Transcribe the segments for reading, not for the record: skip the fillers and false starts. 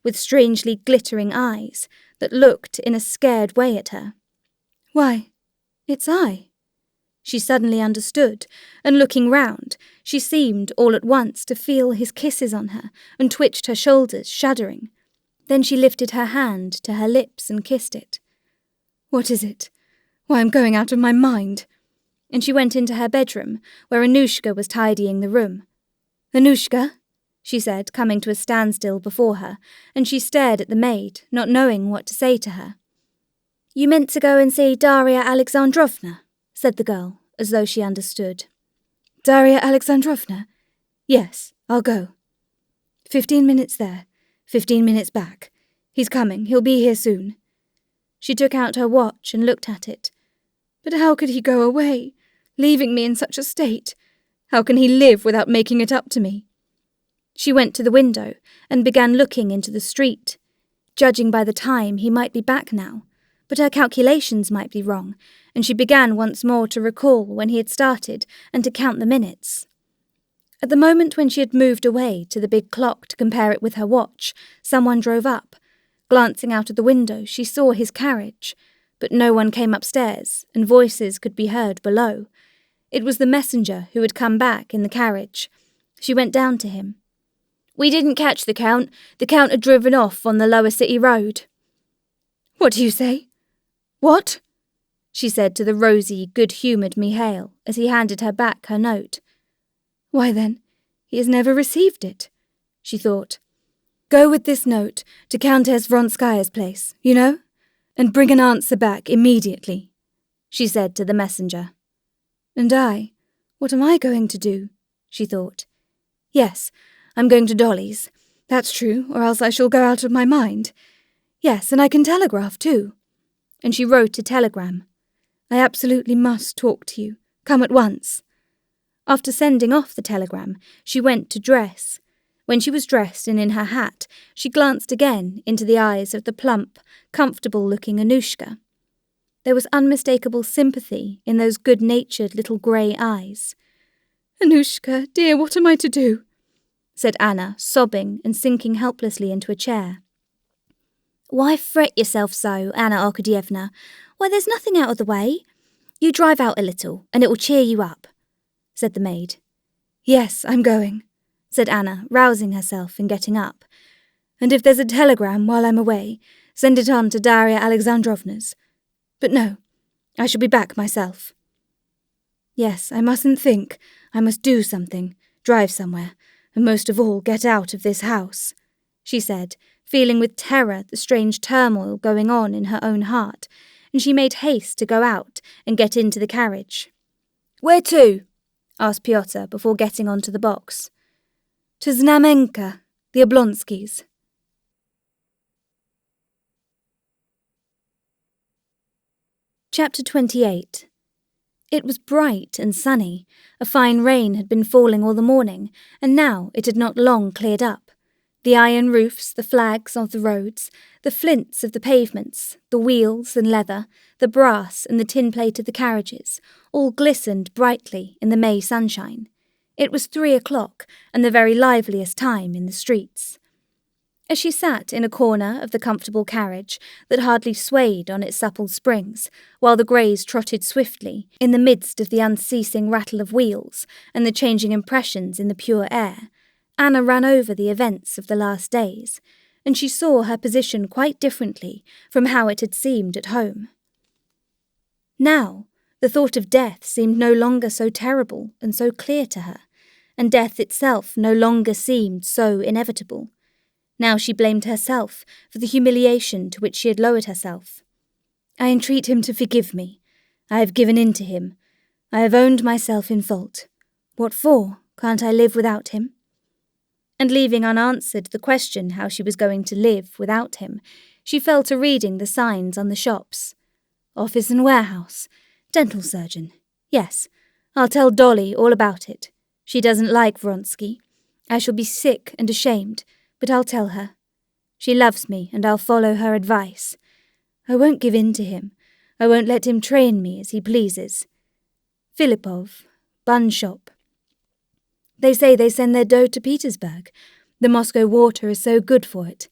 with strangely glittering eyes that looked in a scared way at her. "Why, it's I." She suddenly understood, and looking round, she seemed all at once to feel his kisses on her and twitched her shoulders, shuddering. Then she lifted her hand to her lips and kissed it. "What is it? Why, I'm going out of my mind." And she went into her bedroom, where Anushka was tidying the room. "Anushka," she said, coming to a standstill before her, and she stared at the maid, not knowing what to say to her. "You meant to go and see Darya Alexandrovna," said the girl, as though she understood. "Darya Alexandrovna? Yes, I'll go. 15 minutes there, 15 minutes back. He's coming, he'll be here soon." She took out her watch and looked at it. "But how could he go away, leaving me in such a state? How can he live without making it up to me?" She went to the window and began looking into the street. Judging by the time, he might be back now, but her calculations might be wrong, and she began once more to recall when he had started and to count the minutes. At the moment when she had moved away to the big clock to compare it with her watch, someone drove up. Glancing out of the window, she saw his carriage, but no one came upstairs, and voices could be heard below. It was the messenger who had come back in the carriage. She went down to him. "We didn't catch the Count. The Count had driven off on the lower city road." "What do you say? What?" she said to the rosy, good-humoured Mihail as he handed her back her note. "Why then, he has never received it," she thought. "Go with this note to Countess Vronskaya's place, you know, and bring an answer back immediately," she said to the messenger. "And what am I going to do?" she thought. "Yes, I'm going to Dolly's. That's true, or else I shall go out of my mind. Yes, and I can telegraph too." And she wrote a telegram. "I absolutely must talk to you. Come at once." After sending off the telegram, she went to dress. When she was dressed and in her hat, she glanced again into the eyes of the plump, comfortable-looking Anushka. There was unmistakable sympathy in those good-natured little grey eyes. "Anushka, dear, what am I to do?" said Anna, sobbing and sinking helplessly into a chair. "Why fret yourself so, Anna Arkadyevna? Why, there's nothing out of the way. You drive out a little, and it will cheer you up," said the maid. "Yes, I'm going," said Anna, rousing herself and getting up. "And if there's a telegram while I'm away, send it on to Darya Alexandrovna's. But no, I shall be back myself. Yes, I mustn't think. I must do something, drive somewhere, and most of all get out of this house," she said, feeling with terror the strange turmoil going on in her own heart, and she made haste to go out and get into the carriage. "Where to?" asked Pyotr before getting onto the box. "To Znamenka, the Oblonskys." Chapter 28. It was bright and sunny. A fine rain had been falling all the morning, and now it had not long cleared up. The iron roofs, the flags of the roads, the flints of the pavements, the wheels and leather, the brass and the tin plate of the carriages, all glistened brightly in the May sunshine. It was 3 o'clock, and the very liveliest time in the streets. As she sat in a corner of the comfortable carriage that hardly swayed on its supple springs, while the greys trotted swiftly in the midst of the unceasing rattle of wheels and the changing impressions in the pure air, Anna ran over the events of the last days, and she saw her position quite differently from how it had seemed at home. Now, the thought of death seemed no longer so terrible and so clear to her, and death itself no longer seemed so inevitable. Now she blamed herself for the humiliation to which she had lowered herself. "I entreat him to forgive me. I have given in to him. I have owned myself in fault. What for? Can't I live without him?" And leaving unanswered the question how she was going to live without him, she fell to reading the signs on the shops. Office and warehouse. Dental surgeon. Yes, I'll tell Dolly all about it. She doesn't like Vronsky. I shall be sick and ashamed, but I'll tell her. She loves me, and I'll follow her advice. I won't give in to him. I won't let him train me as he pleases. Filipov, bun shop. They say they send their dough to Petersburg. The Moscow water is so good for it.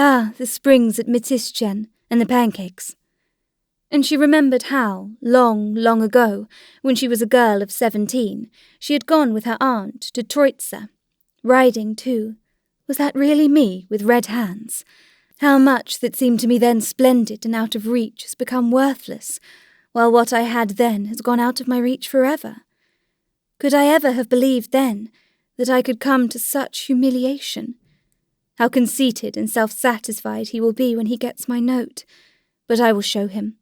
Ah, the springs at Mitischchen and the pancakes. And she remembered how, long, long ago, when she was a girl of 17, she had gone with her aunt to Troitsa, riding too. Was that really me, with red hands? How much that seemed to me then splendid and out of reach has become worthless, while what I had then has gone out of my reach forever. Could I ever have believed then that I could come to such humiliation? How conceited and self-satisfied he will be when he gets my note, but I will show him.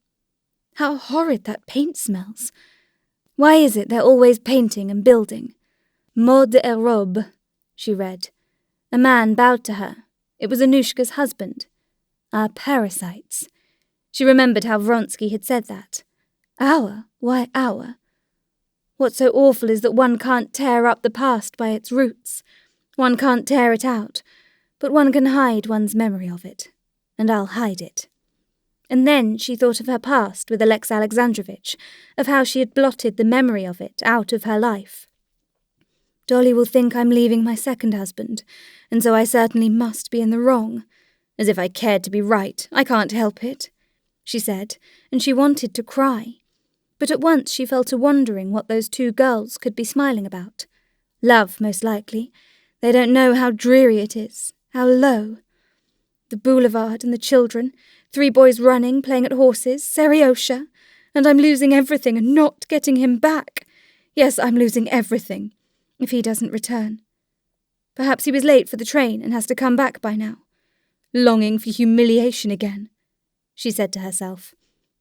How horrid that paint smells! Why is it they're always painting and building? Mode et robe, she read. A man bowed to her. It was Anushka's husband. Our parasites. She remembered how Vronsky had said that. Our? Why our? What's so awful is that one can't tear up the past by its roots. One can't tear it out, but one can hide one's memory of it. And I'll hide it. And then she thought of her past with Alex Alexandrovich, of how she had blotted the memory of it out of her life. Dolly will think I'm leaving my second husband, and so I certainly must be in the wrong. As if I cared to be right, I can't help it, she said, and she wanted to cry. But at once she fell to wondering what those two girls could be smiling about. Love, most likely. They don't know how dreary it is, how low. The boulevard and the children, 3 boys running, playing at horses, Seriosha, and I'm losing everything and not getting him back. Yes, I'm losing everything, if he doesn't return. Perhaps he was late for the train and has to come back by now. Longing for humiliation again, she said to herself.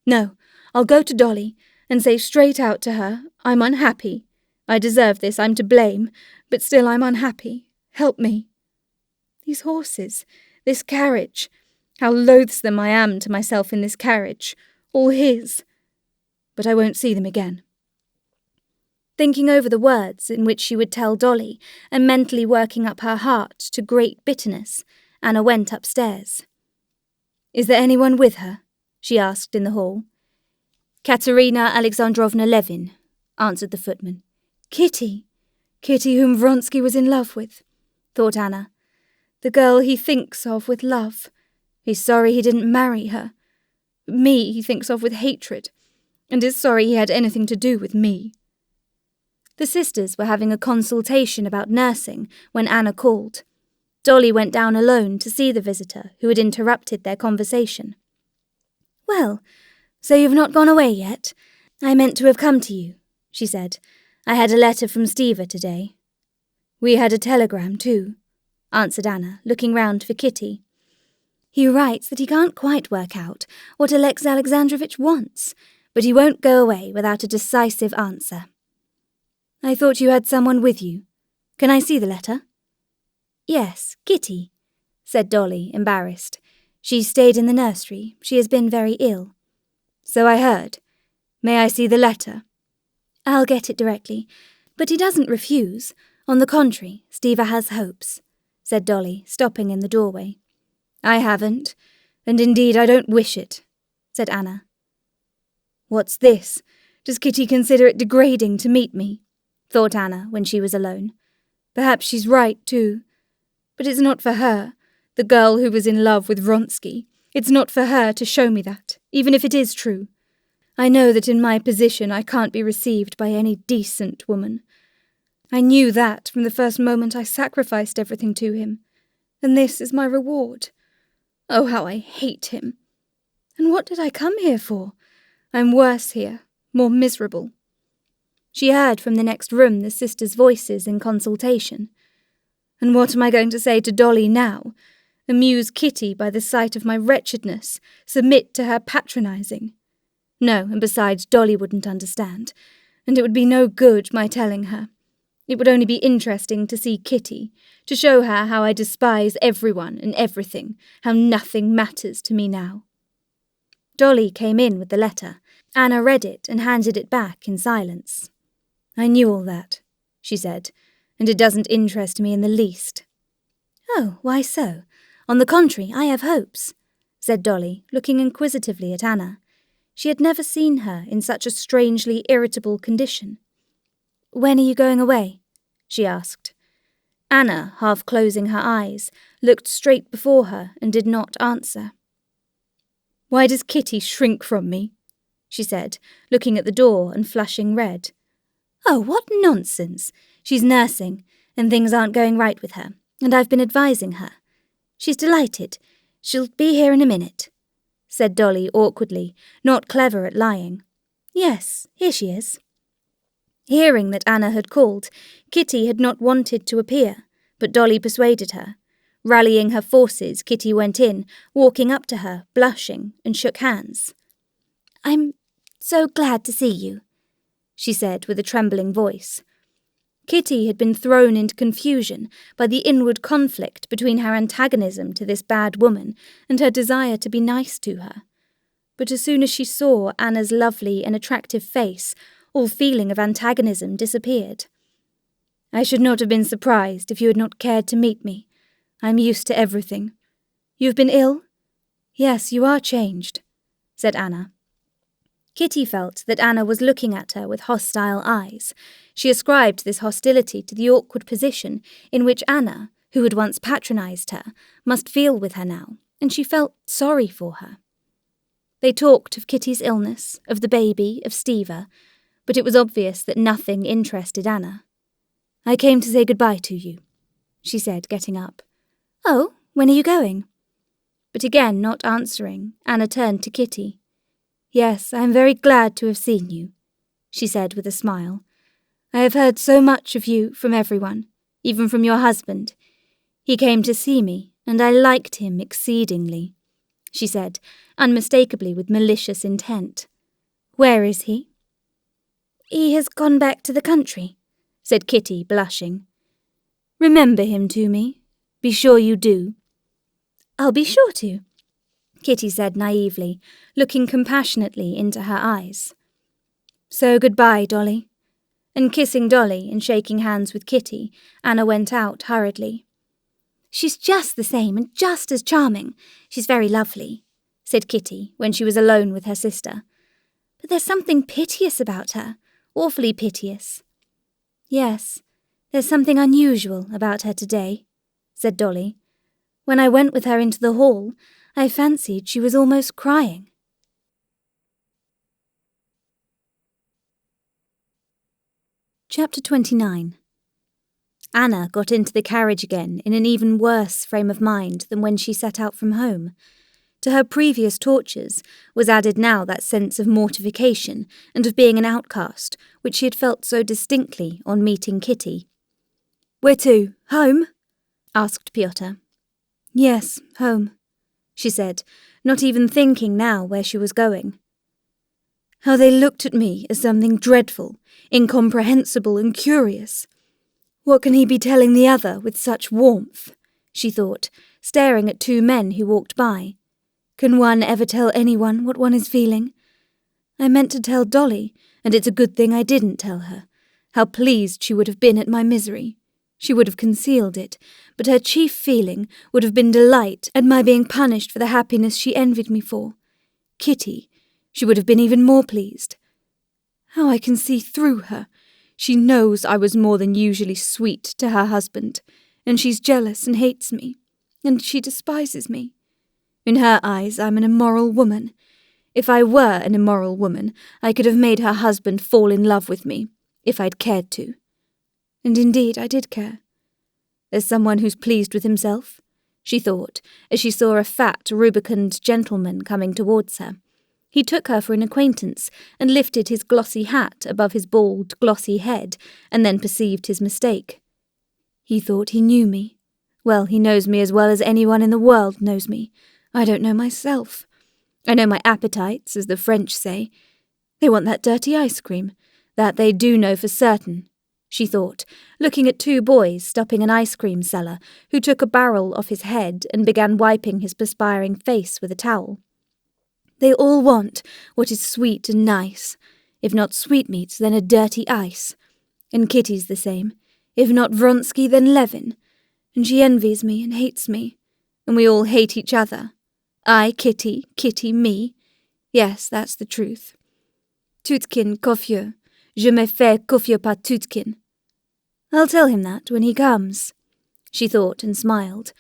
No, I'll go to Dolly and say straight out to her, I'm unhappy. I deserve this, I'm to blame, but still I'm unhappy. Help me. These horses, this carriage, how loathsome I am to myself in this carriage, all his. But I won't see them again. Thinking over the words in which she would tell Dolly, and mentally working up her heart to great bitterness, Anna went upstairs. Is there anyone with her? She asked in the hall. Katerina Alexandrovna Levin, answered the footman. Kitty! Kitty whom Vronsky was in love with, thought Anna. The girl he thinks of with love. He's sorry he didn't marry her. Me he thinks of with hatred, and is sorry he had anything to do with me. The sisters were having a consultation about nursing when Anna called. Dolly went down alone to see the visitor who had interrupted their conversation. Well, so you've not gone away yet? I meant to have come to you, she said. I had a letter from Stiva today. We had a telegram too, answered Anna, looking round for Kitty. He writes that he can't quite work out what Alex Alexandrovich wants, but he won't go away without a decisive answer. I thought you had someone with you. Can I see the letter? Yes, Kitty, said Dolly, embarrassed. She stayed in the nursery. She has been very ill. So I heard. May I see the letter? I'll get it directly, but he doesn't refuse. On the contrary, Stiva has hopes, said Dolly, stopping in the doorway. I haven't, and indeed I don't wish it, said Anna. What's this? Does Kitty consider it degrading to meet me? Thought Anna when she was alone. Perhaps she's right, too. But it's not for her, the girl who was in love with Vronsky. It's not for her to show me that, even if it is true. I know that in my position I can't be received by any decent woman. I knew that from the first moment I sacrificed everything to him. And this is my reward. Oh, how I hate him. And what did I come here for? I'm worse here, more miserable. She heard from the next room the sisters' voices in consultation. And what am I going to say to Dolly now? Amuse Kitty by the sight of my wretchedness, submit to her patronizing? No, and besides, Dolly wouldn't understand, and it would be no good my telling her. It would only be interesting to see Kitty, to show her how I despise everyone and everything, how nothing matters to me now. Dolly came in with the letter. Anna read it and handed it back in silence. I knew all that, she said, and it doesn't interest me in the least. Oh, why so? On the contrary, I have hopes, said Dolly, looking inquisitively at Anna. She had never seen her in such a strangely irritable condition. When are you going away? She asked. Anna, half closing her eyes, looked straight before her and did not answer. "Why does Kitty shrink from me?" she said, looking at the door and flushing red. "Oh, what nonsense! She's nursing, and things aren't going right with her, and I've been advising her. She's delighted. She'll be here in a minute," said Dolly awkwardly, not clever at lying. "Yes, here she is." Hearing that Anna had called, Kitty had not wanted to appear, but Dolly persuaded her. Rallying her forces, Kitty went in, walking up to her, blushing, and shook hands. "I'm so glad to see you," she said with a trembling voice. Kitty had been thrown into confusion by the inward conflict between her antagonism to this bad woman and her desire to be nice to her. But as soon as she saw Anna's lovely and attractive face, all feeling of antagonism disappeared. "I should not have been surprised if you had not cared to meet me. I'm used to everything. You've been ill?" "Yes, you are changed," said Anna. Kitty felt that Anna was looking at her with hostile eyes. She ascribed this hostility to the awkward position in which Anna, who had once patronised her, must feel with her now, and she felt sorry for her. They talked of Kitty's illness, of the baby, of Steva, but it was obvious that nothing interested Anna. "I came to say goodbye to you," she said, getting up. "Oh, when are you going?" But again, not answering, Anna turned to Kitty. "Yes, I am very glad to have seen you," she said with a smile. "I have heard so much of you from everyone, even from your husband. He came to see me, and I liked him exceedingly," she said, unmistakably with malicious intent. "Where is he?" "He has gone back to the country," said Kitty, blushing. "Remember him to me. Be sure you do." "I'll be sure to," Kitty said naively, looking compassionately into her eyes. "So goodbye, Dolly." And kissing Dolly and shaking hands with Kitty, Anna went out hurriedly. "She's just the same and just as charming. She's very lovely," said Kitty when she was alone with her sister. "But there's something piteous about her, awfully piteous." "Yes, there's something unusual about her today," said Dolly. "When I went with her into the hall, I fancied she was almost crying." Chapter 29. Anna got into the carriage again in an even worse frame of mind than when she set out from home. To her previous tortures was added now that sense of mortification and of being an outcast, which she had felt so distinctly on meeting Kitty. "Where to? Home?" asked Pyotr. "Yes, home," she said, not even thinking now where she was going. How they looked at me as something dreadful, incomprehensible and curious. What can he be telling the other with such warmth? She thought, staring at two men who walked by. Can one ever tell anyone what one is feeling? I meant to tell Dolly, and it's a good thing I didn't tell her. How pleased she would have been at my misery. She would have concealed it, but her chief feeling would have been delight at my being punished for the happiness she envied me for. Kitty, she would have been even more pleased. How I can see through her. She knows I was more than usually sweet to her husband, and she's jealous and hates me, and she despises me. In her eyes, I'm an immoral woman. If I were an immoral woman, I could have made her husband fall in love with me, if I'd cared to. And indeed I did care. There's someone who's pleased with himself, she thought, as she saw a fat, rubicund gentleman coming towards her. He took her for an acquaintance and lifted his glossy hat above his bald, glossy head, and then perceived his mistake. He thought he knew me. Well, he knows me as well as anyone in the world knows me. I don't know myself. I know my appetites, as the French say. They want that dirty ice cream. That they do know for certain, she thought, looking at two boys stopping an ice cream seller, who took a barrel off his head and began wiping his perspiring face with a towel. They all want what is sweet and nice. If not sweetmeats, then a dirty ice. And Kitty's the same. If not Vronsky, then Levin. And she envies me and hates me. And we all hate each other. I, Kitty, Kitty, me. Yes, that's the truth. Tutkin, Kofio. Je me fais Kofio par Tutkin. I'll tell him that when he comes, she thought and smiled.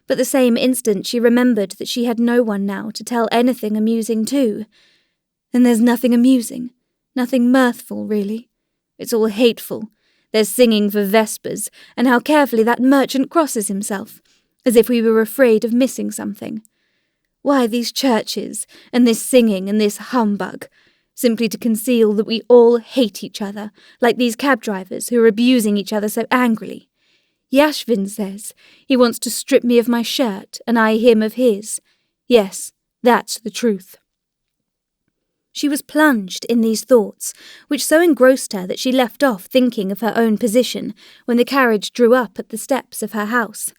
but the same instant she remembered that she had no one now to tell anything amusing to. And there's nothing amusing, nothing mirthful, really. It's all hateful. There's singing for vespers, and how carefully that merchant crosses himself, as if we were afraid of missing something. Why these churches, and this singing, and this humbug? Simply to conceal that we all hate each other, like these cab drivers who are abusing each other so angrily. Yashvin says he wants to strip me of my shirt, and I him of his. Yes, that's the truth. She was plunged in these thoughts, which so engrossed her that she left off thinking of her own position when the carriage drew up at the steps of her house.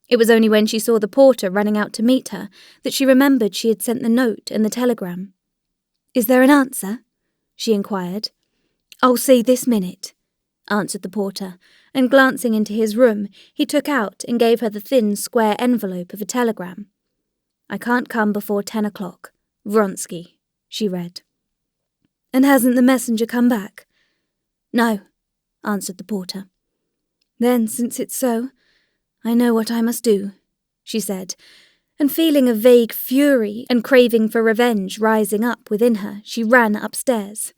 It was only when she saw the porter running out to meet her that she remembered she had sent the note and the telegram. "Is there an answer?" she inquired. "I'll see this minute," answered the porter, and glancing into his room, he took out and gave her the thin square envelope of a telegram. "I can't come before 10 o'clock. Vronsky," she read. "And hasn't the messenger come back?" "No," answered the porter. "Then, since it's so, I know what I must do," she said, and feeling a vague fury and craving for revenge rising up within her, she ran upstairs.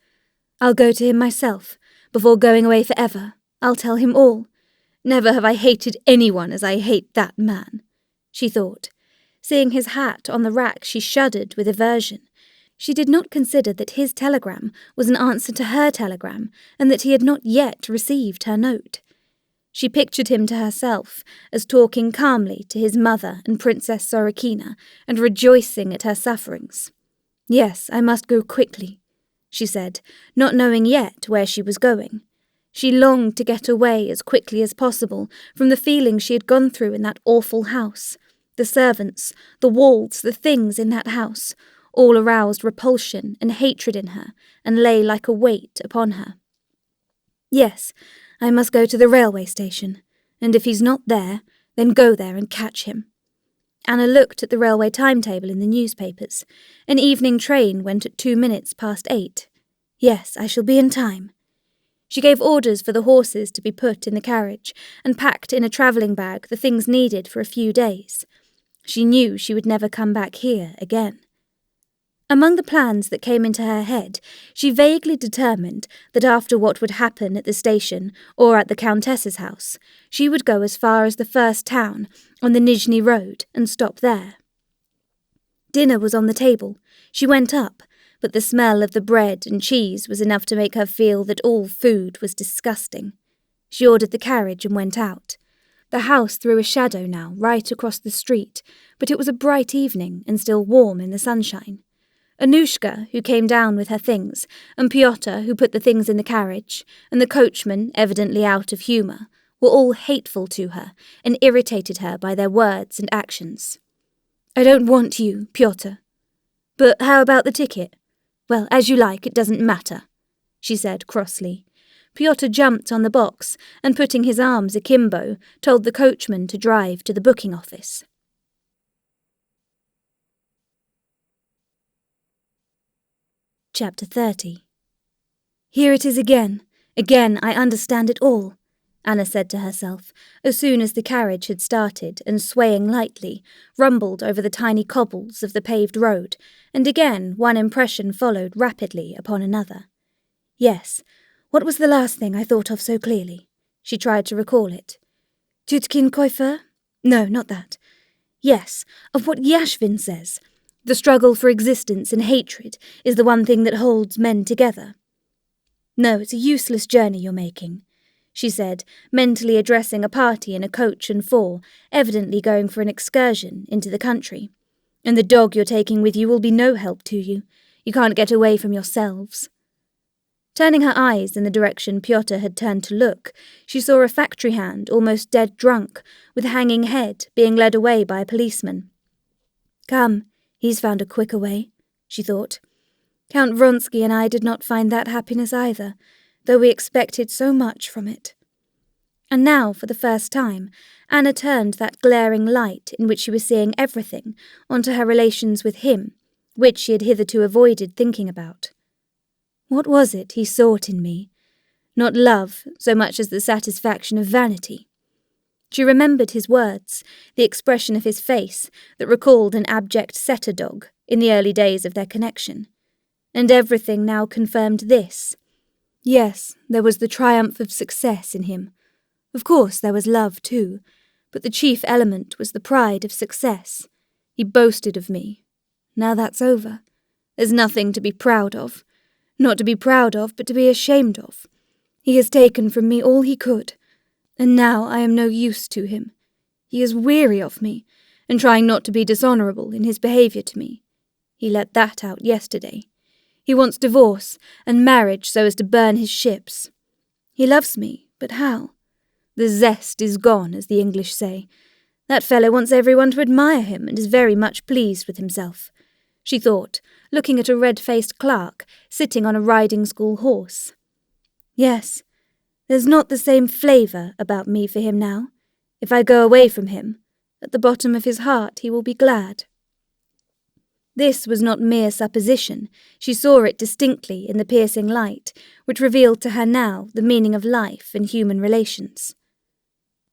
"I'll go to him myself, before going away forever. I'll tell him all. Never have I hated anyone as I hate that man," she thought. Seeing his hat on the rack, she shuddered with aversion. She did not consider that his telegram was an answer to her telegram, and that he had not yet received her note. She pictured him to herself as talking calmly to his mother and Princess Sorokina, and rejoicing at her sufferings. "Yes, I must go quickly," she said, not knowing yet where she was going. She longed to get away as quickly as possible from the feelings she had gone through in that awful house. The servants, the walls, the things in that house, all aroused repulsion and hatred in her, and lay like a weight upon her. "Yes, I must go to the railway station, and if he's not there, then go there and catch him." Anna looked at the railway timetable in the newspapers. An evening train went at 2 minutes past 8. "Yes, I shall be in time." She gave orders for the horses to be put in the carriage, and packed in a travelling bag the things needed for a few days. She knew she would never come back here again. Among the plans that came into her head, she vaguely determined that after what would happen at the station or at the Countess's house, she would go as far as the first town on the Nizhny Road and stop there. Dinner was on the table. She went up, but the smell of the bread and cheese was enough to make her feel that all food was disgusting. She ordered the carriage and went out. The house threw a shadow now right across the street, but it was a bright evening and still warm in the sunshine. Anushka, who came down with her things, and Pyotr, who put the things in the carriage, and the coachman, evidently out of humour, were all hateful to her and irritated her by their words and actions. "I don't want you, Pyotr." "But how about the ticket?" "Well, as you like, it doesn't matter," she said crossly. Pyotr jumped on the box and, putting his arms akimbo, told the coachman to drive to the booking office. Chapter 30. "Here it is again. Again I understand it all," Anna said to herself, as soon as the carriage had started and, swaying lightly, rumbled over the tiny cobbles of the paved road, and again one impression followed rapidly upon another. Yes, what was the last thing I thought of so clearly? She tried to recall it. Tutkin Koifer? No, not that. Yes, of what Yashvin says. The struggle for existence and hatred is the one thing that holds men together. "No, it's a useless journey you're making," she said, mentally addressing a party in a coach and four, evidently going for an excursion into the country. "And the dog you're taking with you will be no help to you. You can't get away from yourselves." Turning her eyes in the direction Pyotr had turned to look, she saw a factory hand, almost dead drunk, with hanging head, being led away by a policeman. "Come, he's found a quicker way," she thought. "Count Vronsky and I did not find that happiness either, though we expected so much from it." And now, for the first time, Anna turned that glaring light in which she was seeing everything onto her relations with him, which she had hitherto avoided thinking about. What was it he sought in me? Not love, so much as the satisfaction of vanity. She remembered his words, the expression of his face that recalled an abject setter dog in the early days of their connection. And everything now confirmed this. Yes, there was the triumph of success in him. Of course there was love too, but the chief element was the pride of success. He boasted of me. Now that's over. There's nothing to be proud of. Not to be proud of, but to be ashamed of. He has taken from me all he could, and now I am no use to him. He is weary of me, and trying not to be dishonourable in his behaviour to me. He let that out yesterday. He wants divorce and marriage so as to burn his ships. He loves me, but how? The zest is gone, as the English say. That fellow wants everyone to admire him and is very much pleased with himself, she thought, looking at a red-faced clerk sitting on a riding-school horse. Yes, there's not the same flavour about me for him now. If I go away from him, at the bottom of his heart he will be glad. This was not mere supposition. She saw it distinctly in the piercing light, which revealed to her now the meaning of life and human relations.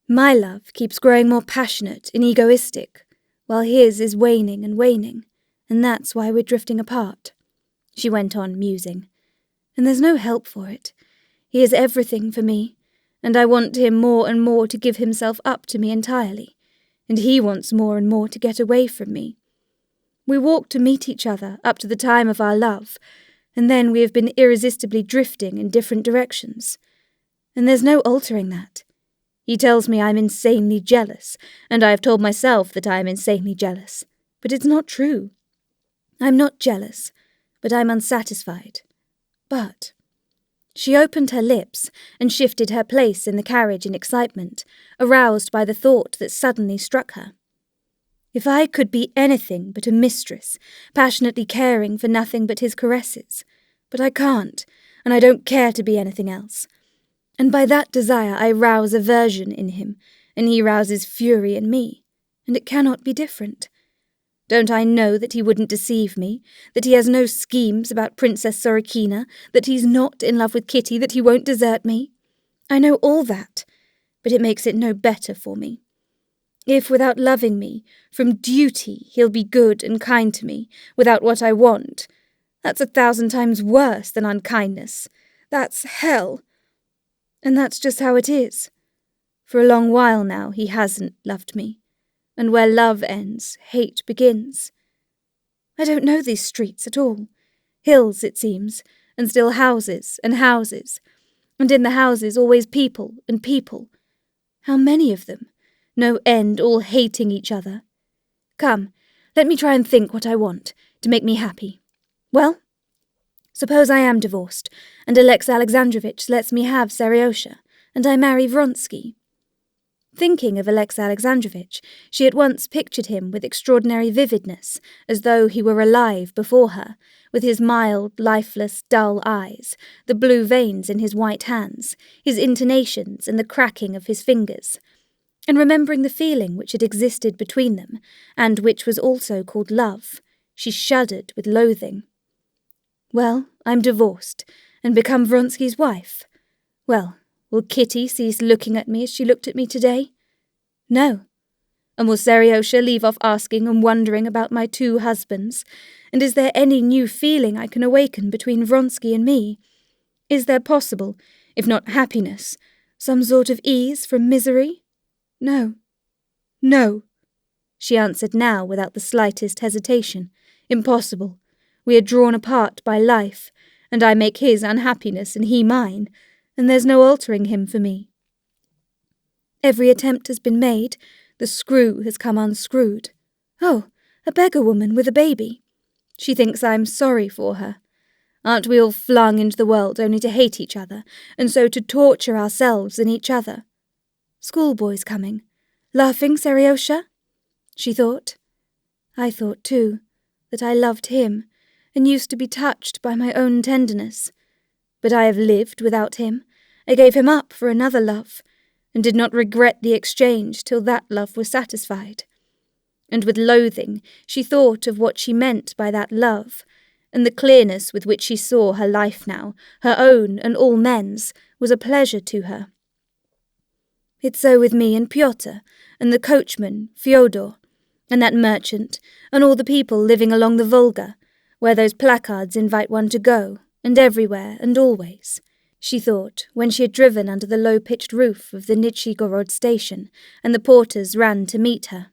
My love keeps growing more passionate and egoistic, while his is waning, and that's why we're drifting apart, she went on, musing. And there's no help for it. He is everything for me, and I want him more and more to give himself up to me entirely, and he wants more and more to get away from me. We walked to meet each other up to the time of our love, and then we have been irresistibly drifting in different directions. And there's no altering that. He tells me I'm insanely jealous, and I have told myself that I am insanely jealous. But it's not true. I'm not jealous, but I'm unsatisfied. But... She opened her lips and shifted her place in the carriage in excitement, aroused by the thought that suddenly struck her. If I could be anything but a mistress, passionately caring for nothing but his caresses. But I can't, and I don't care to be anything else. And by that desire I rouse aversion in him, and he rouses fury in me, and it cannot be different. Don't I know that he wouldn't deceive me, that he has no schemes about Princess Sorokina, that he's not in love with Kitty, that he won't desert me? I know all that, but it makes it no better for me. If, without loving me, from duty he'll be good and kind to me, without what I want, that's 1,000 times worse than unkindness. That's hell. And that's just how it is. For a long while now he hasn't loved me, and where love ends, hate begins. I don't know these streets at all. Hills, it seems, and still houses and houses, and in the houses always people and people. How many of them? No end, all hating each other. Come, let me try and think what I want, to make me happy. Well, suppose I am divorced, and Alexei Alexandrovitch lets me have Seriosha, and I marry Vronsky. Thinking of Alexei Alexandrovitch, she at once pictured him with extraordinary vividness, as though he were alive before her, with his mild, lifeless, dull eyes, the blue veins in his white hands, his intonations and the cracking of his fingers. And remembering the feeling which had existed between them, and which was also called love, she shuddered with loathing. Well, I'm divorced, and become Vronsky's wife. Well, will Kitty cease looking at me as she looked at me today? No. And will Seriosha leave off asking and wondering about my 2 husbands? And is there any new feeling I can awaken between Vronsky and me? Is there possible, if not happiness, some sort of ease from misery? No. No, she answered now without the slightest hesitation. Impossible. We are drawn apart by life, and I make his unhappiness and he mine, and there's no altering him for me. Every attempt has been made, the screw has come unscrewed. Oh, a beggar woman with a baby. She thinks I'm sorry for her. Aren't we all flung into the world only to hate each other, and so to torture ourselves and each other? Schoolboys coming. Laughing, Seriosha? She thought. I thought, too, that I loved him, and used to be touched by my own tenderness. But I have lived without him. I gave him up for another love, and did not regret the exchange till that love was satisfied. And with loathing she thought of what she meant by that love, and the clearness with which she saw her life now, her own and all men's, was a pleasure to her. It's so with me and Pyotr, and the coachman, Fyodor, and that merchant, and all the people living along the Volga, where those placards invite one to go, and everywhere and always, she thought, when she had driven under the low-pitched roof of the Nizhigorod station, and the porters ran to meet her.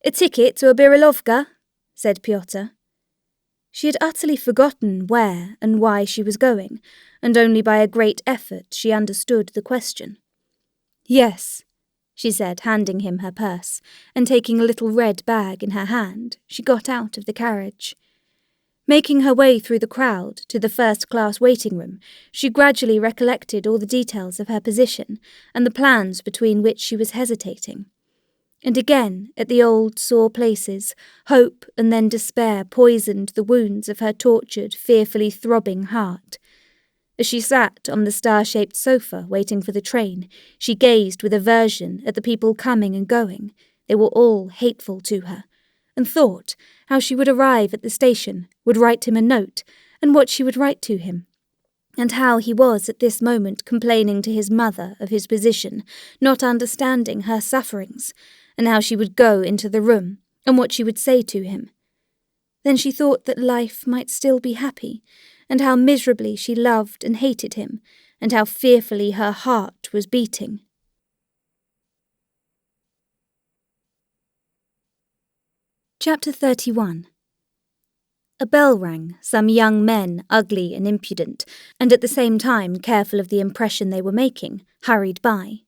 "A ticket to a Birilovka?" said Pyotr. She had utterly forgotten where and why she was going, and only by a great effort she understood the question. "Yes," she said, handing him her purse, and taking a little red bag in her hand, she got out of the carriage. Making her way through the crowd to the first-class waiting room, she gradually recollected all the details of her position and the plans between which she was hesitating. And again, at the old sore places, hope and then despair poisoned the wounds of her tortured, fearfully throbbing heart. As she sat on the star-shaped sofa waiting for the train, she gazed with aversion at the people coming and going. They were all hateful to her, and thought how she would arrive at the station, would write him a note, and what she would write to him, and how he was at this moment complaining to his mother of his position, not understanding her sufferings, and how she would go into the room, and what she would say to him. Then she thought that life might still be happy, and how miserably she loved and hated him, and how fearfully her heart was beating. Chapter 31. A bell rang. Some young men, ugly and impudent, and at the same time careful of the impression they were making, hurried by.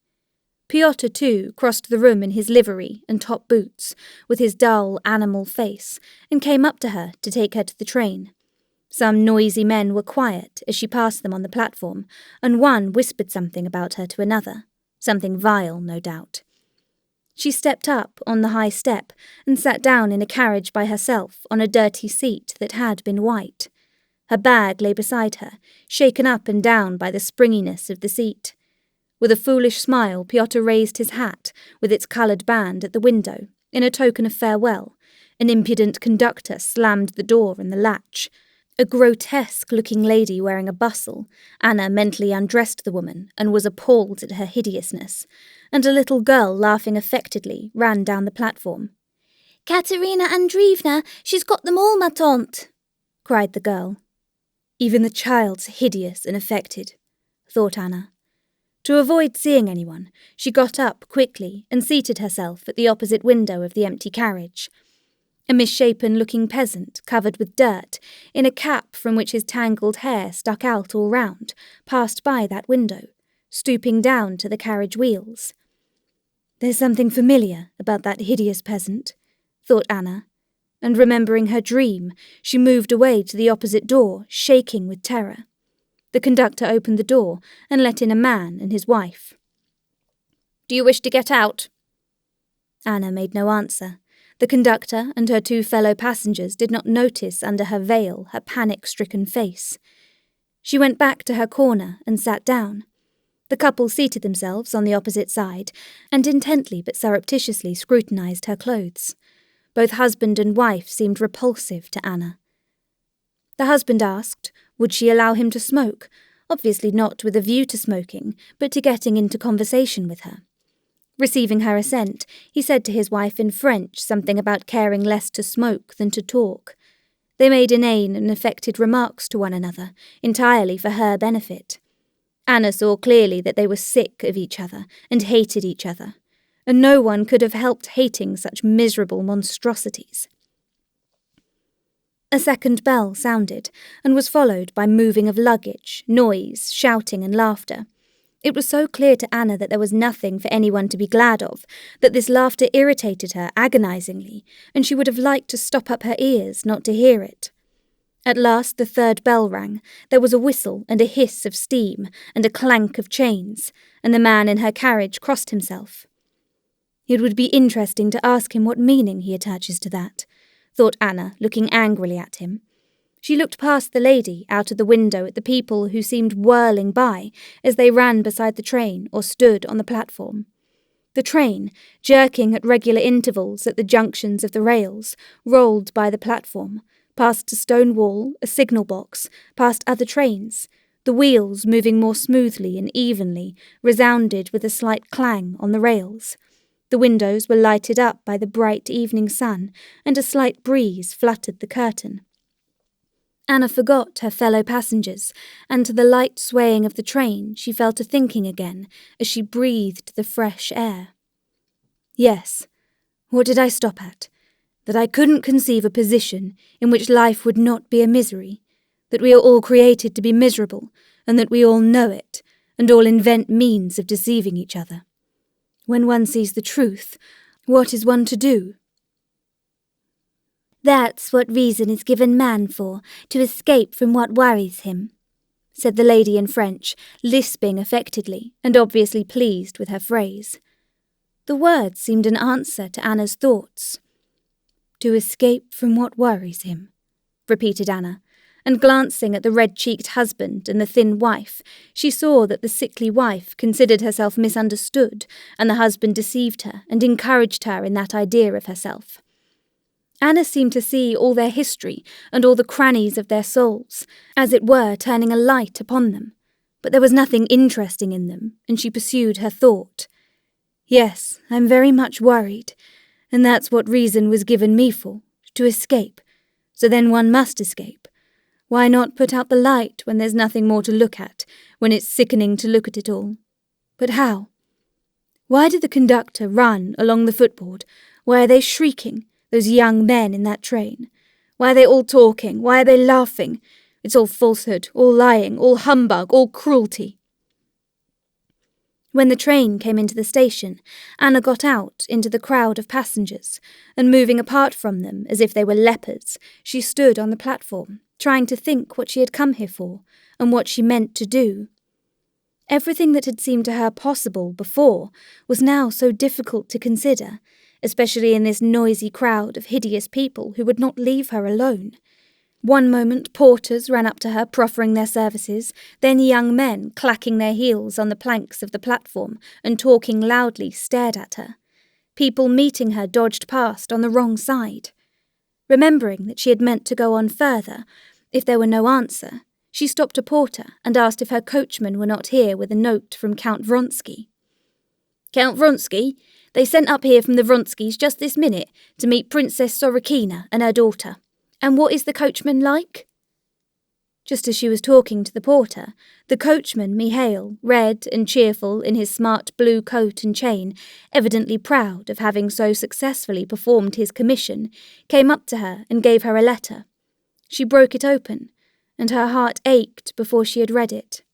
Pyotr, too, crossed the room in his livery and top boots, with his dull animal face, and came up to her to take her to the train. Some noisy men were quiet as she passed them on the platform, and one whispered something about her to another, something vile, no doubt. She stepped up on the high step and sat down in a carriage by herself on a dirty seat that had been white. Her bag lay beside her, shaken up and down by the springiness of the seat. With a foolish smile, Pyotr raised his hat, with its coloured band, at the window, in a token of farewell. An impudent conductor slammed the door and the latch. A grotesque-looking lady wearing a bustle, Anna mentally undressed the woman and was appalled at her hideousness, and a little girl, laughing affectedly, ran down the platform. "Katerina Andreevna, she's got them all, ma tante!" cried the girl. Even the child's hideous and affected, thought Anna. To avoid seeing anyone, she got up quickly and seated herself at the opposite window of the empty carriage. A misshapen-looking peasant, covered with dirt, in a cap from which his tangled hair stuck out all round, passed by that window, stooping down to the carriage wheels. "There's something familiar about that hideous peasant," thought Anna, and remembering her dream, she moved away to the opposite door, shaking with terror. The conductor opened the door and let in a man and his wife. "Do you wish to get out?" Anna made no answer. The conductor and her two fellow passengers did not notice under her veil her panic-stricken face. She went back to her corner and sat down. The couple seated themselves on the opposite side and intently but surreptitiously scrutinized her clothes. Both husband and wife seemed repulsive to Anna. The husband asked, would she allow him to smoke, obviously not with a view to smoking, but to getting into conversation with her. Receiving her assent, he said to his wife in French something about caring less to smoke than to talk. They made inane and affected remarks to one another, entirely for her benefit. Anna saw clearly that they were sick of each other and hated each other, and no one could have helped hating such miserable monstrosities. A second bell sounded, and was followed by moving of luggage, noise, shouting and laughter. It was so clear to Anna that there was nothing for anyone to be glad of, that this laughter irritated her agonizingly, and she would have liked to stop up her ears not to hear it. At last the third bell rang. There was a whistle and a hiss of steam and a clank of chains, and the man in her carriage crossed himself. It would be interesting to ask him what meaning he attaches to that, thought Anna, looking angrily at him. She looked past the lady, out of the window at the people who seemed whirling by as they ran beside the train or stood on the platform. The train, jerking at regular intervals at the junctions of the rails, rolled by the platform, past a stone wall, a signal box, past other trains, The wheels, moving more smoothly and evenly, resounded with a slight clang on the rails. The windows were lighted up by the bright evening sun, and a slight breeze fluttered the curtain. Anna forgot her fellow passengers, and to the light swaying of the train she fell to thinking again as she breathed the fresh air. Yes, what did I stop at? That I couldn't conceive a position in which life would not be a misery, that we are all created to be miserable, and that we all know it, and all invent means of deceiving each other. When one sees the truth, what is one to do? That's what reason is given man for, to escape from what worries him, said the lady in French, lisping affectedly, and obviously pleased with her phrase. The words seemed an answer to Anna's thoughts. To escape from what worries him, repeated Anna, and glancing at the red-cheeked husband and the thin wife, she saw that the sickly wife considered herself misunderstood, and the husband deceived her and encouraged her in that idea of herself. Anna seemed to see all their history and all the crannies of their souls, as it were turning a light upon them, but there was nothing interesting in them, and she pursued her thought. Yes, I'm very much worried, and that's what reason was given me for, to escape. So then one must escape. Why not put out the light when there's nothing more to look at, when it's sickening to look at it all? But how? Why did the conductor run along the footboard? Why are they shrieking, those young men in that train? Why are they all talking? Why are they laughing? It's all falsehood, all lying, all humbug, all cruelty. When the train came into the station, Anna got out into the crowd of passengers, and moving apart from them as if they were leopards, she stood on the platform, trying to think what she had come here for, and what she meant to do. Everything that had seemed to her possible before was now so difficult to consider, especially in this noisy crowd of hideous people who would not leave her alone. One moment porters ran up to her proffering their services, then young men clacking their heels on the planks of the platform and talking loudly stared at her. People meeting her dodged past on the wrong side. Remembering that she had meant to go on further, if there were no answer, she stopped a porter and asked if her coachman were not here with a note from Count Vronsky. "Count Vronsky? They sent up here from the Vronskys just this minute to meet Princess Sorokina and her daughter. And what is the coachman like?" Just as she was talking to the porter, the coachman, Mihail, red and cheerful in his smart blue coat and chain, evidently proud of having so successfully performed his commission, came up to her and gave her a letter. She broke it open, and her heart ached before she had read it.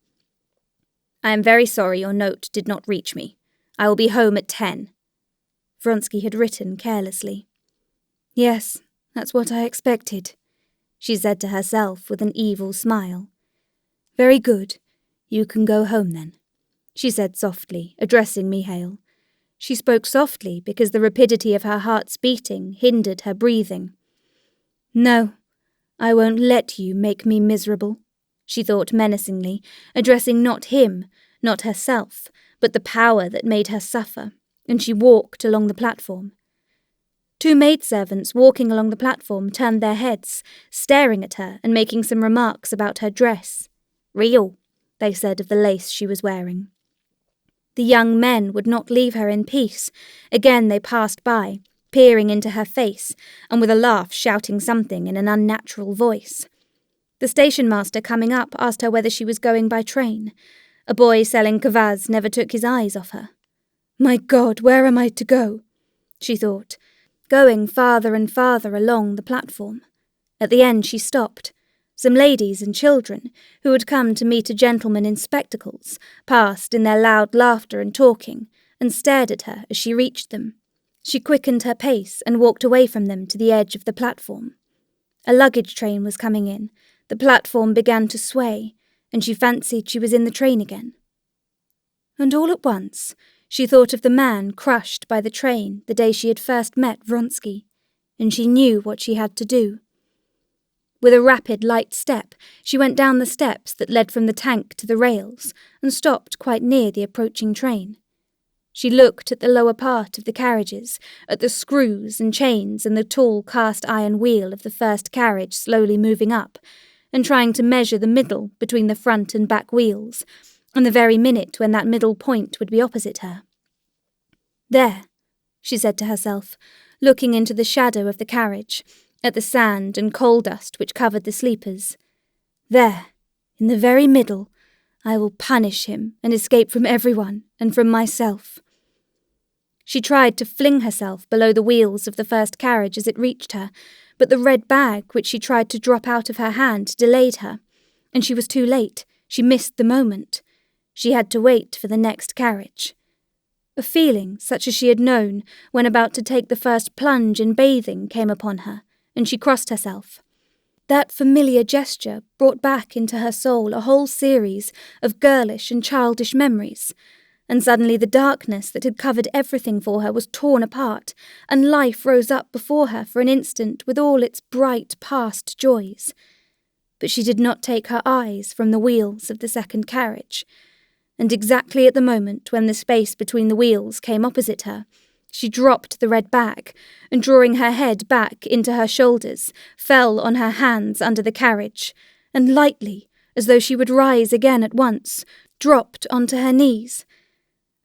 "I am very sorry your note did not reach me. I will be home at 10. Vronsky had written carelessly. "Yes, that's what I expected," she said to herself with an evil smile. "Very good. You can go home then," she said softly, addressing Mihail. She spoke softly because the rapidity of her heart's beating hindered her breathing. "No, I won't let you make me miserable," she thought menacingly, addressing not him, not herself, but the power that made her suffer, and she walked along the platform. Two maidservants walking along the platform turned their heads, staring at her and making some remarks about her dress. "Real," they said of the lace she was wearing. The young men would not leave her in peace. Again they passed by, peering into her face, and with a laugh shouting something in an unnatural voice. The station-master coming up asked her whether she was going by train. A boy selling kvass never took his eyes off her. "My God, where am I to go?" she thought, going farther and farther along the platform. At the end she stopped. Some ladies and children, who had come to meet a gentleman in spectacles, passed in their loud laughter and talking, and stared at her as she reached them. She quickened her pace and walked away from them to the edge of the platform. A luggage train was coming in. The platform began to sway, and she fancied she was in the train again. And all at once she thought of the man crushed by the train the day she had first met Vronsky, and she knew what she had to do. With a rapid, light step, she went down the steps that led from the tank to the rails, and stopped quite near the approaching train. She looked at the lower part of the carriages, at the screws and chains and the tall cast-iron wheel of the first carriage slowly moving up, and trying to measure the middle between the front and back wheels, and the very minute when that middle point would be opposite her. "There," she said to herself, looking into the shadow of the carriage, at the sand and coal dust which covered the sleepers. "There, in the very middle, I will punish him and escape from everyone and from myself." She tried to fling herself below the wheels of the first carriage as it reached her, but the red bag which she tried to drop out of her hand delayed her, and she was too late. She missed the moment. She had to wait for the next carriage. A feeling such as she had known when about to take the first plunge in bathing came upon her, and she crossed herself. That familiar gesture brought back into her soul a whole series of girlish and childish memories, and suddenly the darkness that had covered everything for her was torn apart, and life rose up before her for an instant with all its bright past joys. But she did not take her eyes from the wheels of the second carriage, and exactly at the moment when the space between the wheels came opposite her, she dropped the red bag, and drawing her head back into her shoulders, fell on her hands under the carriage, and lightly, as though she would rise again at once, dropped onto her knees.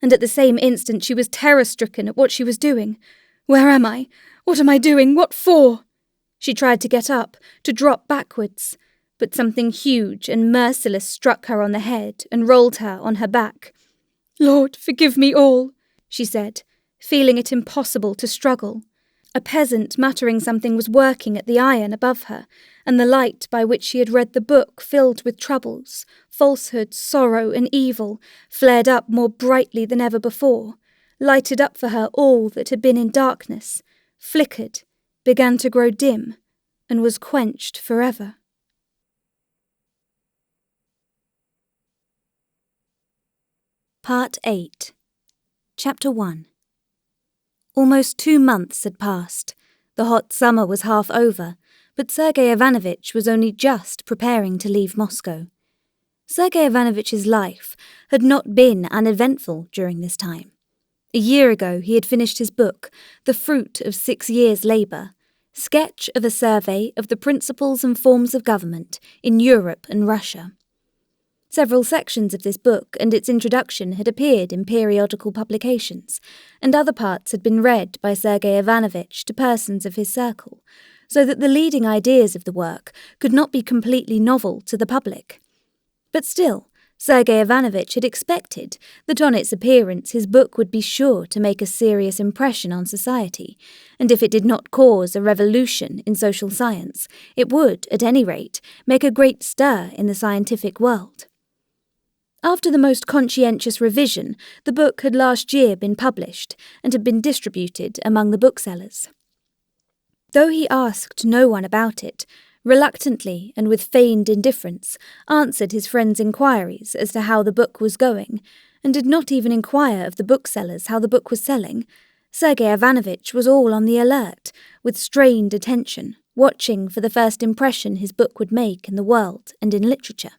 And at the same instant she was terror-stricken at what she was doing. "Where am I? What am I doing? What for?" She tried to get up, to drop backwards, but something huge and merciless struck her on the head and rolled her on her back. "Lord, forgive me all," she said, feeling it impossible to struggle. A peasant muttering something was working at the iron above her, and the light by which she had read the book filled with troubles, falsehood, sorrow, and evil, flared up more brightly than ever before, lighted up for her all that had been in darkness, flickered, began to grow dim, and was quenched forever. Part 8. Chapter 1. Almost 2 months had passed. The hot summer was half over, but Sergei Ivanovich was only just preparing to leave Moscow. Sergei Ivanovitch's life had not been uneventful during this time. A year ago he had finished his book, the fruit of 6 years' labour, Sketch of a Survey of the Principles and Forms of Government in Europe and Russia. Several sections of this book and its introduction had appeared in periodical publications, and other parts had been read by Sergei Ivanovich to persons of his circle, so that the leading ideas of the work could not be completely novel to the public. But still, Sergei Ivanovich had expected that on its appearance his book would be sure to make a serious impression on society, and if it did not cause a revolution in social science, it would, at any rate, make a great stir in the scientific world. After the most conscientious revision, the book had last year been published and had been distributed among the booksellers. Though he asked no one about it, reluctantly and with feigned indifference, answered his friends' inquiries as to how the book was going, and did not even inquire of the booksellers how the book was selling, Sergei Ivanovich was all on the alert, with strained attention, watching for the first impression his book would make in the world and in literature.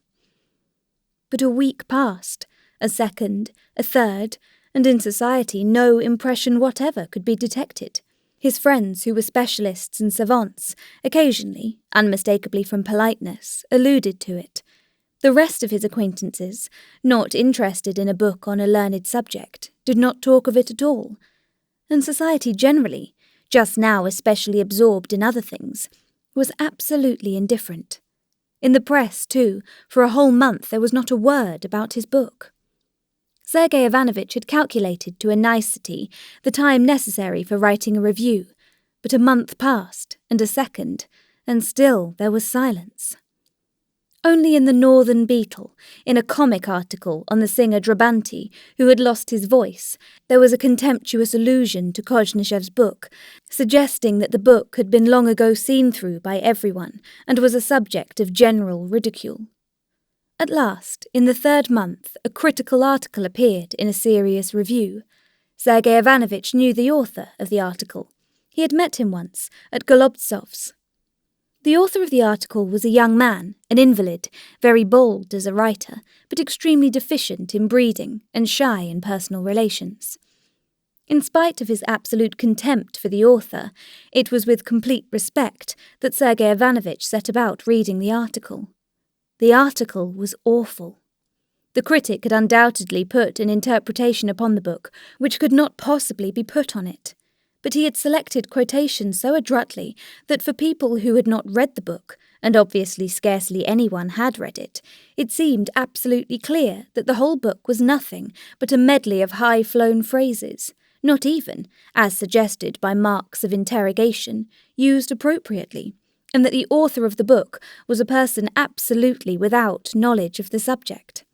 But a week passed, a second, a third, and in society no impression whatever could be detected. His friends, who were specialists and savants, occasionally, unmistakably from politeness, alluded to it. The rest of his acquaintances, not interested in a book on a learned subject, did not talk of it at all. And society generally, just now especially absorbed in other things, was absolutely indifferent. In the press, too, for a whole month there was not a word about his book. Sergei Ivanovich had calculated to a nicety the time necessary for writing a review, but a month passed, and a second, and still there was silence. Only in the Northern Beetle, in a comic article on the singer Drabanti, who had lost his voice, there was a contemptuous allusion to Kozhnishev's book, suggesting that the book had been long ago seen through by everyone and was a subject of general ridicule. At last, in the 3rd month, a critical article appeared in a serious review. Sergei Ivanovich knew the author of the article. He had met him once, at Golubtsov's. The author of the article was a young man, an invalid, very bold as a writer, but extremely deficient in breeding and shy in personal relations. In spite of his absolute contempt for the author, it was with complete respect that Sergei Ivanovich set about reading the article. The article was awful. The critic had undoubtedly put an interpretation upon the book which could not possibly be put on it, but he had selected quotations so adroitly that for people who had not read the book, and obviously scarcely anyone had read it, it seemed absolutely clear that the whole book was nothing but a medley of high-flown phrases, not even, as suggested by marks of interrogation, used appropriately, and that the author of the book was a person absolutely without knowledge of the subject.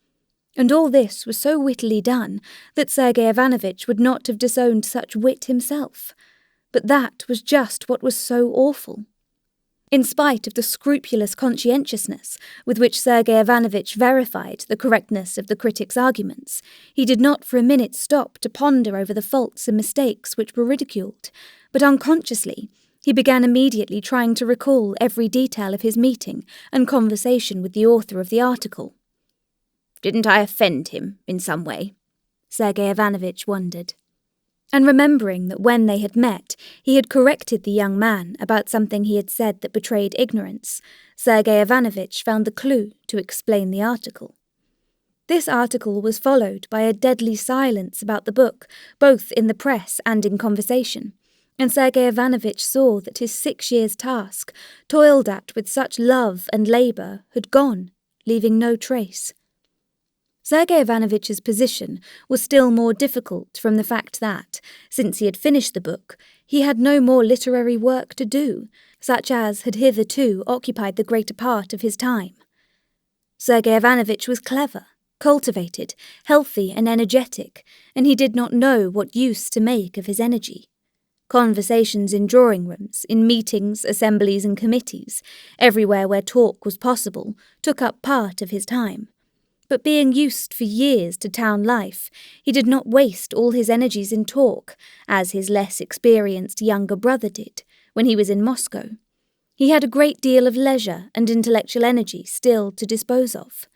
And all this was so wittily done that Sergei Ivanovich would not have disowned such wit himself. But that was just what was so awful. In spite of the scrupulous conscientiousness with which Sergei Ivanovich verified the correctness of the critic's arguments, he did not for a minute stop to ponder over the faults and mistakes which were ridiculed, but unconsciously he began immediately trying to recall every detail of his meeting and conversation with the author of the article. "Didn't I offend him in some way?" Sergei Ivanovich wondered. And remembering that when they had met, he had corrected the young man about something he had said that betrayed ignorance, Sergei Ivanovich found the clue to explain the article. This article was followed by a deadly silence about the book, both in the press and in conversation, and Sergei Ivanovich saw that his 6 years' task, toiled at with such love and labour, had gone, leaving no trace. Sergei Ivanovich's position was still more difficult from the fact that, since he had finished the book, he had no more literary work to do, such as had hitherto occupied the greater part of his time. Sergei Ivanovich was clever, cultivated, healthy and energetic, and he did not know what use to make of his energy. Conversations in drawing rooms, in meetings, assemblies and committees, everywhere where talk was possible, took up part of his time. But being used for years to town life, he did not waste all his energies in talk, as his less experienced younger brother did, when he was in Moscow. He had a great deal of leisure and intellectual energy still to dispose of.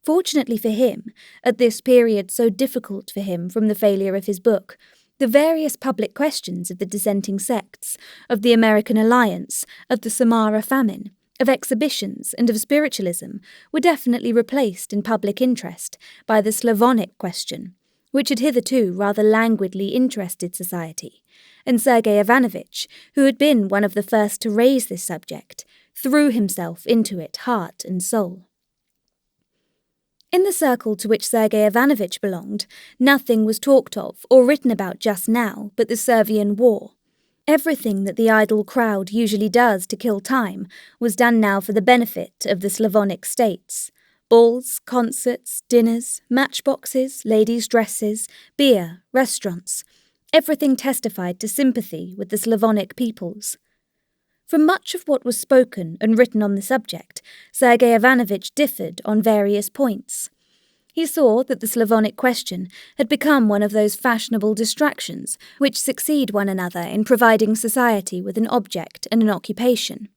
Fortunately for him, at this period so difficult for him from the failure of his book, the various public questions of the dissenting sects, of the American alliance, of the Samara famine, of exhibitions and of spiritualism were definitely replaced in public interest by the Slavonic question, which had hitherto rather languidly interested society, and Sergei Ivanovich, who had been one of the first to raise this subject, threw himself into it heart and soul. In the circle to which Sergei Ivanovich belonged, nothing was talked of or written about just now but the Servian War. Everything that the idle crowd usually does to kill time was done now for the benefit of the Slavonic states. Balls, concerts, dinners, matchboxes, ladies' dresses, beer, restaurants. Everything testified to sympathy with the Slavonic peoples. From much of what was spoken and written on the subject, Sergei Ivanovich differed on various points. He saw that the Slavonic question had become one of those fashionable distractions which succeed one another in providing society with an object and an occupation.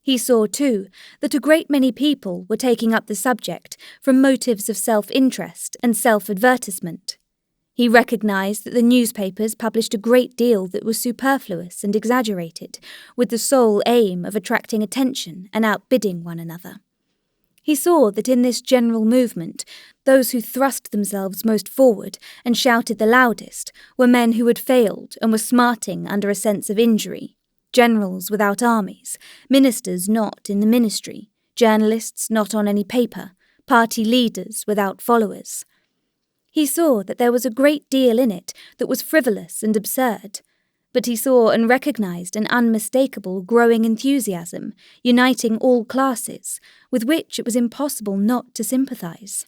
He saw, too, that a great many people were taking up the subject from motives of self-interest and self-advertisement. He recognized that the newspapers published a great deal that was superfluous and exaggerated, with the sole aim of attracting attention and outbidding one another. He saw that in this general movement, those who thrust themselves most forward and shouted the loudest were men who had failed and were smarting under a sense of injury, generals without armies, ministers not in the ministry, journalists not on any paper, party leaders without followers. He saw that there was a great deal in it that was frivolous and absurd, but he saw and recognized an unmistakable growing enthusiasm, uniting all classes, with which it was impossible not to sympathize.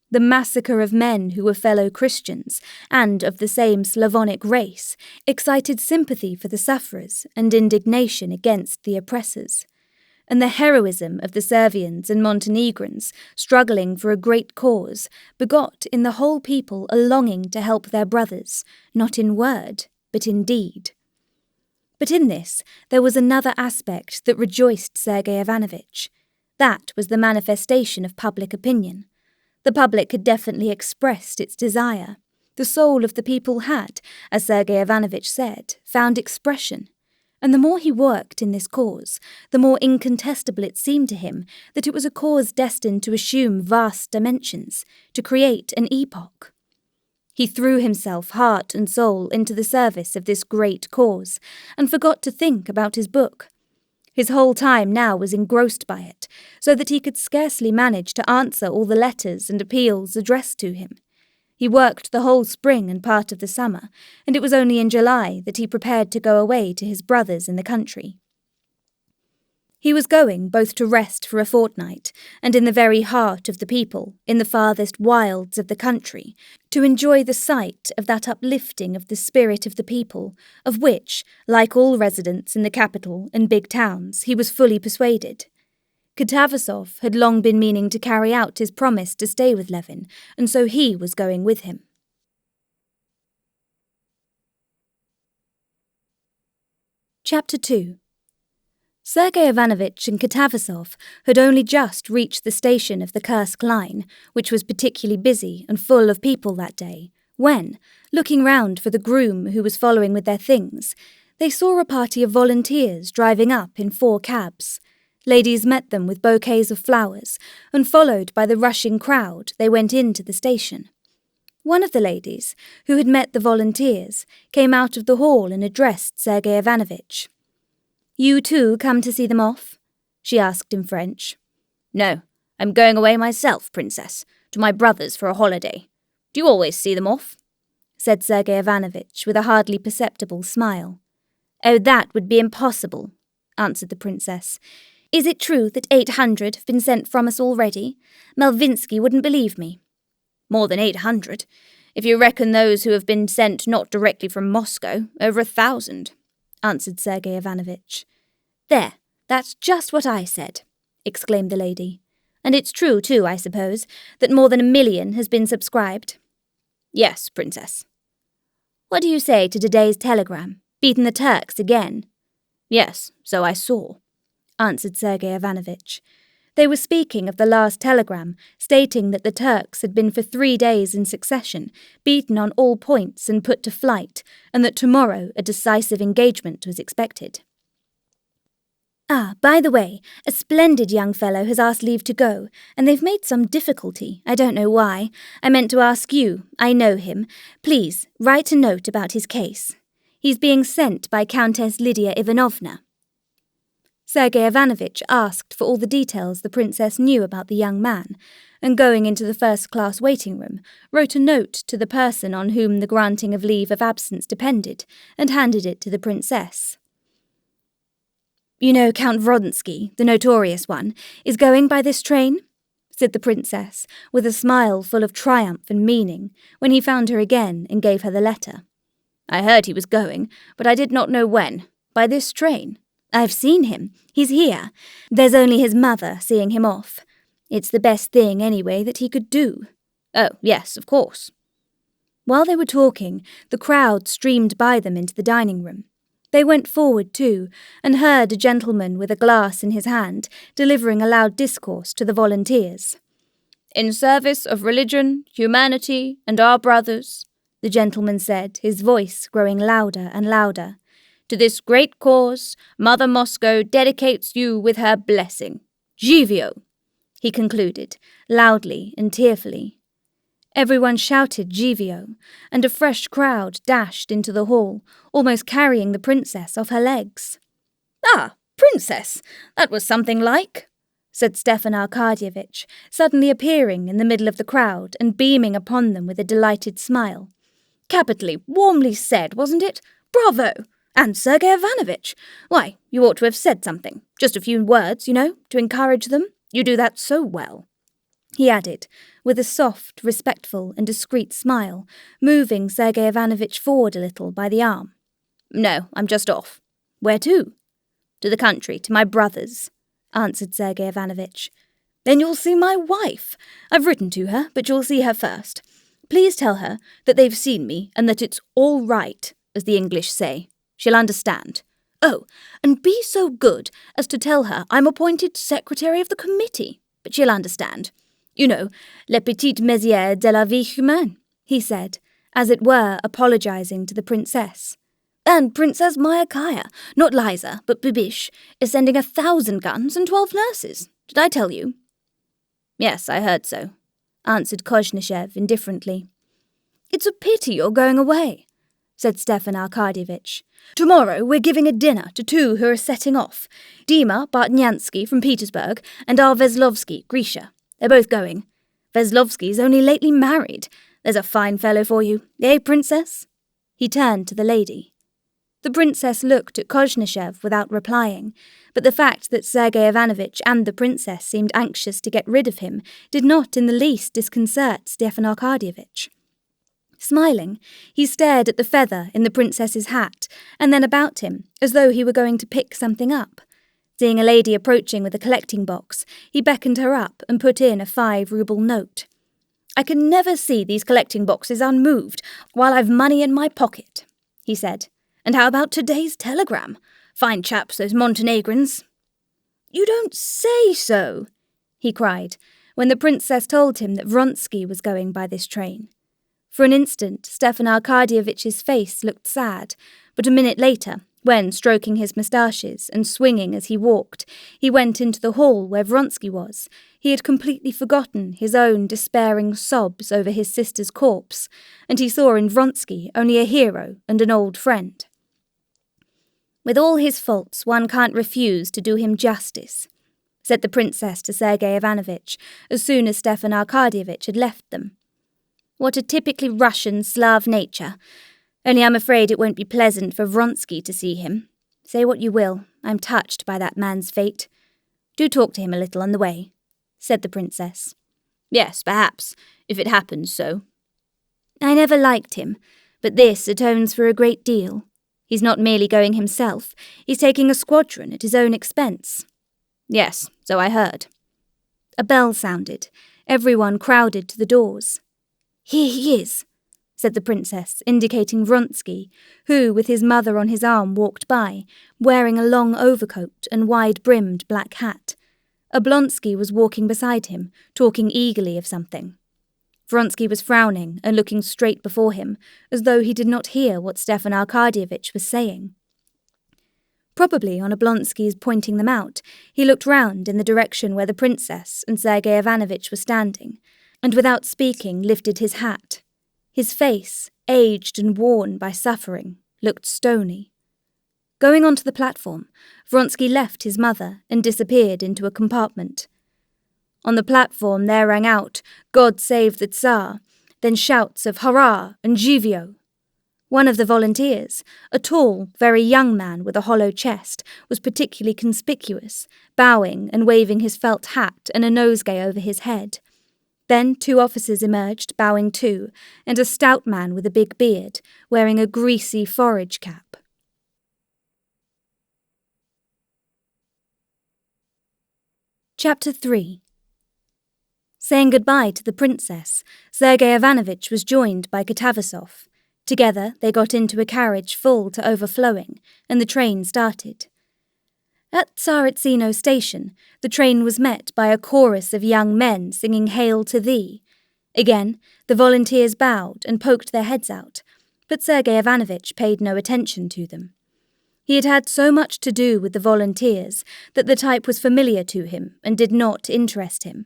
The massacre of men who were fellow Christians, and of the same Slavonic race, excited sympathy for the sufferers and indignation against the oppressors. And the heroism of the Servians and Montenegrins, struggling for a great cause, begot in the whole people a longing to help their brothers, not in word, but in deed. But in this there was another aspect that rejoiced Sergei Ivanovich. That was the manifestation of public opinion. The public had definitely expressed its desire. The soul of the people had, as Sergei Ivanovich said, found expression. And the more he worked in this cause, the more incontestable it seemed to him that it was a cause destined to assume vast dimensions, to create an epoch. He threw himself heart and soul into the service of this great cause, and forgot to think about his book. His whole time now was engrossed by it, so that he could scarcely manage to answer all the letters and appeals addressed to him. He worked the whole spring and part of the summer, and it was only in July that he prepared to go away to his brothers in the country. He was going both to rest for a fortnight, and in the very heart of the people, in the farthest wilds of the country, to enjoy the sight of that uplifting of the spirit of the people, of which, like all residents in the capital and big towns, he was fully persuaded. Katavasov had long been meaning to carry out his promise to stay with Levin, and so he was going with him. Chapter 2. Sergei Ivanovich and Katavasov had only just reached the station of the Kursk line, which was particularly busy and full of people that day, when, looking round for the groom who was following with their things, they saw a party of volunteers driving up in 4 cabs. Ladies met them with bouquets of flowers, and followed by the rushing crowd, they went into the station. One of the ladies, who had met the volunteers, came out of the hall and addressed Sergei Ivanovich. "You too come to see them off?" she asked in French. "No, I'm going away myself, Princess, to my brother's for a holiday. Do you always see them off?" said Sergei Ivanovich with a hardly perceptible smile. "Oh, that would be impossible," answered the Princess. "Is it true that 800 have been sent from us already? Malvinsky wouldn't believe me." "More than 800. If you reckon those who have been sent not directly from Moscow, over 1,000, answered Sergei Ivanovich. "There, that's just what I said," exclaimed the lady. "And it's true, too, I suppose, that more than 1 million has been subscribed?" "Yes, Princess." "What do you say to today's telegram? Beaten the Turks again?" "Yes, so I saw," answered Sergei Ivanovich. They were speaking of the last telegram, stating that the Turks had been for 3 days in succession, beaten on all points and put to flight, and that tomorrow a decisive engagement was expected. "Ah, by the way, a splendid young fellow has asked leave to go, and they've made some difficulty. I don't know why. I meant to ask you. I know him. Please, write a note about his case. He's being sent by Countess Lydia Ivanovna." Sergei Ivanovich asked for all the details the princess knew about the young man, and going into the first-class waiting room, wrote a note to the person on whom the granting of leave of absence depended, and handed it to the princess. "You know Count Vronsky, the notorious one, is going by this train?" said the princess, with a smile full of triumph and meaning, when he found her again and gave her the letter. "I heard he was going, but I did not know when. By this train?" "I've seen him. He's here. There's only his mother seeing him off. It's the best thing, anyway, that he could do." "Oh, yes, of course." While they were talking, the crowd streamed by them into the dining room. They went forward, too, and heard a gentleman with a glass in his hand delivering a loud discourse to the volunteers. "In service of religion, humanity, and our brothers," the gentleman said, his voice growing louder and louder, "to this great cause, Mother Moscow dedicates you with her blessing. Jivio!" he concluded, loudly and tearfully. Everyone shouted Jivio, and a fresh crowd dashed into the hall, almost carrying the princess off her legs. "Ah, Princess, that was something like," said Stefan Arkadyevitch, suddenly appearing in the middle of the crowd and beaming upon them with a delighted smile. "Capitally, warmly said, wasn't it? Bravo! And Sergei Ivanovich! Why, you ought to have said something. Just a few words, you know, to encourage them. You do that so well," he added, with a soft, respectful and discreet smile, moving Sergei Ivanovich forward a little by the arm. "No, I'm just off." "Where to?" "To the country, to my brother's," answered Sergei Ivanovich. "Then you'll see my wife. I've written to her, but you'll see her first. Please tell her that they've seen me and that it's all right, as the English say. She'll understand. Oh, and be so good as to tell her I'm appointed secretary of the committee, but she'll understand. You know, les petites mésières de la vie humaine," he said, as it were apologizing to the princess. And Princess Myakaya, not Liza, but Bibish, is sending 1,000 guns and 12 nurses. Did I tell you? Yes, I heard so, answered Kozhnishev indifferently. It's a pity you're going away, said Stefan Arkadyevitch. Tomorrow we're giving a dinner to two who are setting off, Dima Bartnyansky from Petersburg and our Veslovsky, Grisha. They're both going. Veslovsky's only lately married. There's a fine fellow for you, eh, Princess? He turned to the lady. The princess looked at Kozhnishev without replying, but the fact that Sergei Ivanovich and the princess seemed anxious to get rid of him did not in the least disconcert Stefan Arkadyevitch. Smiling, he stared at the feather in the princess's hat and then about him, as though he were going to pick something up. Seeing a lady approaching with a collecting box, he beckoned her up and put in a 5-ruble note. I can never see these collecting boxes unmoved while I've money in my pocket, he said. And how about today's telegram? Fine chaps, those Montenegrins. You don't say so, he cried, when the princess told him that Vronsky was going by this train. For an instant, Stefan Arkadyevitch's face looked sad, but a minute later, when, stroking his moustaches and swinging as he walked, he went into the hall where Vronsky was, he had completely forgotten his own despairing sobs over his sister's corpse, and he saw in Vronsky only a hero and an old friend. With all his faults, one can't refuse to do him justice, said the princess to Sergei Ivanovich as soon as Stefan Arkadyevitch had left them. What a typically Russian Slav nature. Only I'm afraid it won't be pleasant for Vronsky to see him. Say what you will, I'm touched by that man's fate. Do talk to him a little on the way, said the princess. Yes, perhaps, if it happens so. I never liked him, but this atones for a great deal. He's not merely going himself, he's taking a squadron at his own expense. Yes, so I heard. A bell sounded. Everyone crowded to the doors. Here he is, said the princess, indicating Vronsky, who, with his mother on his arm, walked by, wearing a long overcoat and wide-brimmed black hat. Oblonsky was walking beside him, talking eagerly of something. Vronsky was frowning and looking straight before him, as though he did not hear what Stefan Arkadyevitch was saying. Probably on Oblonsky's pointing them out, he looked round in the direction where the princess and Sergei Ivanovich were standing, and without speaking lifted his hat. His face, aged and worn by suffering, looked stony. Going onto the platform, Vronsky left his mother and disappeared into a compartment. On the platform there rang out, God save the Tsar, then shouts of hurrah and jivio. One of the volunteers, a tall, very young man with a hollow chest, was particularly conspicuous, bowing and waving his felt hat and a nosegay over his head. Then 2 officers emerged, bowing too, and a stout man with a big beard, wearing a greasy forage cap. Chapter 3. Saying goodbye to the princess, Sergei Ivanovich was joined by Katavasov. Together they got into a carriage full to overflowing, and the train started. At Tsaritsino station, the train was met by a chorus of young men singing Hail to Thee. Again, the volunteers bowed and poked their heads out, but Sergei Ivanovich paid no attention to them. He had had so much to do with the volunteers that the type was familiar to him and did not interest him.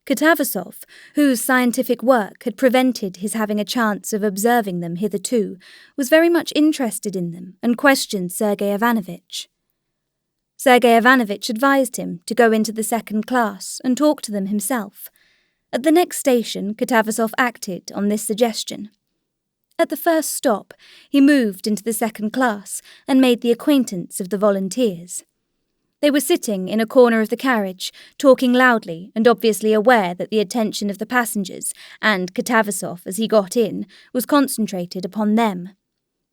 Katavasov, whose scientific work had prevented his having a chance of observing them hitherto, was very much interested in them and questioned Sergei Ivanovich. Sergei Ivanovich advised him to go into the 2nd class and talk to them himself. At the next station, Katavasov acted on this suggestion. At the first stop, he moved into the 2nd class and made the acquaintance of the volunteers. They were sitting in a corner of the carriage, talking loudly and obviously aware that the attention of the passengers, and Katavasov as he got in, was concentrated upon them.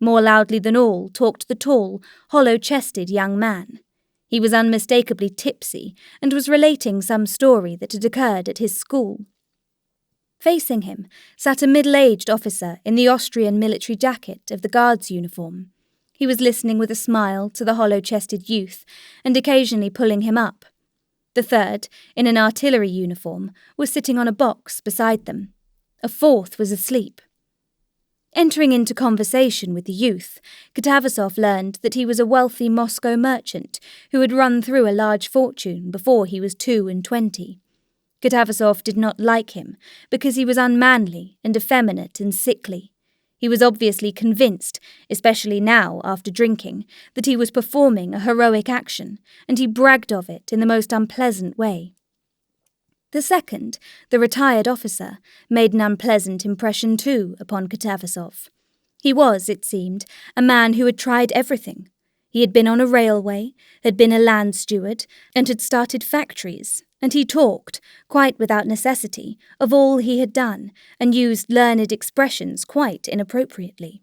More loudly than all talked the tall, hollow-chested young man. He was unmistakably tipsy and was relating some story that had occurred at his school. Facing him sat a middle-aged officer in the Austrian military jacket of the guard's uniform. He was listening with a smile to the hollow-chested youth and occasionally pulling him up. The third, in an artillery uniform, was sitting on a box beside them. A 4th was asleep. Entering into conversation with the youth, Katavasov learned that he was a wealthy Moscow merchant who had run through a large fortune before he was 22. Katavasov did not like him because he was unmanly and effeminate and sickly. He was obviously convinced, especially now after drinking, that he was performing a heroic action, and he bragged of it in the most unpleasant way. The second, the retired officer, made an unpleasant impression too upon Katavasov. He was, it seemed, a man who had tried everything. He had been on a railway, had been a land steward, and had started factories, and he talked, quite without necessity, of all he had done, and used learned expressions quite inappropriately.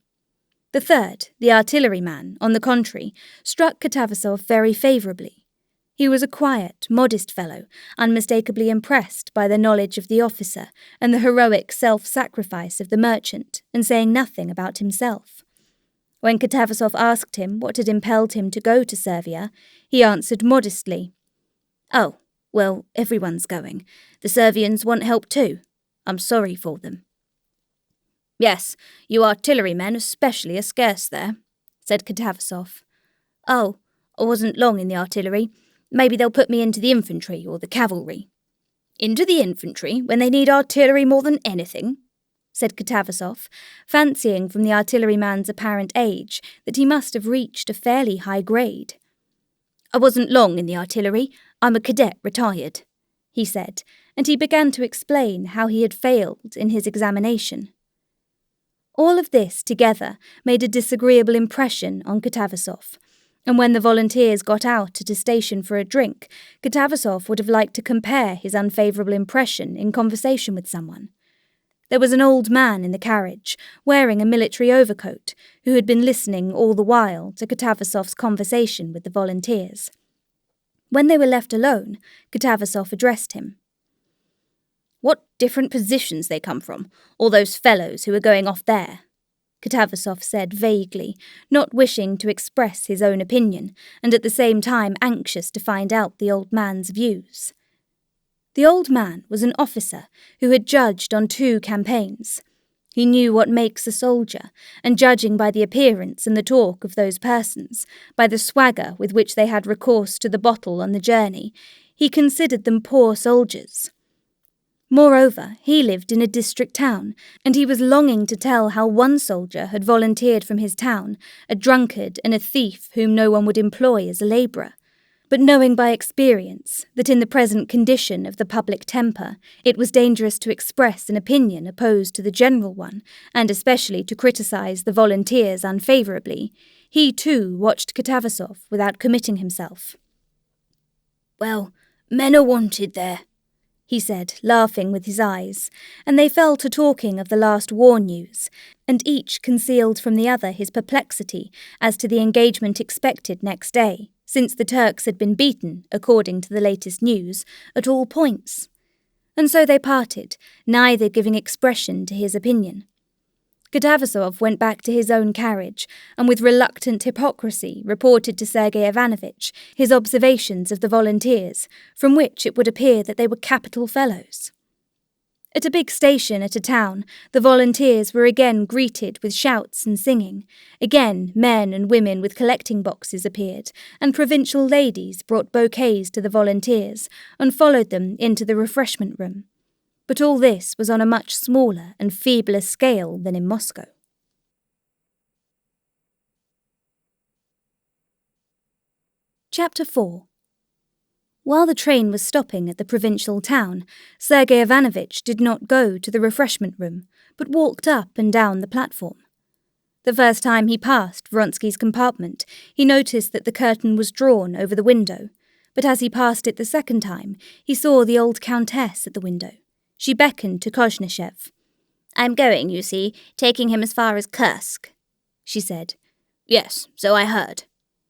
The third, the artilleryman, on the contrary, struck Katavasov very favourably. He was a quiet, modest fellow, unmistakably impressed by the knowledge of the officer and the heroic self-sacrifice of the merchant, and saying nothing about himself. When Katavasov asked him what had impelled him to go to Servia, he answered modestly, "Oh, well, everyone's going. The Servians want help too. I'm sorry for them." "Yes, you artillerymen especially are scarce there," said Katavasov. "Oh, I wasn't long in the artillery. Maybe they'll put me into the infantry or the cavalry." "Into the infantry, when they need artillery more than anything?" said Katavasov, fancying from the artilleryman's apparent age that he must have reached a fairly high grade. "I wasn't long in the artillery. I'm a cadet retired," he said, and he began to explain how he had failed in his examination. All of this together made a disagreeable impression on Katavasov, and when the volunteers got out at a station for a drink, Katavasov would have liked to compare his unfavourable impression in conversation with someone. There was an old man in the carriage, wearing a military overcoat, who had been listening all the while to Katavasov's conversation with the volunteers. When they were left alone, Katavasov addressed him. "What different positions they come from, all those fellows who are going off there," Katavasov said vaguely, not wishing to express his own opinion, and at the same time anxious to find out the old man's views. The old man was an officer who had judged on 2 campaigns. He knew what makes a soldier, and judging by the appearance and the talk of those persons, by the swagger with which they had recourse to the bottle on the journey, he considered them poor soldiers. Moreover, he lived in a district town, and he was longing to tell how one soldier had volunteered from his town, a drunkard and a thief whom no one would employ as a labourer. But knowing by experience that in the present condition of the public temper, it was dangerous to express an opinion opposed to the general one, and especially to criticise the volunteers unfavourably, he too watched Katavasov without committing himself. "Well, men are wanted there," he said, laughing with his eyes, and they fell to talking of the last war news, and each concealed from the other his perplexity as to the engagement expected next day, since the Turks had been beaten, according to the latest news, at all points. And so they parted, neither giving expression to his opinion. Katavasov went back to his own carriage, and with reluctant hypocrisy reported to Sergei Ivanovich his observations of the volunteers, from which it would appear that they were capital fellows. At a big station at a town, the volunteers were again greeted with shouts and singing. Again, men and women with collecting boxes appeared, and provincial ladies brought bouquets to the volunteers and followed them into the refreshment room. But all this was on a much smaller and feebler scale than in Moscow. Chapter 4. While the train was stopping at the provincial town, Sergei Ivanovich did not go to the refreshment room, but walked up and down the platform. The first time he passed Vronsky's compartment, he noticed that the curtain was drawn over the window, but as he passed it the second time, he saw the old countess at the window. She beckoned to Kozhnishev. "I'm going, you see, taking him as far as Kursk," she said. "Yes, so I heard,"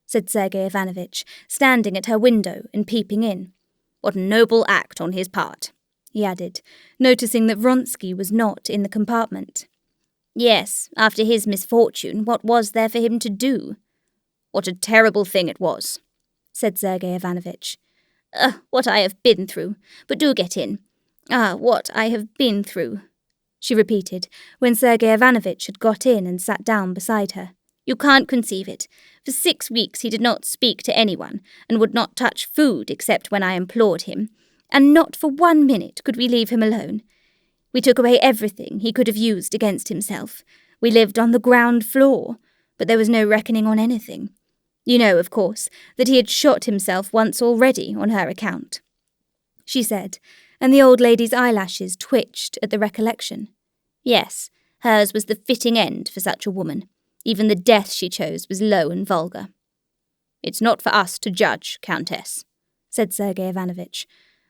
said Sergei Ivanovich, standing at her window and peeping in. "What a noble act on his part," he added, noticing that Vronsky was not in the compartment. "Yes, after his misfortune, what was there for him to do?" "What a terrible thing it was," said Sergei Ivanovich. What I have been through. But do get in. Ah, what I have been through," she repeated, when Sergei Ivanovich had got in and sat down beside her. You can't conceive it. For 6 weeks he did not speak to anyone, and would not touch food except when I implored him, and not for 1 minute could we leave him alone. We took away everything he could have used against himself. We lived on the ground floor, but there was no reckoning on anything. You know, of course, that he had shot himself once already on her account," she said, and the old lady's eyelashes twitched at the recollection. "Yes, hers was the fitting end for such a woman. Even the death she chose was low and vulgar." "It's not for us to judge, Countess," said Sergei Ivanovich,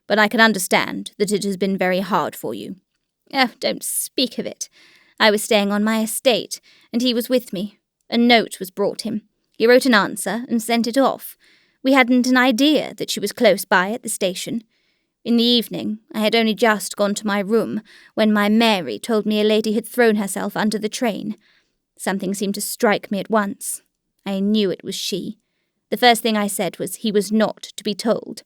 "but I can understand that it has been very hard for you." "Oh, don't speak of it. I was staying on my estate, and he was with me. A note was brought him. He wrote an answer and sent it off. We hadn't an idea that she was close by at the station. In the evening, I had only just gone to my room when my Mary told me a lady had thrown herself under the train. Something seemed to strike me at once. I knew it was she. The first thing I said was he was not to be told.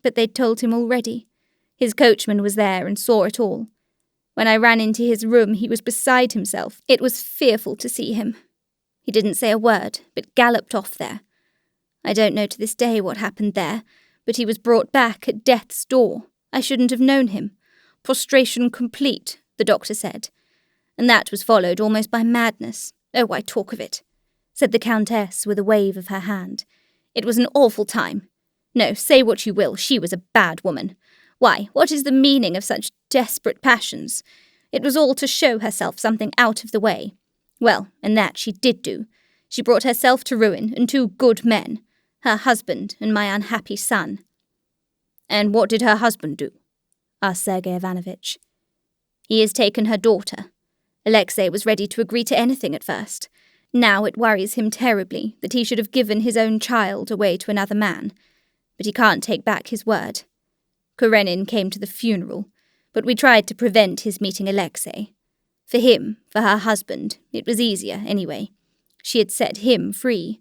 But they'd told him already. His coachman was there and saw it all. When I ran into his room, he was beside himself. It was fearful to see him. He didn't say a word, but galloped off there. I don't know to this day what happened there, but he was brought back at death's door. I shouldn't have known him. Prostration complete, the doctor said. And that was followed almost by madness. Oh, why talk of it?" said the Countess with a wave of her hand. "It was an awful time. No, say what you will, she was a bad woman. Why, what is the meaning of such desperate passions? It was all to show herself something out of the way. Well, and that she did do. She brought herself to ruin, and 2 good men, her husband and my unhappy son." "And what did her husband do?" asked Sergei Ivanovich. "He has taken her daughter. Alexei was ready to agree to anything at first. Now it worries him terribly that he should have given his own child away to another man. But he can't take back his word. Karenina came to the funeral, but we tried to prevent his meeting Alexei. For him, for her husband, it was easier anyway. She had set him free.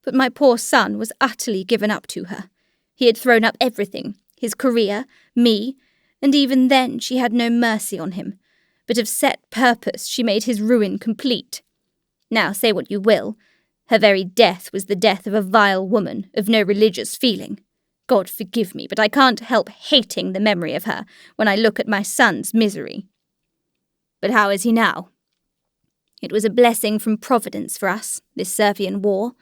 But my poor son was utterly given up to her. He had thrown up everything, his career, me, and even then she had no mercy on him. But of set purpose she made his ruin complete. Now say what you will, her very death was the death of a vile woman of no religious feeling. God forgive me, but I can't help hating the memory of her when I look at my son's misery." "But how is he now?" "It was a blessing from Providence for us, this Servian war.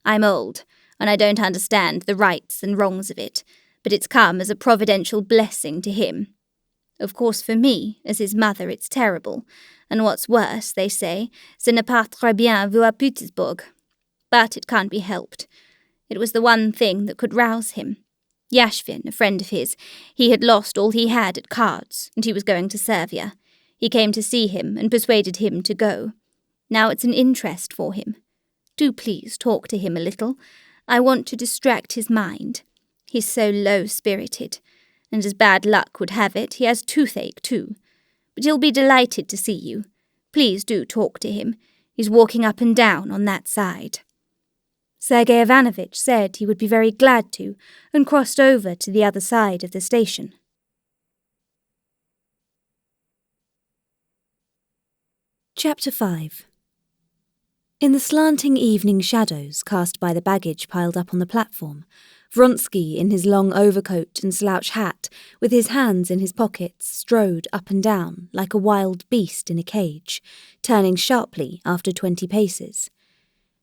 I'm old, and I don't understand the rights and wrongs of it, but it's come as a providential blessing to him. Of course for me, as his mother, it's terrible, and what's worse, they say, ce n'est pas très bien vu à Petersburg. But it can't be helped. It was the one thing that could rouse him. Yashvin, a friend of his, he had lost all he had at cards, and he was going to Servia. He came to see him and persuaded him to go. Now it's an interest for him. Do please talk to him a little. I want to distract his mind. He's so low-spirited, and as bad luck would have it, he has toothache too. But he'll be delighted to see you. Please do talk to him. He's walking up and down on that side." Sergei Ivanovich said he would be very glad to, and crossed over to the other side of the station. Chapter 5. In the slanting evening shadows cast by the baggage piled up on the platform, Vronsky, in his long overcoat and slouch hat, with his hands in his pockets, strode up and down like a wild beast in a cage, turning sharply after 20 paces.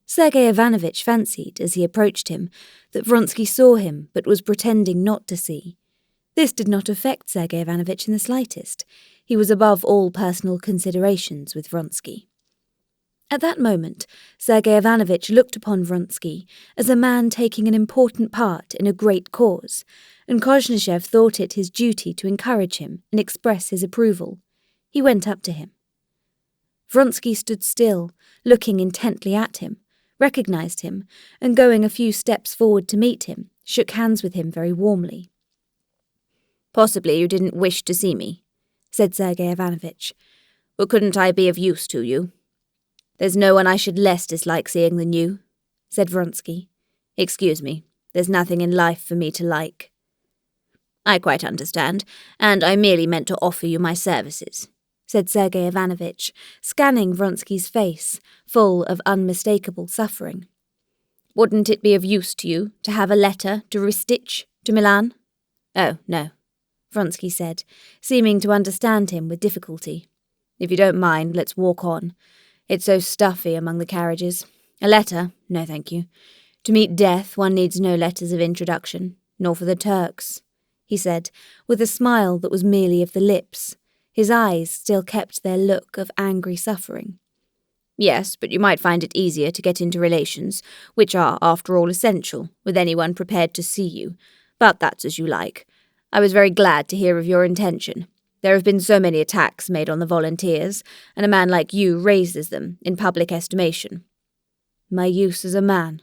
Sergei Ivanovich fancied, as he approached him, that Vronsky saw him but was pretending not to see. This did not affect Sergei Ivanovich in the slightest. He was above all personal considerations with Vronsky. At that moment, Sergei Ivanovich looked upon Vronsky as a man taking an important part in a great cause, and Koznishev thought it his duty to encourage him and express his approval. He went up to him. Vronsky stood still, looking intently at him, recognized him, and going a few steps forward to meet him, shook hands with him very warmly. "Possibly you didn't wish to see me," said Sergei Ivanovich. "Or couldn't I be of use to you?" "There's no one I should less dislike seeing than you," said Vronsky. "Excuse me, there's nothing in life for me to like." "I quite understand, and I merely meant to offer you my services," said Sergei Ivanovich, scanning Vronsky's face, full of unmistakable suffering. Wouldn't it be of use to you to have a letter to Ristich, to Milan? Oh, no, Vronsky said, seeming to understand him with difficulty. If you don't mind, let's walk on. It's so stuffy among the carriages. A letter? No, thank you. To meet death, one needs no letters of introduction, nor for the Turks, he said, with a smile that was merely of the lips. His eyes still kept their look of angry suffering. Yes, but you might find it easier to get into relations, which are, after all, essential, with anyone prepared to see you. But that's as you like. I was very glad to hear of your intention. There have been so many attacks made on the volunteers, and a man like you raises them in public estimation. My use as a man,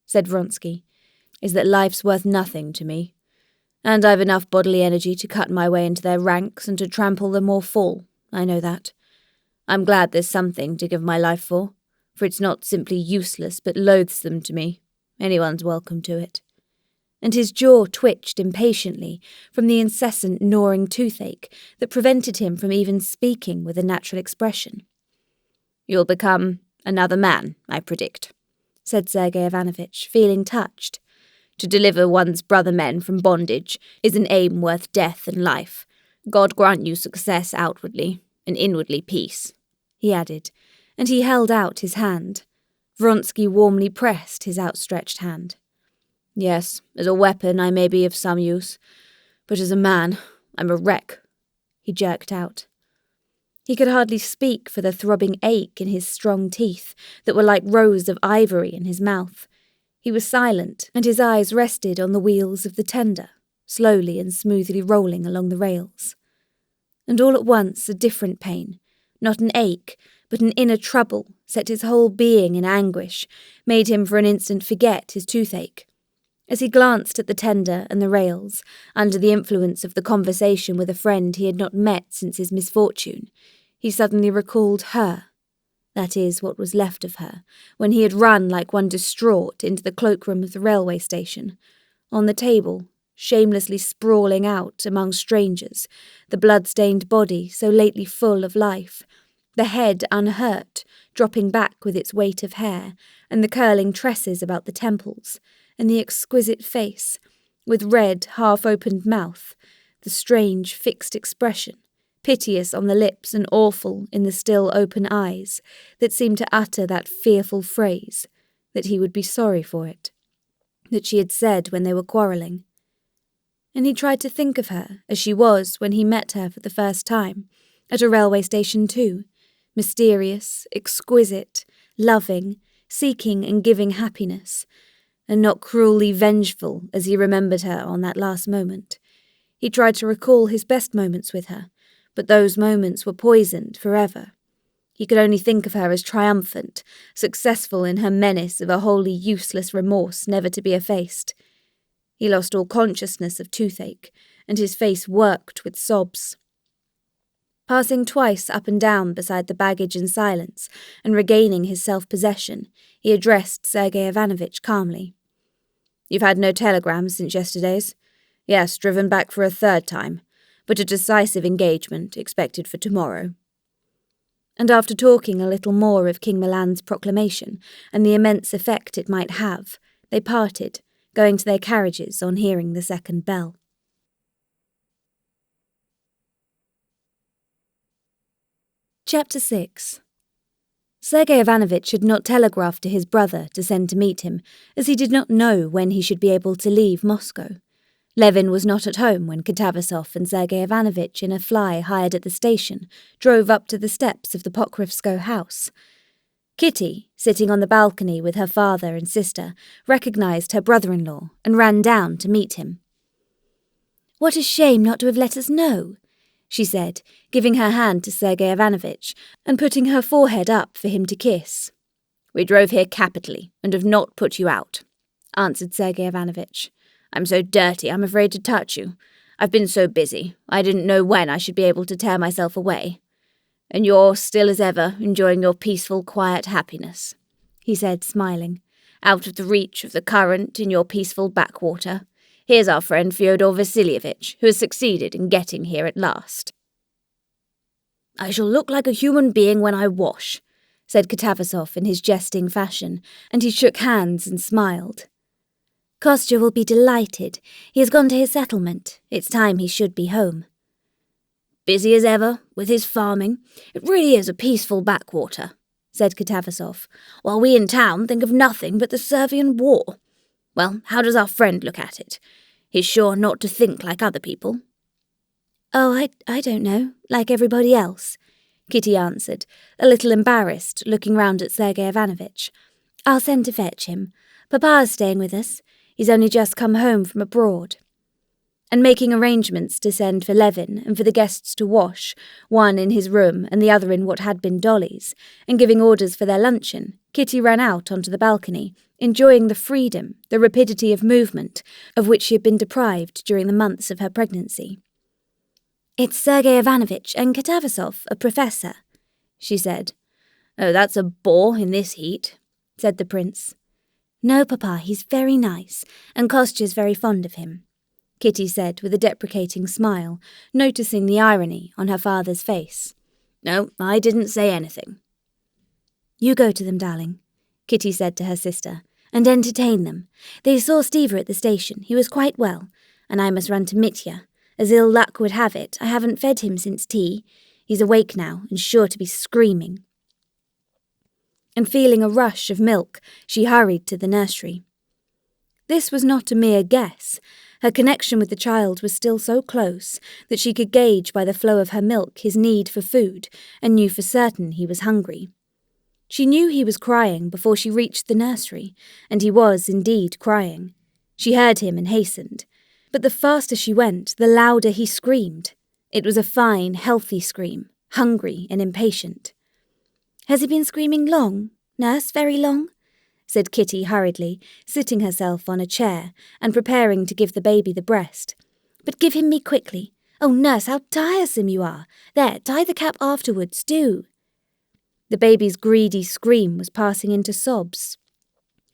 said Vronsky, is that life's worth nothing to me, and I've enough bodily energy to cut my way into their ranks and to trample them or fall, I know that. I'm glad there's something to give my life for it's not simply useless but loathsome to me. Anyone's welcome to it. And his jaw twitched impatiently from the incessant gnawing toothache that prevented him from even speaking with a natural expression. You'll become another man, I predict, said Sergei Ivanovich, feeling touched. To deliver one's brother men from bondage is an aim worth death and life. God grant you success outwardly, and inwardly peace, he added, and he held out his hand. Vronsky warmly pressed his outstretched hand. Yes, as a weapon I may be of some use, but as a man I'm a wreck, he jerked out. He could hardly speak for the throbbing ache in his strong teeth that were like rows of ivory in his mouth. He was silent, and his eyes rested on the wheels of the tender, slowly and smoothly rolling along the rails. And all at once a different pain, not an ache, but an inner trouble, set his whole being in anguish, made him for an instant forget his toothache. As he glanced at the tender and the rails, under the influence of the conversation with a friend he had not met since his misfortune, he suddenly recalled her, that is, what was left of her, when he had run like one distraught into the cloakroom of the railway station. On the table, shamelessly sprawling out among strangers, the blood-stained body so lately full of life, the head unhurt, dropping back with its weight of hair, and the curling tresses about the temples, and the exquisite face, with red, half-opened mouth, the strange, fixed expression, piteous on the lips and awful in the still open eyes, that seemed to utter that fearful phrase, that he would be sorry for it, that she had said when they were quarrelling. And he tried to think of her as she was when he met her for the first time, at a railway station too, mysterious, exquisite, loving, seeking and giving happiness, and not cruelly vengeful as he remembered her on that last moment. He tried to recall his best moments with her, but those moments were poisoned forever. He could only think of her as triumphant, successful in her menace of a wholly useless remorse never to be effaced. He lost all consciousness of toothache, and his face worked with sobs. Passing twice up and down beside the baggage in silence, and regaining his self-possession, he addressed Sergei Ivanovich calmly. "You've had no telegrams since yesterday's?" "Yes, driven back for a third time, but a decisive engagement expected for tomorrow." And after talking a little more of King Milan's proclamation, and the immense effect it might have, they parted, going to their carriages on hearing the second bell. Chapter 6. Sergei Ivanovich had not telegraphed to his brother to send to meet him, as he did not know when he should be able to leave Moscow. Levin was not at home when Katavasov and Sergei Ivanovich, in a fly hired at the station, drove up to the steps of the Pokrivskoe house. Kitty, sitting on the balcony with her father and sister, recognized her brother-in-law and ran down to meet him. "What a shame not to have let us know," she said, giving her hand to Sergei Ivanovich and putting her forehead up for him to kiss. "We drove here capitally and have not put you out," answered Sergei Ivanovich. "I'm so dirty I'm afraid to touch you. I've been so busy, I didn't know when I should be able to tear myself away. And you're still as ever enjoying your peaceful, quiet happiness," he said, smiling, "out of the reach of the current in your peaceful backwater. Here's our friend Fyodor Vasilevich, who has succeeded in getting here at last." I shall look like a human being when I wash, said Katavasov in his jesting fashion, and he shook hands and smiled. Kostya will be delighted. He has gone to his settlement. It's time he should be home. Busy as ever, with his farming. It really is a peaceful backwater, said Katavasov, while we in town think of nothing but the Servian war. Well, how does our friend look at it? He's sure not to think like other people. Oh, I don't know, like everybody else, Kitty answered, a little embarrassed, looking round at Sergei Ivanovitch. I'll send to fetch him. Papa's staying with us. He's only just come home from abroad. And making arrangements to send for Levin and for the guests to wash, one in his room and the other in what had been Dolly's, and giving orders for their luncheon, Kitty ran out onto the balcony, enjoying the freedom, the rapidity of movement, of which she had been deprived during the months of her pregnancy. It's Sergei Ivanovitch and Katavasov, a professor, she said. Oh, that's a bore in this heat, said the prince. No, Papa, he's very nice, and Kostya's very fond of him, Kitty said with a deprecating smile, noticing the irony on her father's face. No, I didn't say anything. You go to them, darling, Kitty said to her sister, and entertain them. They saw Steva at the station. He was quite well, and I must run to Mitya. As ill luck would have it, I haven't fed him since tea. He's awake now and sure to be screaming. And feeling a rush of milk, she hurried to the nursery. This was not a mere guess. Her connection with the child was still so close that she could gauge by the flow of her milk his need for food and knew for certain he was hungry. She knew he was crying before she reached the nursery, and he was indeed crying. She heard him and hastened. But the faster she went, the louder he screamed. It was a fine, healthy scream, hungry and impatient. Has he been screaming long, nurse, very long? Said Kitty hurriedly, sitting herself on a chair and preparing to give the baby the breast. But give him me quickly. Oh, nurse, how tiresome you are. There, tie the cap afterwards, do. The baby's greedy scream was passing into sobs.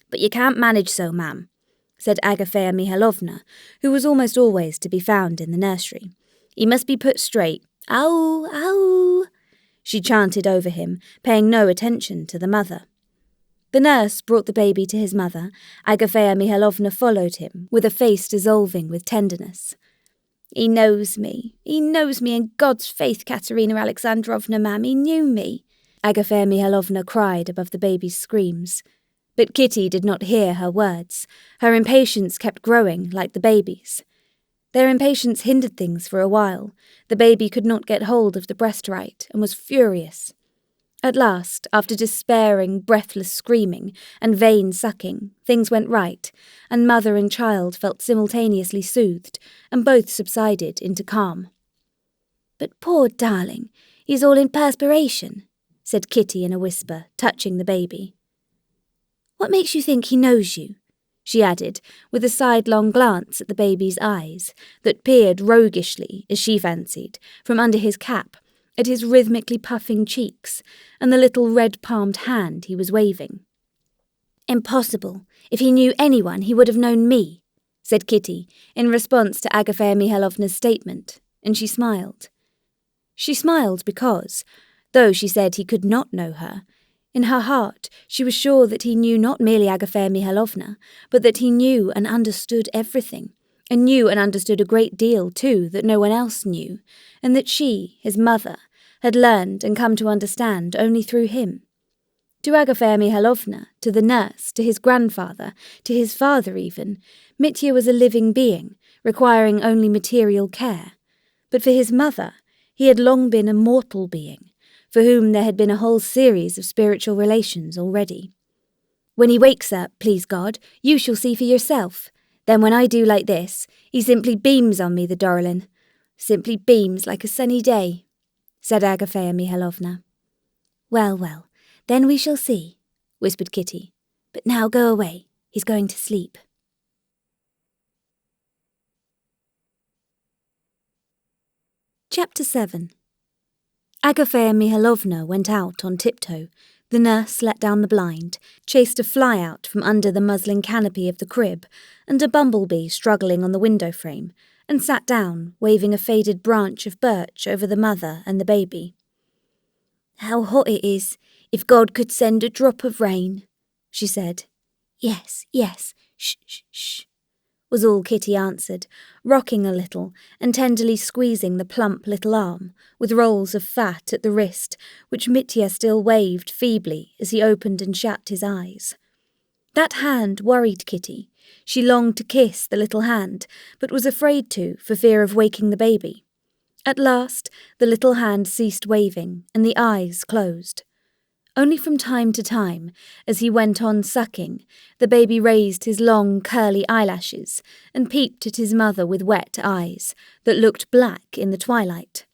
But you can't manage so, ma'am, said Agafea Mihalovna, who was almost always to be found in the nursery. He must be put straight. Ow, ow, she chanted over him, paying no attention to the mother. The nurse brought the baby to his mother. Agafea Mihalovna followed him, with a face dissolving with tenderness. He knows me, in God's faith, Katerina Alexandrovna, ma'am, he knew me, Agafea Mihalovna cried above the baby's screams. But Kitty did not hear her words. Her impatience kept growing, like the baby's. Their impatience hindered things for a while. The baby could not get hold of the breast right, and was furious. At last, after despairing, breathless screaming and vain sucking, things went right, and mother and child felt simultaneously soothed, and both subsided into calm. But poor darling, he's all in perspiration, said Kitty in a whisper, touching the baby. What makes you think he knows you? She added, with a sidelong glance at the baby's eyes, that peered roguishly, as she fancied, from under his cap, at his rhythmically puffing cheeks, and the little red-palmed hand he was waving. Impossible. If he knew anyone, he would have known me, said Kitty, in response to Agafea Mihailovna's statement, and she smiled. She smiled because, though she said he could not know her, in her heart she was sure that he knew not merely Agafea Mihailovna, but that he knew and understood everything, and knew and understood a great deal, too, that no one else knew, and that she, his mother, had learned and come to understand only through him. To Agafea Mihailovna, to the nurse, to his grandfather, to his father even, Mitya was a living being, requiring only material care. But for his mother, he had long been a mortal being, for whom there had been a whole series of spiritual relations already. When he wakes up, please God, you shall see for yourself. Then when I do like this, he simply beams on me, the darlin'. Simply beams like a sunny day, said Agafea Mihailovna. Well, well, then we shall see, whispered Kitty. But now go away. He's going to sleep. Chapter 7. Agafea Mihailovna went out on tiptoe. The nurse let down the blind, chased a fly out from under the muslin canopy of the crib, and a bumblebee struggling on the window frame, and sat down, waving a faded branch of birch over the mother and the baby. How hot it is. If God could send a drop of rain, she said. Yes, yes, shh, shh, shh, was all Kitty answered, rocking a little and tenderly squeezing the plump little arm, with rolls of fat at the wrist, which Mitya still waved feebly as he opened and shut his eyes. That hand worried Kitty. She longed to kiss the little hand, but was afraid to for fear of waking the baby. At last, the little hand ceased waving, and the eyes closed. Only from time to time, as he went on sucking, the baby raised his long, curly eyelashes and peeped at his mother with wet eyes that looked black in the twilight.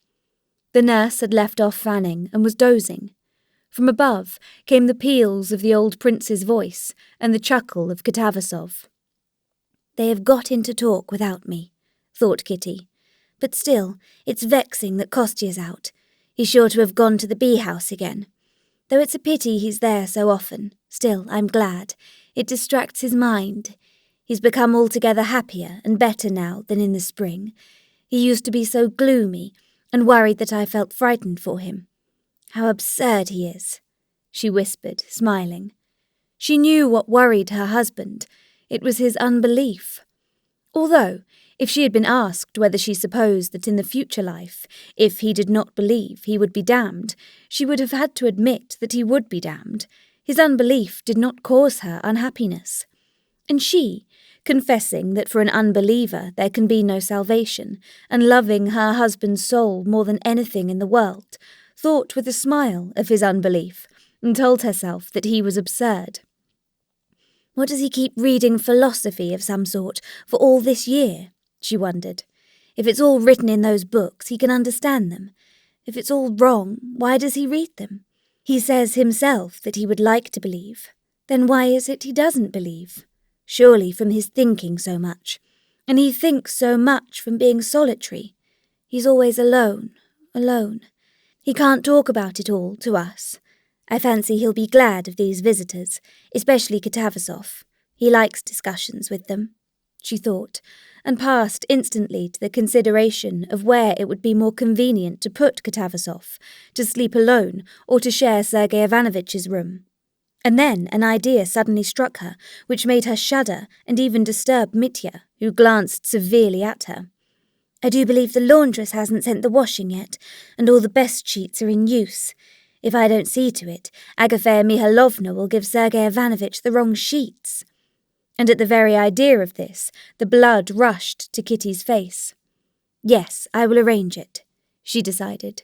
The nurse had left off fanning and was dozing. From above came the peals of the old prince's voice and the chuckle of Katavasov. They have got into talk without me, thought Kitty. But still, it's vexing that Kostya's out. He's sure to have gone to the bee-house again. Though it's a pity he's there so often, still I'm glad. It distracts his mind. He's become altogether happier and better now than in the spring. He used to be so gloomy and worried that I felt frightened for him. How absurd he is, she whispered, smiling. She knew what worried her husband. It was his unbelief. Although, if she had been asked whether she supposed that in the future life, if he did not believe, he would be damned, she would have had to admit that he would be damned. His unbelief did not cause her unhappiness. And she, confessing that for an unbeliever there can be no salvation, and loving her husband's soul more than anything in the world, thought with a smile of his unbelief, and told herself that he was absurd. What does he keep reading philosophy of some sort for all this year? She wondered. If it's all written in those books, he can understand them. If it's all wrong, why does he read them? He says himself that he would like to believe. Then why is it he doesn't believe? Surely from his thinking so much. And he thinks so much from being solitary. He's always alone, alone. He can't talk about it all to us. I fancy he'll be glad of these visitors, especially Katavasov. He likes discussions with them, she thought, and passed instantly to the consideration of where it would be more convenient to put Katavasov, to sleep alone or to share Sergei Ivanovitch's room. And then an idea suddenly struck her, which made her shudder and even disturb Mitya, who glanced severely at her. I do believe the laundress hasn't sent the washing yet, and all the best sheets are in use. If I don't see to it, Agafea Mihailovna will give Sergei Ivanovitch the wrong sheets. And at the very idea of this, the blood rushed to Kitty's face. Yes, I will arrange it, she decided.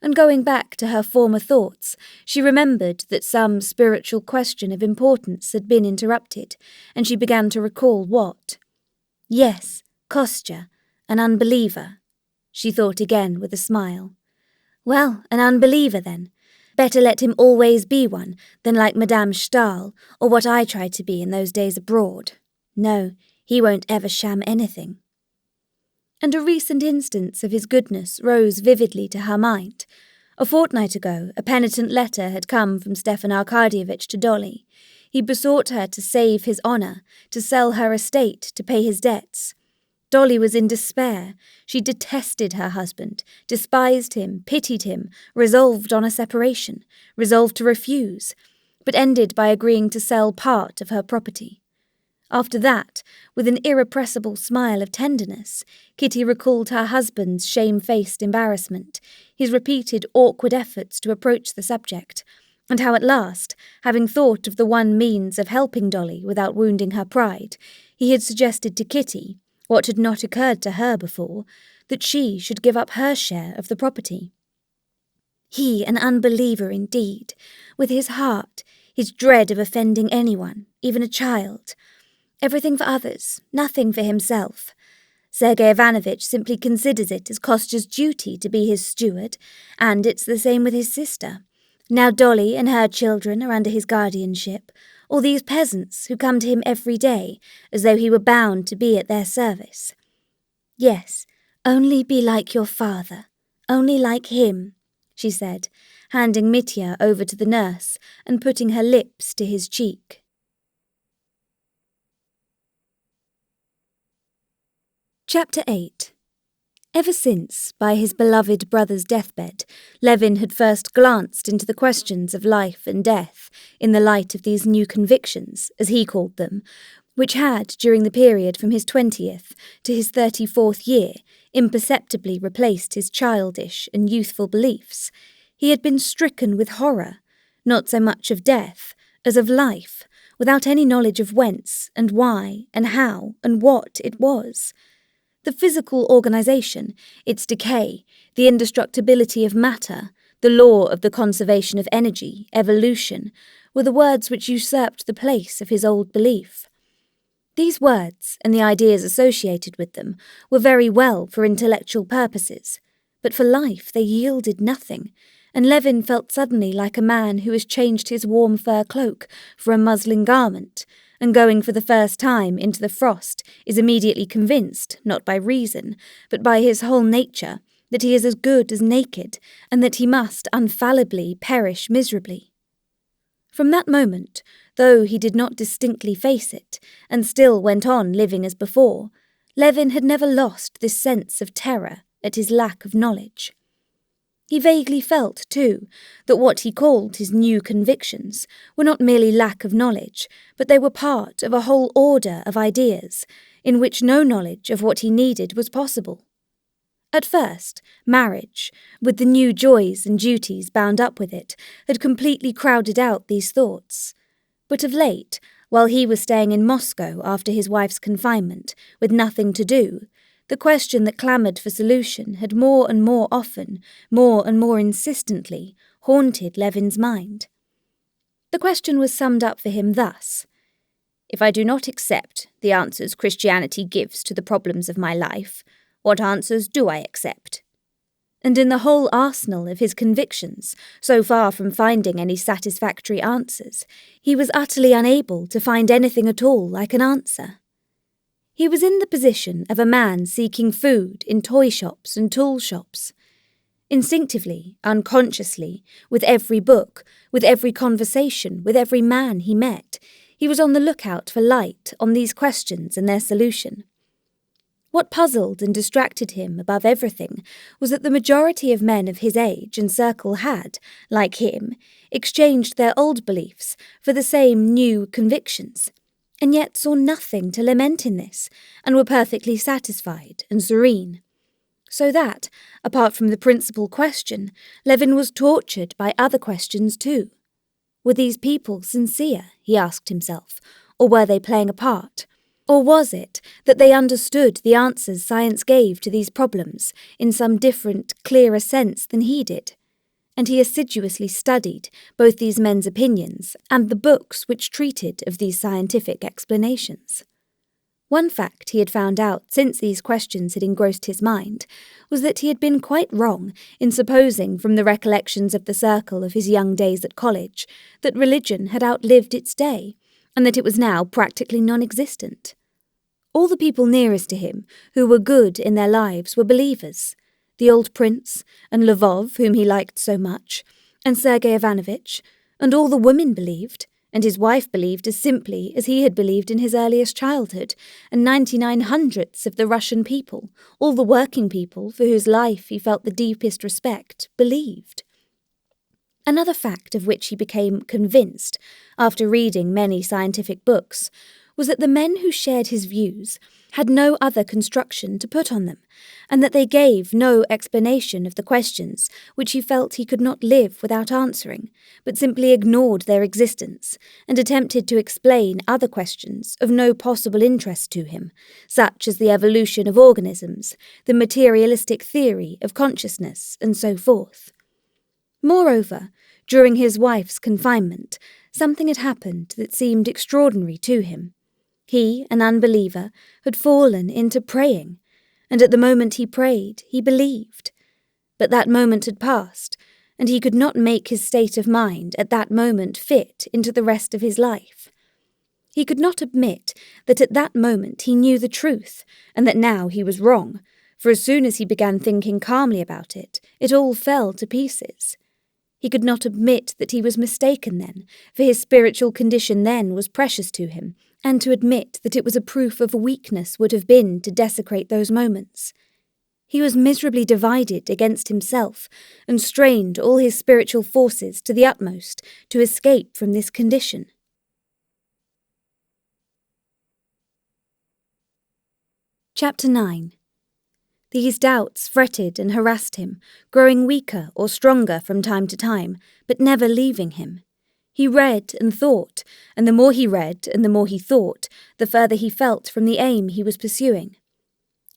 And going back to her former thoughts, she remembered that some spiritual question of importance had been interrupted, and she began to recall what. Yes, Kostya, an unbeliever, she thought again with a smile. Well, an unbeliever then. Better let him always be one than like Madame Stahl, or what I tried to be in those days abroad. No, he won't ever sham anything. And a recent instance of his goodness rose vividly to her mind. A fortnight ago, a penitent letter had come from Stefan Arkadyevitch to Dolly. He besought her to save his honour, to sell her estate, to pay his debts. Dolly was in despair. She detested her husband, despised him, pitied him, resolved on a separation, resolved to refuse, but ended by agreeing to sell part of her property. After that, with an irrepressible smile of tenderness, Kitty recalled her husband's shamefaced embarrassment, his repeated awkward efforts to approach the subject, and how at last, having thought of the one means of helping Dolly without wounding her pride, he had suggested to Kitty, what had not occurred to her before, that she should give up her share of the property. He, an unbeliever indeed, with his heart, his dread of offending anyone, even a child. Everything for others, nothing for himself. Sergei Ivanovitch simply considers it as Kostya's duty to be his steward, and it's the same with his sister. Now Dolly and her children are under his guardianship, all these peasants who come to him every day, as though he were bound to be at their service. Yes, only be like your father, only like him, she said, handing Mitya over to the nurse and putting her lips to his cheek. Chapter 8. Ever since, by his beloved brother's deathbed, Levin had first glanced into the questions of life and death in the light of these new convictions, as he called them, which had, during the period from his 20th to his 34th year, imperceptibly replaced his childish and youthful beliefs, he had been stricken with horror, not so much of death as of life, without any knowledge of whence and why and how and what it was. The physical organisation, its decay, the indestructibility of matter, the law of the conservation of energy, evolution, were the words which usurped the place of his old belief. These words, and the ideas associated with them, were very well for intellectual purposes, but for life they yielded nothing, and Levin felt suddenly like a man who has changed his warm fur cloak for a muslin garment, and going for the first time into the frost is immediately convinced, not by reason, but by his whole nature, that he is as good as naked, and that he must infallibly perish miserably. From that moment, though he did not distinctly face it, and still went on living as before, Levin had never lost this sense of terror at his lack of knowledge. He vaguely felt, too, that what he called his new convictions were not merely lack of knowledge, but they were part of a whole order of ideas, in which no knowledge of what he needed was possible. At first, marriage, with the new joys and duties bound up with it, had completely crowded out these thoughts. But of late, while he was staying in Moscow after his wife's confinement, with nothing to do, the question that clamoured for solution had more and more often, more and more insistently, haunted Levin's mind. The question was summed up for him thus: if I do not accept the answers Christianity gives to the problems of my life, what answers do I accept? And in the whole arsenal of his convictions, so far from finding any satisfactory answers, he was utterly unable to find anything at all like an answer. He was in the position of a man seeking food in toy shops and tool shops. Instinctively, unconsciously, with every book, with every conversation, with every man he met, he was on the lookout for light on these questions and their solution. What puzzled and distracted him above everything was that the majority of men of his age and circle had, like him, exchanged their old beliefs for the same new convictions, and yet saw nothing to lament in this, and were perfectly satisfied and serene. So that, apart from the principal question, Levin was tortured by other questions too. Were these people sincere, he asked himself, or were they playing a part? Or was it that they understood the answers science gave to these problems in some different, clearer sense than he did? And he assiduously studied both these men's opinions and the books which treated of these scientific explanations. One fact he had found out since these questions had engrossed his mind was that he had been quite wrong in supposing from the recollections of the circle of his young days at college that religion had outlived its day, and that it was now practically non-existent. All the people nearest to him who were good in their lives were believers. The old prince, and Lvov, whom he liked so much, and Sergei Ivanovitch, and all the women believed, and his wife believed as simply as he had believed in his earliest childhood, and 99/100ths of the Russian people, all the working people for whose life he felt the deepest respect, believed. Another fact of which he became convinced, after reading many scientific books, was that the men who shared his views had no other construction to put on them, and that they gave no explanation of the questions which he felt he could not live without answering, but simply ignored their existence, and attempted to explain other questions of no possible interest to him, such as the evolution of organisms, the materialistic theory of consciousness, and so forth. Moreover, during his wife's confinement, something had happened that seemed extraordinary to him. He, an unbeliever, had fallen into praying, and at the moment he prayed, he believed. But that moment had passed, and he could not make his state of mind at that moment fit into the rest of his life. He could not admit that at that moment he knew the truth, and that now he was wrong, for as soon as he began thinking calmly about it, it all fell to pieces. He could not admit that he was mistaken then, for his spiritual condition then was precious to him, and to admit that it was a proof of weakness would have been to desecrate those moments. He was miserably divided against himself and strained all his spiritual forces to the utmost to escape from this condition. Chapter 9. These doubts fretted and harassed him, growing weaker or stronger from time to time, but never leaving him. He read and thought, and the more he read and the more he thought, the further he felt from the aim he was pursuing.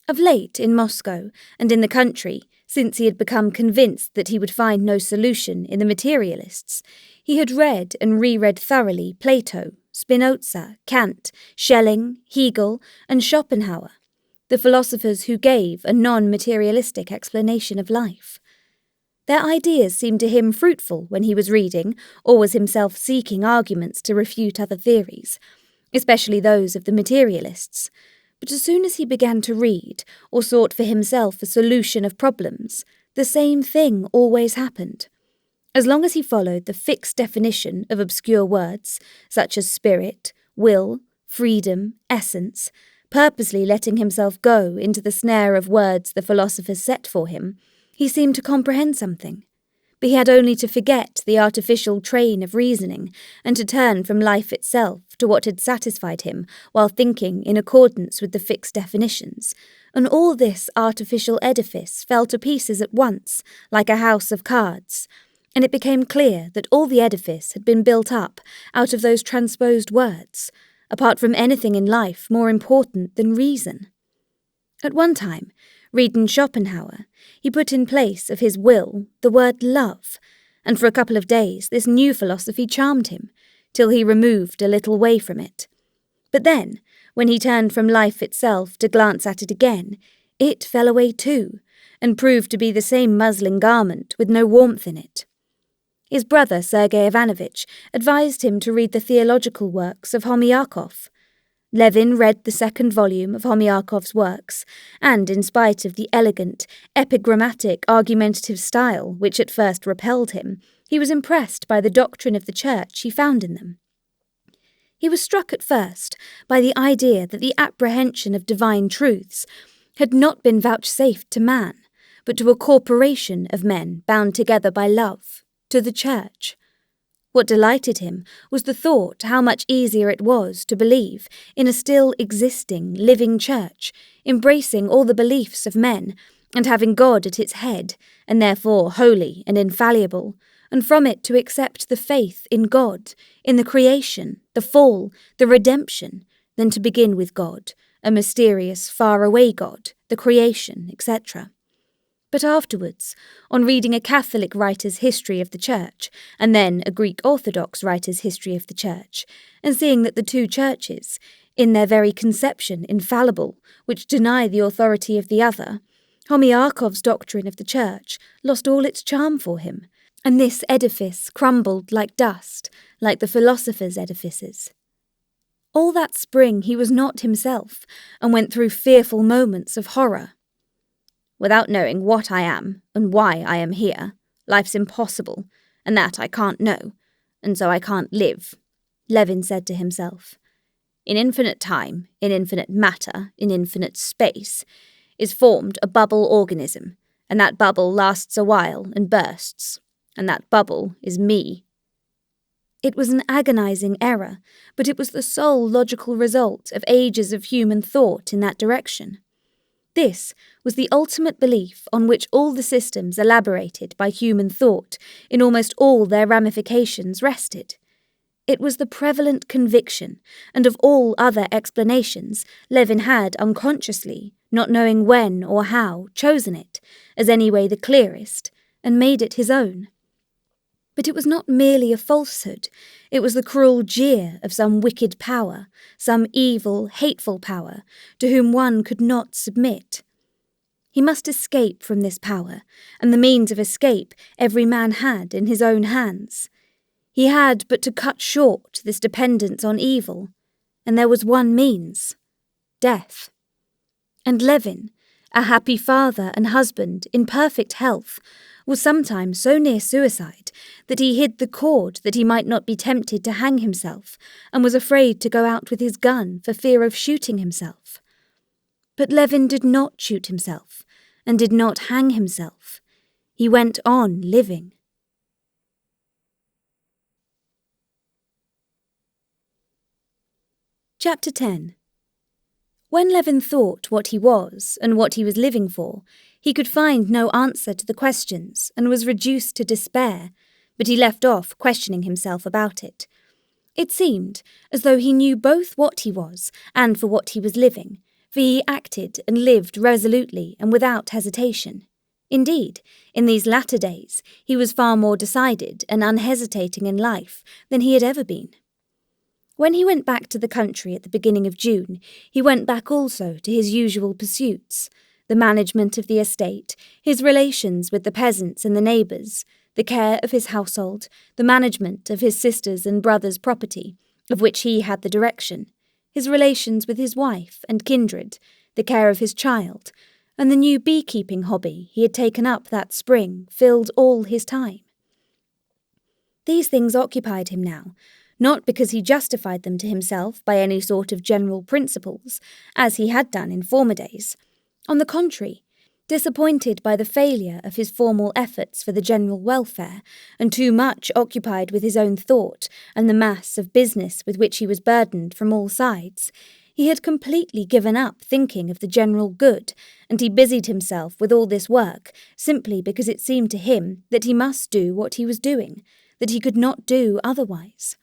Of late, in Moscow and in the country, since he had become convinced that he would find no solution in the materialists, he had read and reread thoroughly Plato, Spinoza, Kant, Schelling, Hegel, and Schopenhauer, the philosophers who gave a non-materialistic explanation of life. Their ideas seemed to him fruitful when he was reading or was himself seeking arguments to refute other theories, especially those of the materialists. But as soon as he began to read, or sought for himself a solution of problems, the same thing always happened. As long as he followed the fixed definition of obscure words, such as spirit, will, freedom, essence, purposely letting himself go into the snare of words the philosophers set for him, he seemed to comprehend something. But he had only to forget the artificial train of reasoning and to turn from life itself to what had satisfied him while thinking in accordance with the fixed definitions, and all this artificial edifice fell to pieces at once, like a house of cards, and it became clear that all the edifice had been built up out of those transposed words, apart from anything in life more important than reason. At one time, reading Schopenhauer, he put in place of his will the word love, and for a couple of days this new philosophy charmed him, till he removed a little way from it. But then, when he turned from life itself to glance at it again, it fell away too, and proved to be the same muslin garment with no warmth in it. His brother Sergei Ivanovitch advised him to read the theological works of Homiakov. Levin read the second volume of Homiakov's works, and in spite of the elegant, epigrammatic, argumentative style which at first repelled him, he was impressed by the doctrine of the Church he found in them. He was struck at first by the idea that the apprehension of divine truths had not been vouchsafed to man, but to a corporation of men bound together by love, to the Church. What delighted him was the thought how much easier it was to believe in a still existing, living church, embracing all the beliefs of men, and having God at its head, and therefore holy and infallible, and from it to accept the faith in God, in the creation, the fall, the redemption, than to begin with God, a mysterious, far-away God, the creation, etc. But afterwards, on reading a Catholic writer's history of the Church, and then a Greek Orthodox writer's history of the Church, and seeing that the two churches, in their very conception infallible, which deny the authority of the other, Homiakov's doctrine of the Church lost all its charm for him, and this edifice crumbled like dust, like the philosophers' edifices. All that spring he was not himself, and went through fearful moments of horror. Without knowing what I am and why I am here, life's impossible, and that I can't know, and so I can't live, Levin said to himself. In infinite time, in infinite matter, in infinite space, is formed a bubble organism, and that bubble lasts a while and bursts, and that bubble is me. It was an agonizing error, but it was the sole logical result of ages of human thought in that direction. This was the ultimate belief on which all the systems elaborated by human thought in almost all their ramifications rested. It was the prevalent conviction, and of all other explanations, Levin had unconsciously, not knowing when or how, chosen it, as anyway the clearest, and made it his own. But it was not merely a falsehood, it was the cruel jeer of some wicked power, some evil, hateful power, to whom one could not submit. He must escape from this power, and the means of escape every man had in his own hands. He had but to cut short this dependence on evil, and there was one means: death. And Levin, a happy father and husband in perfect health, was sometimes so near suicide that he hid the cord that he might not be tempted to hang himself, and was afraid to go out with his gun for fear of shooting himself. But Levin did not shoot himself, and did not hang himself. He went on living. Chapter 10. When Levin thought what he was and what he was living for, he could find no answer to the questions and was reduced to despair, but he left off questioning himself about it. It seemed as though he knew both what he was and for what he was living, for he acted and lived resolutely and without hesitation. Indeed, in these latter days, he was far more decided and unhesitating in life than he had ever been. When he went back to the country at the beginning of June, he went back also to his usual pursuits, the management of the estate, his relations with the peasants and the neighbours, the care of his household, the management of his sisters' and brothers' property, of which he had the direction, his relations with his wife and kindred, the care of his child, and the new beekeeping hobby he had taken up that spring filled all his time. These things occupied him now, not because he justified them to himself by any sort of general principles, as he had done in former days. On the contrary, disappointed by the failure of his formal efforts for the general welfare, and too much occupied with his own thought and the mass of business with which he was burdened from all sides, he had completely given up thinking of the general good, and he busied himself with all this work simply because it seemed to him that he must do what he was doing, that he could not do otherwise.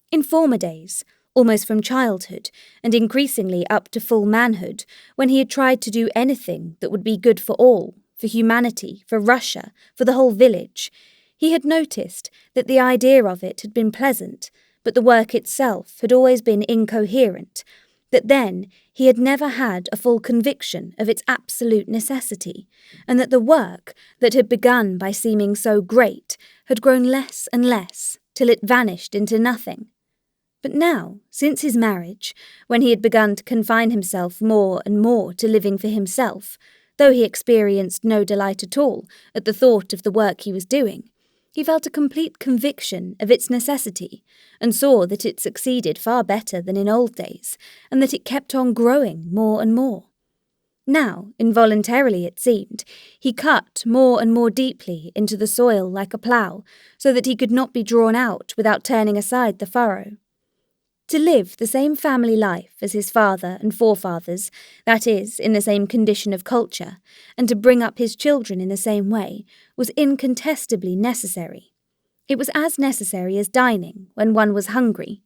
In former days, almost from childhood, and increasingly up to full manhood, when he had tried to do anything that would be good for all, for humanity, for Russia, for the whole village, he had noticed that the idea of it had been pleasant, but the work itself had always been incoherent, that then he had never had a full conviction of its absolute necessity, and that the work that had begun by seeming so great had grown less and less, till it vanished into nothing. But now, since his marriage, when he had begun to confine himself more and more to living for himself, though he experienced no delight at all at the thought of the work he was doing, he felt a complete conviction of its necessity, and saw that it succeeded far better than in old days, and that it kept on growing more and more. Now, involuntarily it seemed, he cut more and more deeply into the soil like a plough, so that he could not be drawn out without turning aside the furrow. To live the same family life as his father and forefathers, that is, in the same condition of culture, and to bring up his children in the same way, was incontestably necessary. It was as necessary as dining when one was hungry.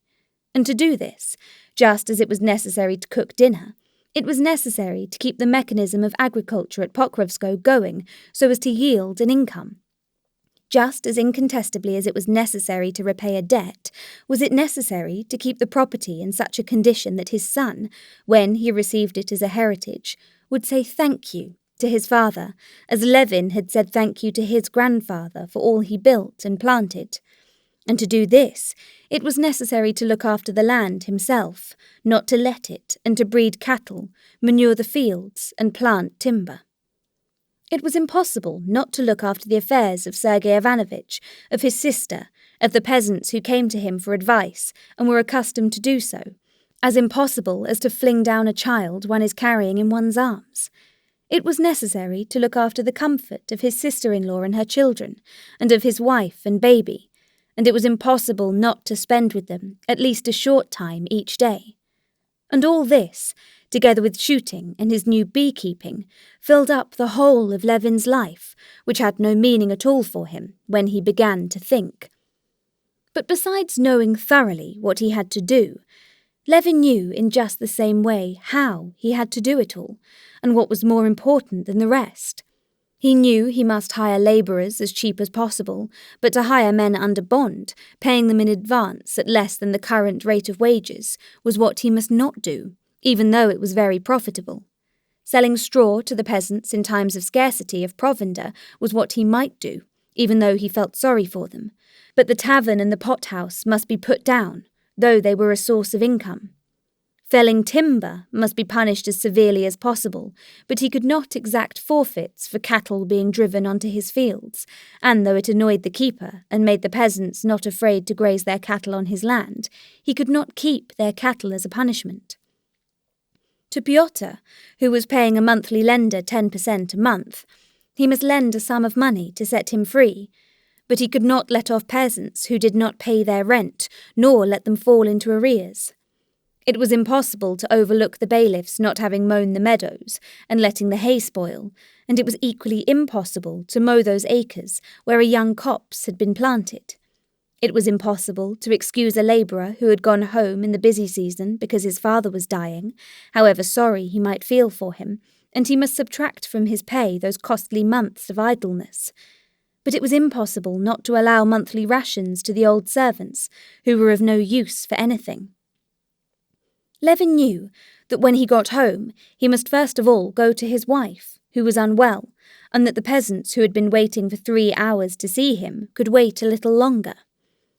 And to do this, just as it was necessary to cook dinner, it was necessary to keep the mechanism of agriculture at Pokrovskoe going so as to yield an income. Just as incontestably as it was necessary to repay a debt, was it necessary to keep the property in such a condition that his son, when he received it as a heritage, would say thank you to his father, as Levin had said thank you to his grandfather for all he built and planted. And to do this, it was necessary to look after the land himself, not to let it, and to breed cattle, manure the fields, and plant timber. It was impossible not to look after the affairs of Sergei Ivanovitch, of his sister, of the peasants who came to him for advice and were accustomed to do so, as impossible as to fling down a child one is carrying in one's arms. It was necessary to look after the comfort of his sister-in-law and her children, and of his wife and baby, and it was impossible not to spend with them at least a short time each day. And all this, together with shooting and his new beekeeping, filled up the whole of Levin's life, which had no meaning at all for him when he began to think. But besides knowing thoroughly what he had to do, Levin knew in just the same way how he had to do it all, and what was more important than the rest. He knew he must hire labourers as cheap as possible, but to hire men under bond, paying them in advance at less than the current rate of wages, was what he must not do, even though it was very profitable. Selling straw to the peasants in times of scarcity of provender was what he might do, even though he felt sorry for them, but the tavern and the pothouse must be put down, though they were a source of income. Felling timber must be punished as severely as possible, but he could not exact forfeits for cattle being driven onto his fields, and though it annoyed the keeper and made the peasants not afraid to graze their cattle on his land, he could not keep their cattle as a punishment. To Pyotr, who was paying a monthly lender 10% a month, he must lend a sum of money to set him free, but he could not let off peasants who did not pay their rent, nor let them fall into arrears. It was impossible to overlook the bailiffs not having mown the meadows and letting the hay spoil, and it was equally impossible to mow those acres where a young copse had been planted. It was impossible to excuse a labourer who had gone home in the busy season because his father was dying, however sorry he might feel for him, and he must subtract from his pay those costly months of idleness. But it was impossible not to allow monthly rations to the old servants, who were of no use for anything. Levin knew that when he got home he must first of all go to his wife, who was unwell, and that the peasants who had been waiting for 3 hours to see him could wait a little longer.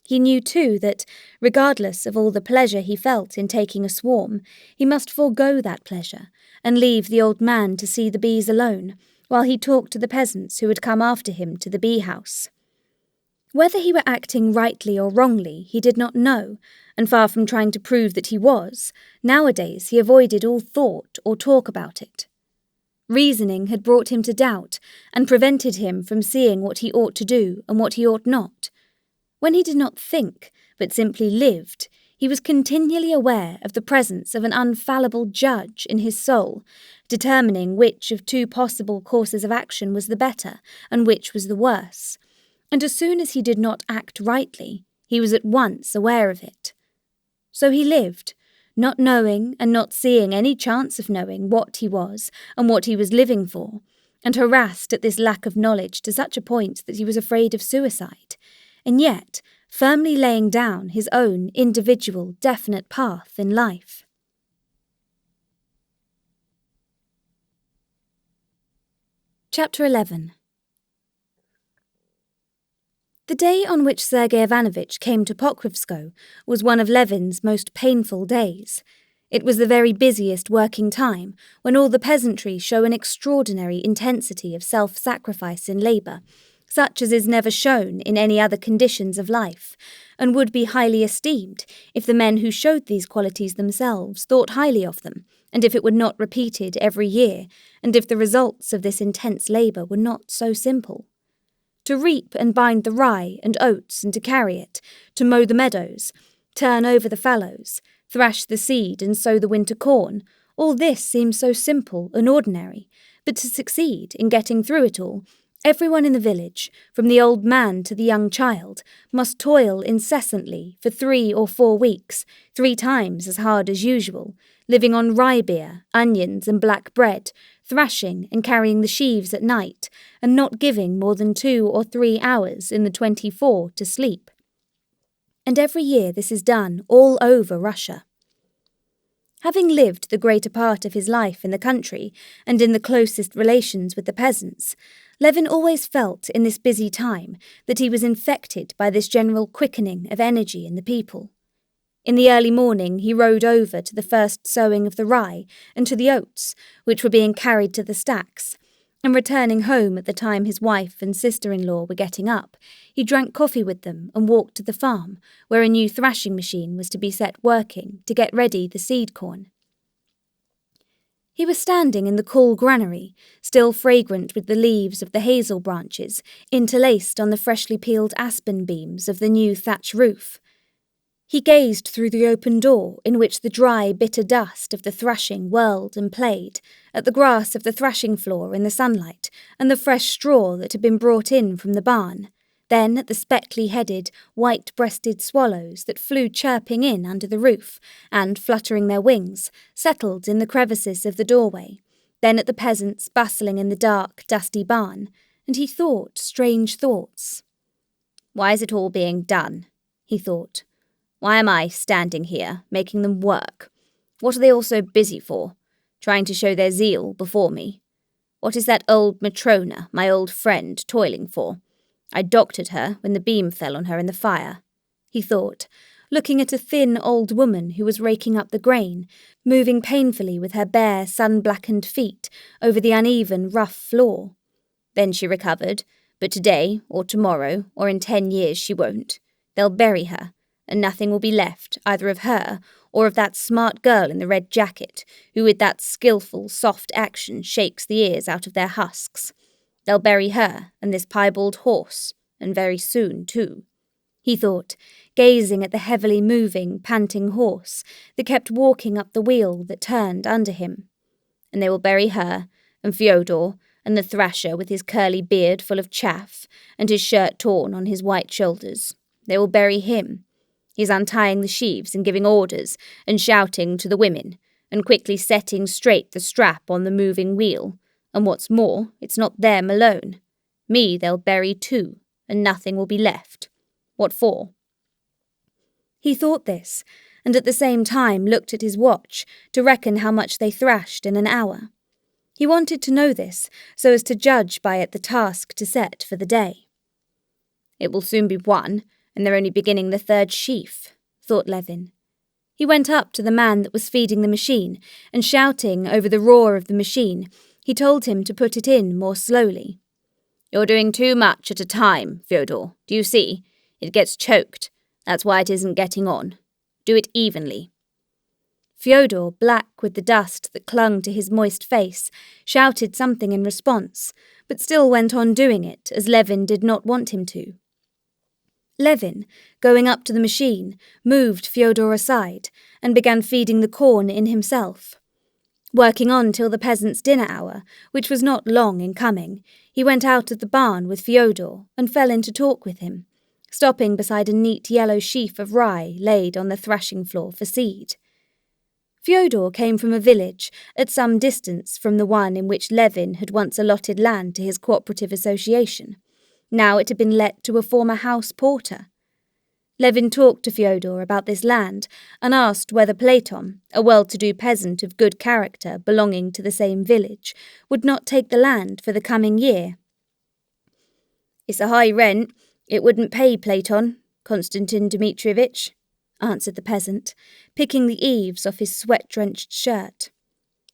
He knew too that, regardless of all the pleasure he felt in taking a swarm, he must forego that pleasure and leave the old man to see the bees alone, while he talked to the peasants who had come after him to the bee-house. Whether he were acting rightly or wrongly he did not know, and far from trying to prove that he was, nowadays he avoided all thought or talk about it. Reasoning had brought him to doubt and prevented him from seeing what he ought to do and what he ought not. When he did not think, but simply lived, he was continually aware of the presence of an infallible judge in his soul, determining which of 2 possible courses of action was the better and which was the worse. And as soon as he did not act rightly, he was at once aware of it. So he lived, not knowing and not seeing any chance of knowing what he was and what he was living for, and harassed at this lack of knowledge to such a point that he was afraid of suicide, and yet firmly laying down his own individual, definite path in life. Chapter 11. The day on which Sergei Ivanovich came to Pokrovskoe was one of Levin's most painful days. It was the very busiest working time, when all the peasantry show an extraordinary intensity of self-sacrifice in labour, such as is never shown in any other conditions of life, and would be highly esteemed if the men who showed these qualities themselves thought highly of them, and if it were not repeated every year, and if the results of this intense labour were not so simple. To reap and bind the rye and oats and to carry it, to mow the meadows, turn over the fallows, thrash the seed and sow the winter corn, all this seems so simple and ordinary, but to succeed in getting through it all, everyone in the village, from the old man to the young child, must toil incessantly for 3 or 4 weeks, 3 times as hard as usual, living on rye beer, onions and black bread, thrashing and carrying the sheaves at night, and not giving more than 2 or 3 hours in the 24 to sleep. And every year this is done all over Russia. Having lived the greater part of his life in the country and in the closest relations with the peasants, Levin always felt in this busy time that he was infected by this general quickening of energy in the people. In the early morning he rode over to the first sowing of the rye and to the oats, which were being carried to the stacks, and returning home at the time his wife and sister-in-law were getting up, he drank coffee with them and walked to the farm, where a new thrashing machine was to be set working to get ready the seed corn. He was standing in the cool granary, still fragrant with the leaves of the hazel branches, interlaced on the freshly peeled aspen beams of the new thatch roof. He gazed through the open door, in which the dry, bitter dust of the thrashing whirled and played, at the grass of the thrashing floor in the sunlight, and the fresh straw that had been brought in from the barn, then at the speckly-headed, white-breasted swallows that flew chirping in under the roof, and, fluttering their wings, settled in the crevices of the doorway, then at the peasants bustling in the dark, dusty barn, and he thought strange thoughts. "Why is it all being done?" he thought. "Why am I standing here, making them work? What are they all so busy for? Trying to show their zeal before me? What is that old Matrona, my old friend, toiling for? I doctored her when the beam fell on her in the fire," he thought, looking at a thin old woman who was raking up the grain, moving painfully with her bare, sun-blackened feet over the uneven, rough floor. Then she recovered, but today, or tomorrow, or in 10 years she won't. They'll bury her, and nothing will be left either of her or of that smart girl in the red jacket, who with that skilful, soft action shakes the ears out of their husks. They'll bury her and this piebald horse, and very soon, too, he thought, gazing at the heavily moving, panting horse that kept walking up the wheel that turned under him. And they will bury her, and Fyodor, and the thrasher with his curly beard full of chaff, and his shirt torn on his white shoulders. They will bury him. He's untying the sheaves and giving orders, and shouting to the women, and quickly setting straight the strap on the moving wheel. And what's more, it's not them alone. Me they'll bury too, and nothing will be left. What for? He thought this, and at the same time looked at his watch to reckon how much they thrashed in an hour. He wanted to know this, so as to judge by it the task to set for the day. It will soon be one, and they're only beginning the third sheaf, thought Levin. He went up to the man that was feeding the machine, and shouting over the roar of the machine, he told him to put it in more slowly. You're doing too much at a time, Fyodor, do you see? It gets choked. That's why it isn't getting on. Do it evenly. Fyodor, black with the dust that clung to his moist face, shouted something in response, but still went on doing it as Levin did not want him to. Levin, going up to the machine, moved Fyodor aside and began feeding the corn in himself. Working on till the peasants' dinner hour, which was not long in coming, he went out of the barn with Fyodor and fell into talk with him, stopping beside a neat yellow sheaf of rye laid on the thrashing floor for seed. Fyodor came from a village at some distance from the one in which Levin had once allotted land to his cooperative association. Now it had been let to a former house porter. Levin talked to Fyodor about this land and asked whether Platon, a well-to-do peasant of good character belonging to the same village, would not take the land for the coming year. It's a high rent. It wouldn't pay Platon, Konstantin Dmitrievitch, answered the peasant, picking the eaves off his sweat-drenched shirt.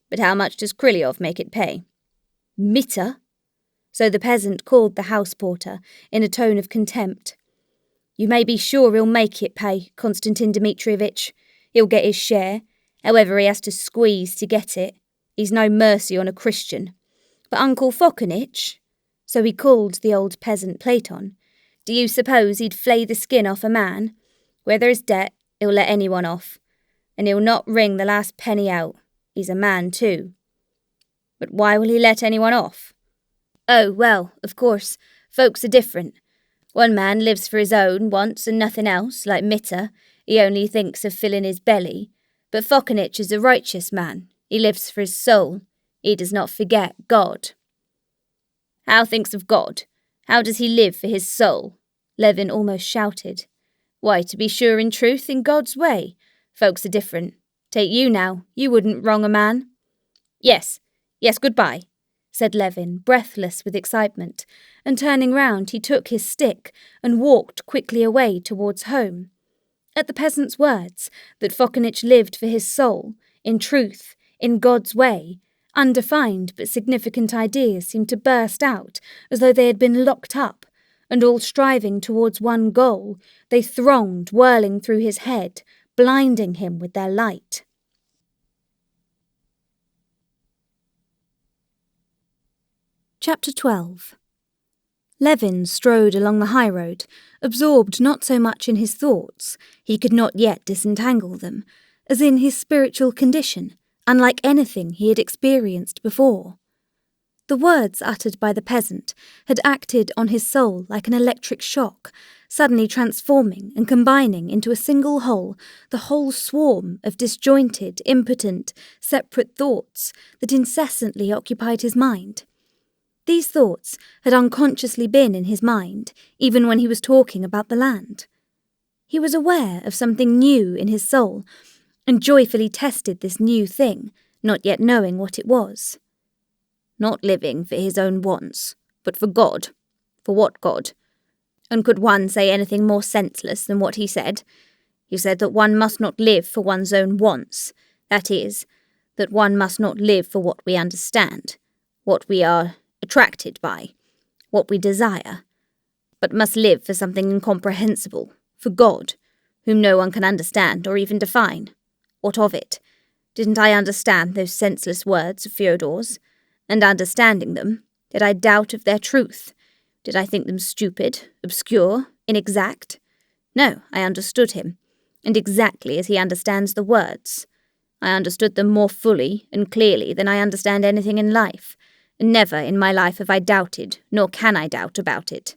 But how much does Kryliov make it pay? Mitter? So the peasant called the house porter in a tone of contempt. You may be sure he'll make it pay, Konstantin Dmitrievitch. He'll get his share, however he has to squeeze to get it. He's no mercy on a Christian. But Uncle Fokanich, so he called the old peasant Platon, do you suppose he'd flay the skin off a man? Where there's debt, he'll let anyone off, and he'll not wring the last penny out. He's a man too. But why will he let anyone off? Oh, well, of course, folks are different. One man lives for his own wants and nothing else, like Mitter. He only thinks of filling his belly. But Fokanich is a righteous man. He lives for his soul. He does not forget God. How thinks of God? How does he live for his soul? Levin almost shouted. Why, to be sure in truth, in God's way. Folks are different. Take you now, you wouldn't wrong a man. Yes, goodbye, said Levin, breathless with excitement, and turning round he took his stick and walked quickly away towards home. At the peasant's words, that Fokanich lived for his soul, in truth, in God's way, undefined but significant ideas seemed to burst out as though they had been locked up, and all striving towards one goal, they thronged, whirling through his head, blinding him with their light. Chapter 12. Levin strode along the high road, absorbed not so much in his thoughts, he could not yet disentangle them, as in his spiritual condition, unlike anything he had experienced before. The words uttered by the peasant had acted on his soul like an electric shock, suddenly transforming and combining into a single whole the whole swarm of disjointed, impotent, separate thoughts that incessantly occupied his mind. These thoughts had unconsciously been in his mind, even when he was talking about the land. He was aware of something new in his soul, and joyfully tested this new thing, not yet knowing what it was. Not living for his own wants, but for God. For what God? And could one say anything more senseless than what he said? He said that one must not live for one's own wants, that is, that one must not live for what we understand, what we are attracted by, what we desire, but must live for something incomprehensible, for God, whom no one can understand or even define. What of it? Didn't I understand those senseless words of Fyodor's? And understanding them, did I doubt of their truth? Did I think them stupid, obscure, inexact? No, I understood him, and exactly as he understands the words. I understood them more fully and clearly than I understand anything in life, and never in my life have I doubted, nor can I doubt about it.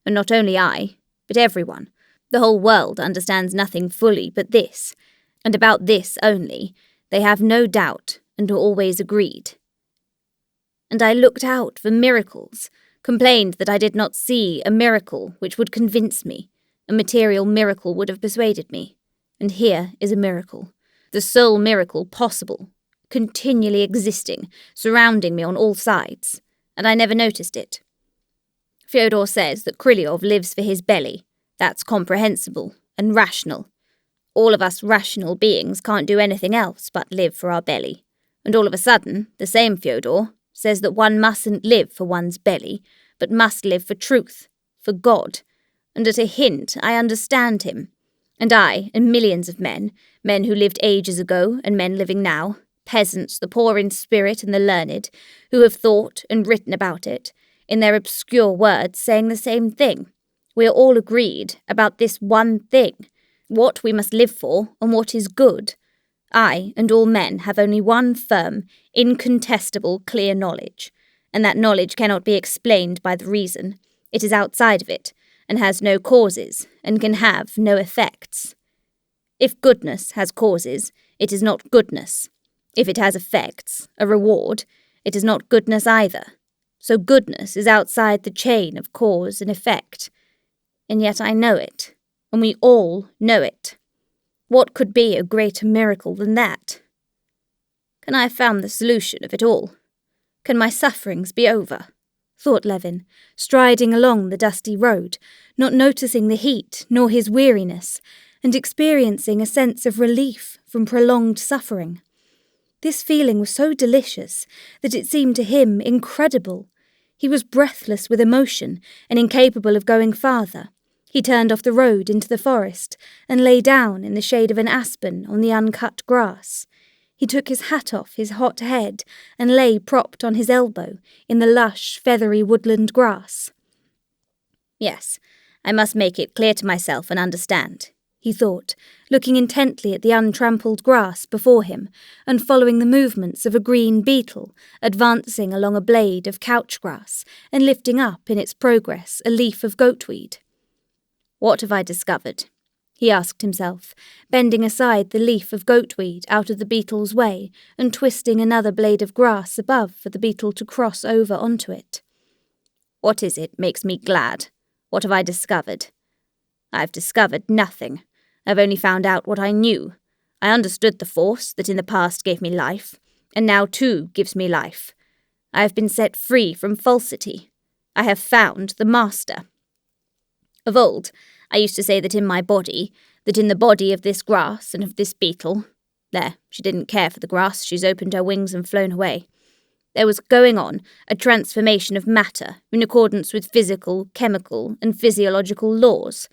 And not only I, but everyone, the whole world understands nothing fully but this, and about this only, they have no doubt and are always agreed. And I looked out for miracles, complained that I did not see a miracle which would convince me. A material miracle would have persuaded me. And here is a miracle, the sole miracle possible, continually existing, surrounding me on all sides, and I never noticed it. Fyodor says that Krylyov lives for his belly. That's comprehensible and rational. All of us rational beings can't do anything else but live for our belly. And all of a sudden, the same Fyodor says that one mustn't live for one's belly, but must live for truth, for God. And at a hint, I understand him. And I, and millions of men who lived ages ago and men living now, peasants, the poor in spirit and the learned, who have thought and written about it, in their obscure words saying the same thing. We are all agreed about this one thing, what we must live for and what is good. I and all men have only one firm, incontestable, clear knowledge, and that knowledge cannot be explained by the reason. It is outside of it, and has no causes, and can have no effects. If goodness has causes, it is not goodness. If it has effects, a reward, it is not goodness either. So goodness is outside the chain of cause and effect. And yet I know it, and we all know it. What could be a greater miracle than that? Can I have found the solution of it all? Can my sufferings be over? Thought Levin, striding along the dusty road, not noticing the heat nor his weariness, and experiencing a sense of relief from prolonged suffering. This feeling was so delicious that it seemed to him incredible. He was breathless with emotion and incapable of going farther. He turned off the road into the forest and lay down in the shade of an aspen on the uncut grass. He took his hat off his hot head and lay propped on his elbow in the lush, feathery woodland grass. Yes, I must make it clear to myself and understand, he thought, looking intently at the untrampled grass before him and following the movements of a green beetle advancing along a blade of couch grass and lifting up in its progress a leaf of goatweed. What have I discovered? He asked himself, bending aside the leaf of goatweed out of the beetle's way and twisting another blade of grass above for the beetle to cross over onto it. What is it makes me glad? What have I discovered? I've discovered nothing. I've only found out what I knew. I understood the force that in the past gave me life, and now too gives me life. I have been set free from falsity. I have found the master. Of old, I used to say that in my body, that in the body of this grass and of this beetle, there, she didn't care for the grass, she's opened her wings and flown away. There was going on a transformation of matter in accordance with physical, chemical, and physiological laws.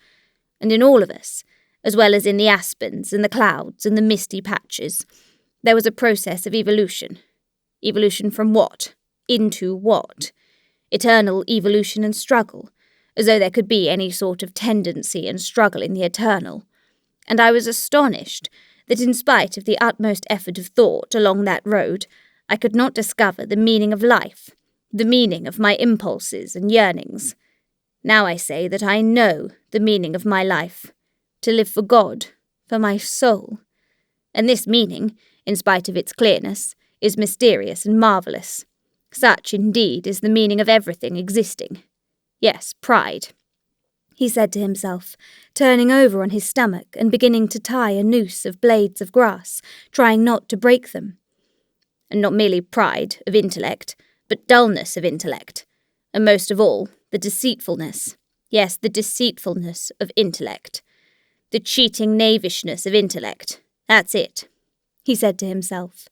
And in all of us, as well as in the aspens and the clouds and the misty patches, there was a process of evolution. Evolution from what? Into what? Eternal evolution and struggle, as though there could be any sort of tendency and struggle in the eternal. And I was astonished that in spite of the utmost effort of thought along that road, I could not discover the meaning of life, the meaning of my impulses and yearnings. Now I say that I know the meaning of my life, to live for God, for my soul. And this meaning, in spite of its clearness, is mysterious and marvellous. Such, indeed, is the meaning of everything existing. Yes, pride, he said to himself, turning over on his stomach and beginning to tie a noose of blades of grass, trying not to break them. And not merely pride of intellect, but dullness of intellect, and most of all, the deceitfulness, yes, the deceitfulness of intellect, the cheating knavishness of intellect, that's it, he said to himself.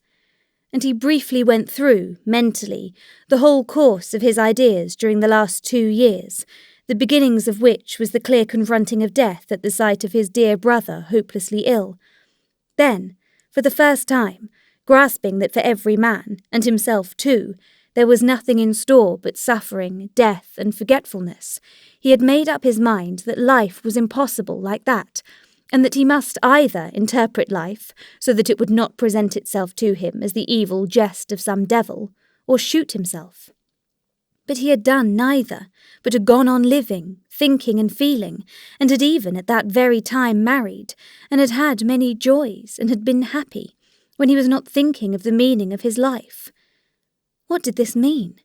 And he briefly went through, mentally, the whole course of his ideas during the last 2 years, the beginnings of which was the clear confronting of death at the sight of his dear brother hopelessly ill. Then, For the first time, grasping that for every man, and himself too, there was nothing in store but suffering, death, and forgetfulness, he had made up his mind that life was impossible like that, and that he must either interpret life so that it would not present itself to him as the evil jest of some devil, or shoot himself. But he had done neither, but had gone on living, thinking and feeling, and had even at that very time married, and had had many joys, and had been happy, when he was not thinking of the meaning of his life. What did this mean?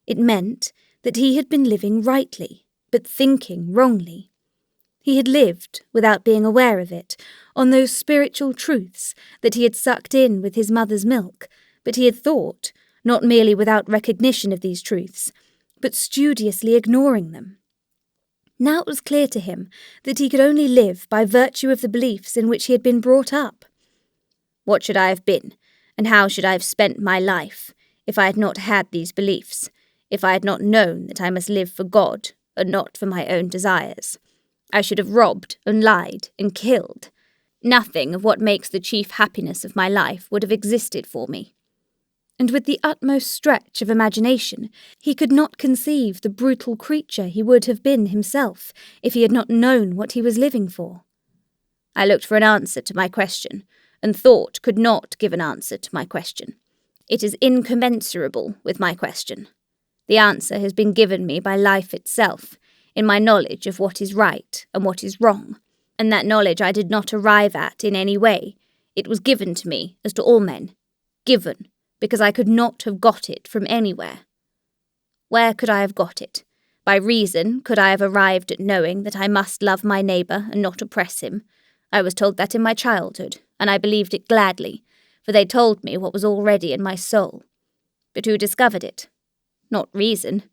It meant that he had been living rightly, but thinking wrongly. He had lived, without being aware of it, on those spiritual truths that he had sucked in with his mother's milk, but he had thought, not merely without recognition of these truths, but studiously ignoring them. Now it was clear to him that he could only live by virtue of the beliefs in which he had been brought up. What should I have been, and how should I have spent my life, if I had not had these beliefs, if I had not known that I must live for God, and not for my own desires? I should have robbed and lied and killed. Nothing of what makes the chief happiness of my life would have existed for me. And with the utmost stretch of imagination, he could not conceive the brutal creature he would have been himself if he had not known what he was living for. I looked for an answer to my question, and thought could not give an answer to my question. It is incommensurable with my question. The answer has been given me by life itself, in my knowledge of what is right and what is wrong, and that knowledge I did not arrive at in any way. It was given to me, as to all men. Given, because I could not have got it from anywhere. Where could I have got it? By reason could I have arrived at knowing that I must love my neighbour and not oppress him? I was told that in my childhood, and I believed it gladly, for they told me what was already in my soul. But who discovered it? Not reason.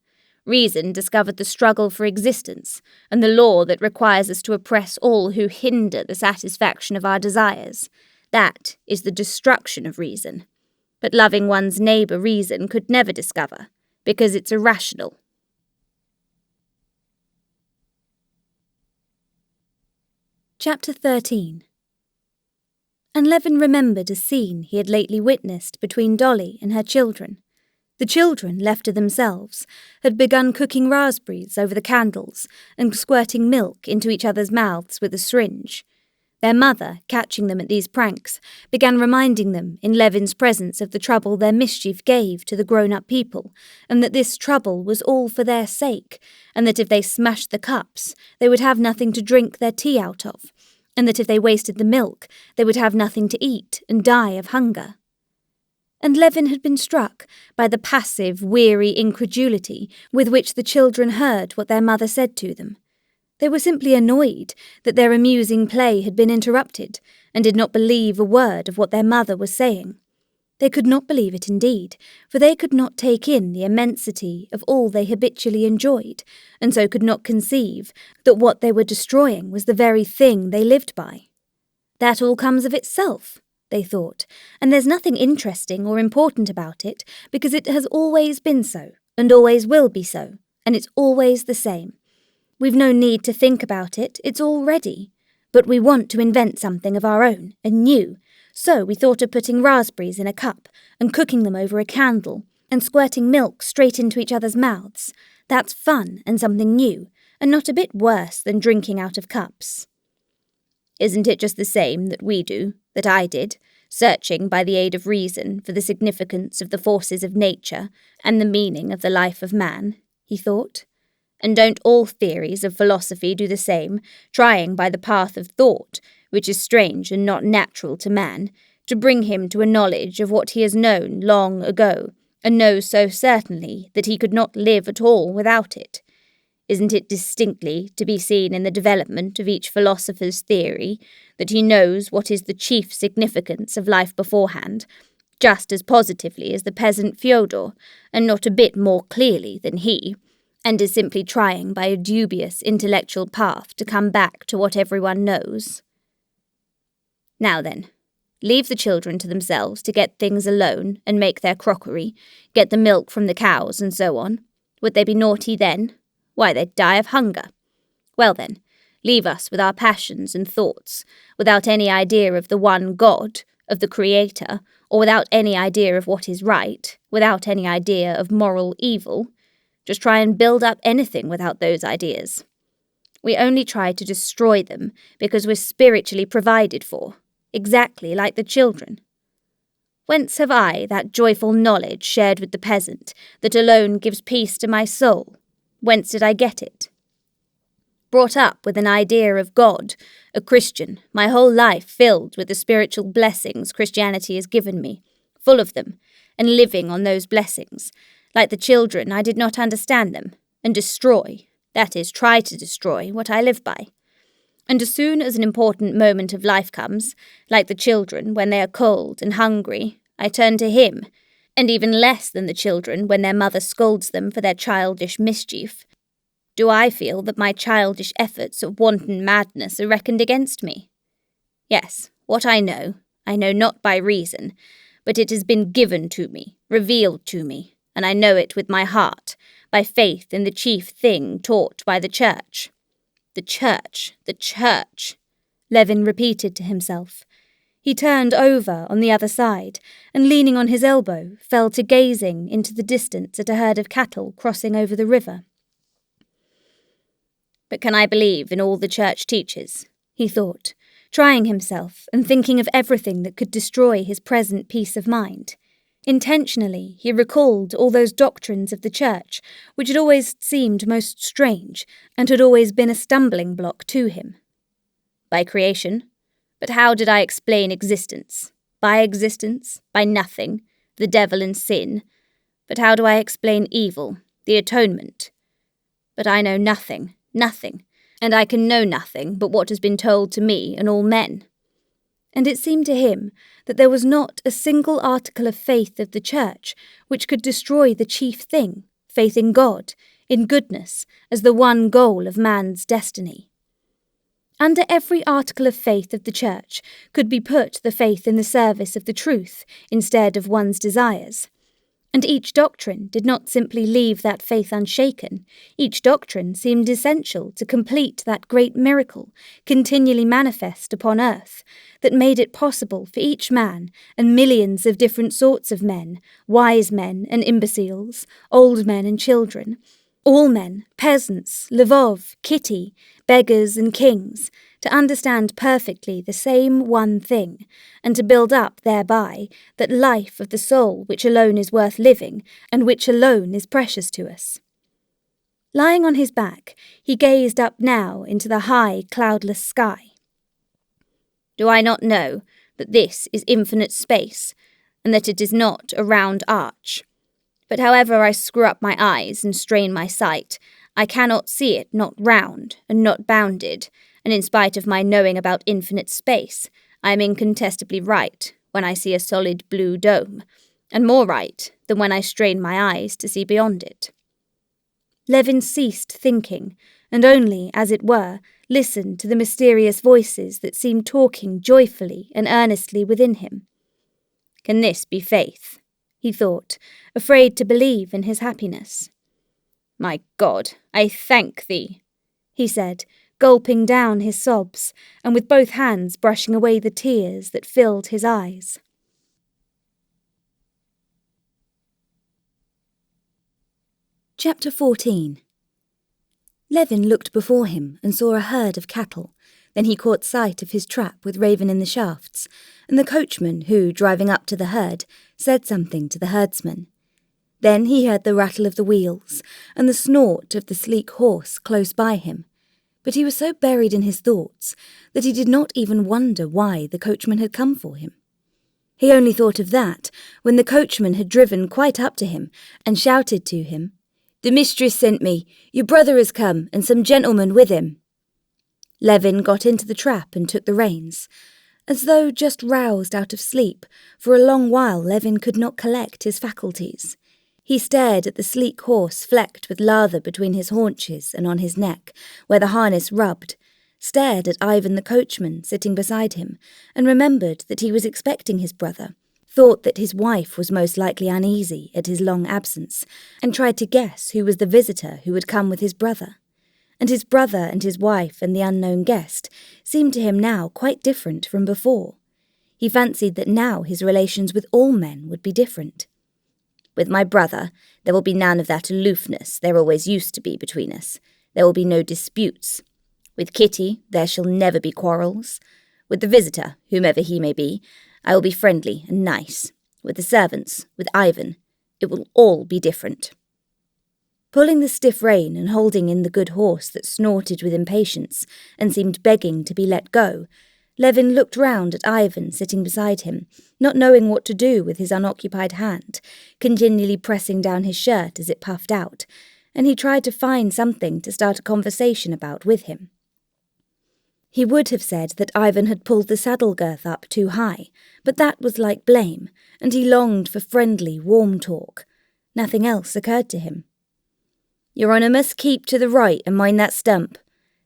Reason discovered the struggle for existence, and the law that requires us to oppress all who hinder the satisfaction of our desires. That is the destruction of reason. But loving one's neighbour reason could never discover, because it's irrational. Chapter 13. And Levin remembered a scene he had lately witnessed between Dolly and her children. The children, left to themselves, had begun cooking raspberries over the candles and squirting milk into each other's mouths with a syringe. Their mother, catching them at these pranks, began reminding them in Levin's presence of the trouble their mischief gave to the grown-up people, and that this trouble was all for their sake, and that if they smashed the cups, they would have nothing to drink their tea out of, and that if they wasted the milk, they would have nothing to eat and die of hunger. And Levin had been struck by the passive, weary incredulity with which the children heard what their mother said to them. They were simply annoyed that their amusing play had been interrupted, and did not believe a word of what their mother was saying. They could not believe it indeed, for they could not take in the immensity of all they habitually enjoyed, and so could not conceive that what they were destroying was the very thing they lived by. That all comes of itself, they thought, and there's nothing interesting or important about it, because it has always been so, and always will be so, and it's always the same. We've no need to think about it, it's all ready. But we want to invent something of our own, and new, so we thought of putting raspberries in a cup, and cooking them over a candle, and squirting milk straight into each other's mouths. That's fun and something new, and not a bit worse than drinking out of cups. Isn't it just the same that we do, that I did, searching by the aid of reason for the significance of the forces of nature and the meaning of the life of man, he thought. And don't all theories of philosophy do the same, trying by the path of thought, which is strange and not natural to man, to bring him to a knowledge of what he has known long ago, and knows so certainly that he could not live at all without it? Isn't it distinctly to be seen in the development of each philosopher's theory that he knows what is the chief significance of life beforehand, just as positively as the peasant Fyodor, and not a bit more clearly than he, and is simply trying by a dubious intellectual path to come back to what everyone knows? Now then, leave the children to themselves to get things alone and make their crockery, get the milk from the cows and so on. Would they be naughty then? Why, they'd die of hunger. Well then, leave us with our passions and thoughts, without any idea of the one God, of the Creator, or without any idea of what is right, without any idea of moral evil. Just try and build up anything without those ideas. We only try to destroy them because we're spiritually provided for, exactly like the children. Whence have I that joyful knowledge shared with the peasant that alone gives peace to my soul? Whence did I get it? Brought up with an idea of God, a Christian, my whole life filled with the spiritual blessings Christianity has given me, full of them, and living on those blessings. Like the children, I did not understand them, and destroy, that is, try to destroy, what I live by. And as soon as an important moment of life comes, like the children when they are cold and hungry, I turn to Him, and even less than the children when their mother scolds them for their childish mischief. Do I feel that my childish efforts of wanton madness are reckoned against me? Yes, what I know not by reason, but it has been given to me, revealed to me, and I know it with my heart, by faith in the chief thing taught by the Church. The Church, the Church, Levin repeated to himself. He turned over on the other side, and leaning on his elbow, fell to gazing into the distance at a herd of cattle crossing over the river. But can I believe in all the Church teaches? He thought, trying himself and thinking of everything that could destroy his present peace of mind. Intentionally, he recalled all those doctrines of the Church which had always seemed most strange and had always been a stumbling block to him. By creation? But how did I explain existence? By existence? By nothing? The devil and sin? But how do I explain evil? The atonement? But I know nothing, and I can know nothing but what has been told to me and all men. And it seemed to him that there was not a single article of faith of the Church which could destroy the chief thing, faith in God, in goodness, as the one goal of man's destiny. Under every article of faith of the Church could be put the faith in the service of the truth instead of one's desires. And each doctrine did not simply leave that faith unshaken. Each doctrine seemed essential to complete that great miracle, continually manifest upon earth, that made it possible for each man and millions of different sorts of men, wise men and imbeciles, old men and children, all men, peasants, Lvov, Kitty, beggars and kings, to understand perfectly the same one thing, and to build up thereby that life of the soul which alone is worth living, and which alone is precious to us. Lying on his back, he gazed up now into the high, cloudless sky. Do I not know that this is infinite space, and that it is not a round arch? But however I screw up my eyes and strain my sight, I cannot see it not round and not bounded, and in spite of my knowing about infinite space, I am incontestably right when I see a solid blue dome, and more right than when I strain my eyes to see beyond it. Levin ceased thinking, and only, as it were, listened to the mysterious voices that seemed talking joyfully and earnestly within him. Can this be faith? He thought, afraid to believe in his happiness. My God, I thank thee, he said, gulping down his sobs, and with both hands brushing away the tears that filled his eyes. Chapter 14. Levin looked before him and saw a herd of cattle. Then he caught sight of his trap with Raven in the shafts, and the coachman who, driving up to the herd, said something to the herdsman. Then he heard the rattle of the wheels and the snort of the sleek horse close by him. But he was so buried in his thoughts that he did not even wonder why the coachman had come for him. He only thought of that when the coachman had driven quite up to him and shouted to him, "The mistress sent me. Your brother has come, and some gentlemen with him." Levin got into the trap and took the reins. As though just roused out of sleep, for a long while Levin could not collect his faculties. He stared at the sleek horse flecked with lather between his haunches and on his neck, where the harness rubbed, stared at Ivan the coachman sitting beside him, and remembered that he was expecting his brother, thought that his wife was most likely uneasy at his long absence, and tried to guess who was the visitor who had come with his brother. And his brother and his wife and the unknown guest seemed to him now quite different from before. He He fancied that now his relations with all men would be different. With my brother, there will be none of that aloofness there always used to be between us. There will be no disputes. With Kitty, there shall never be quarrels. With the visitor, whomever he may be, I will be friendly and nice. With the servants, with Ivan, it will all be different. Pulling the stiff rein and holding in the good horse that snorted with impatience and seemed begging to be let go, Levin looked round at Ivan sitting beside him, not knowing what to do with his unoccupied hand, continually pressing down his shirt as it puffed out, and he tried to find something to start a conversation about with him. He would have said that Ivan had pulled the saddle girth up too high, but that was like blame, and he longed for friendly, warm talk. Nothing else occurred to him. "Your honour must keep to the right and mind that stump,"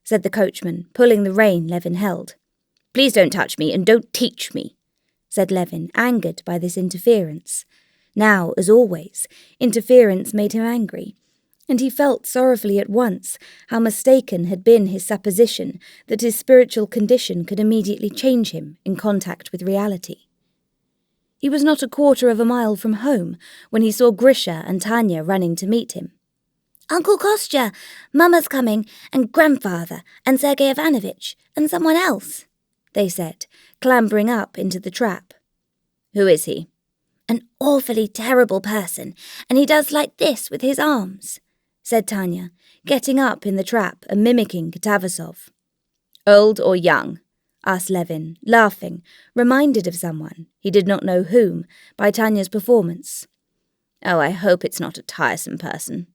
said the coachman, pulling the rein Levin held. "Please don't touch me and don't teach me," said Levin, angered by this interference. Now, as always, interference made him angry, and he felt sorrowfully at once how mistaken had been his supposition that his spiritual condition could immediately change him in contact with reality. He was not a quarter of a mile from home when he saw Grisha and Tanya running to meet him. "Uncle Kostya, Mamma's coming, and Grandfather, and Sergei Ivanovich, and someone else," they said, clambering up into the trap. "Who is he?" "An awfully terrible person, and he does like this with his arms," said Tanya, getting up in the trap and mimicking Katavasov. "Old or young?" asked Levin, laughing, reminded of someone, he did not know whom, by Tanya's performance. "Oh, I hope it's not a tiresome person,"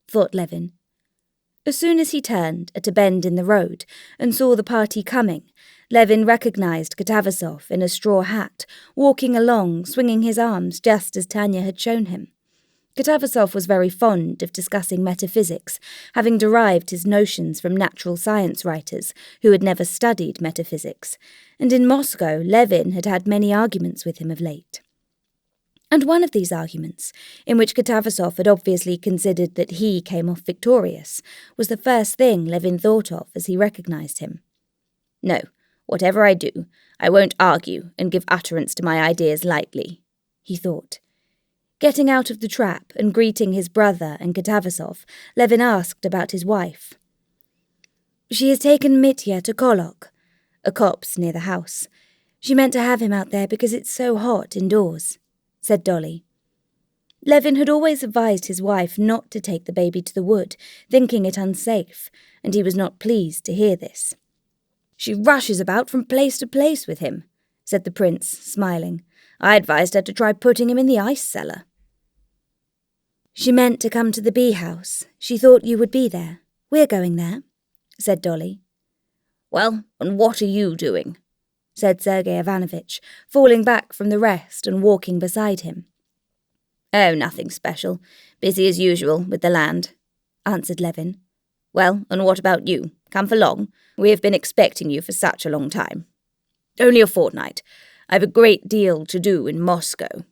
thought Levin. As soon as he turned at a bend in the road and saw the party coming, Levin recognized Katavasov in a straw hat, walking along, swinging his arms just as Tanya had shown him. Katavasov was very fond of discussing metaphysics, having derived his notions from natural science writers who had never studied metaphysics, and in Moscow Levin had had many arguments with him of late. And one of these arguments, in which Katavasov had obviously considered that he came off victorious, was the first thing Levin thought of as he recognized him. "No, whatever I do, I won't argue and give utterance to my ideas lightly," he thought. Getting out of the trap and greeting his brother and Katavasov, Levin asked about his wife. "She has taken Mitya to Kolok, a copse near the house. She meant to have him out there because it's so hot indoors," said Dolly. Levin had always advised his wife not to take the baby to the wood, thinking it unsafe, and he was not pleased to hear this. "She rushes about from place to place with him," said the prince, smiling. "I advised her to try putting him in the ice cellar." "She meant to come to the bee house. She thought you would be there. We're going there," said Dolly. "Well, and what are you doing?" said Sergei Ivanovich, falling back from the rest and walking beside him. "Oh, nothing special. Busy as usual with the land," answered Levin. "Well, and what about you? Come for long? We have been expecting you for such a long time." "Only a fortnight. I've a great deal to do in Moscow."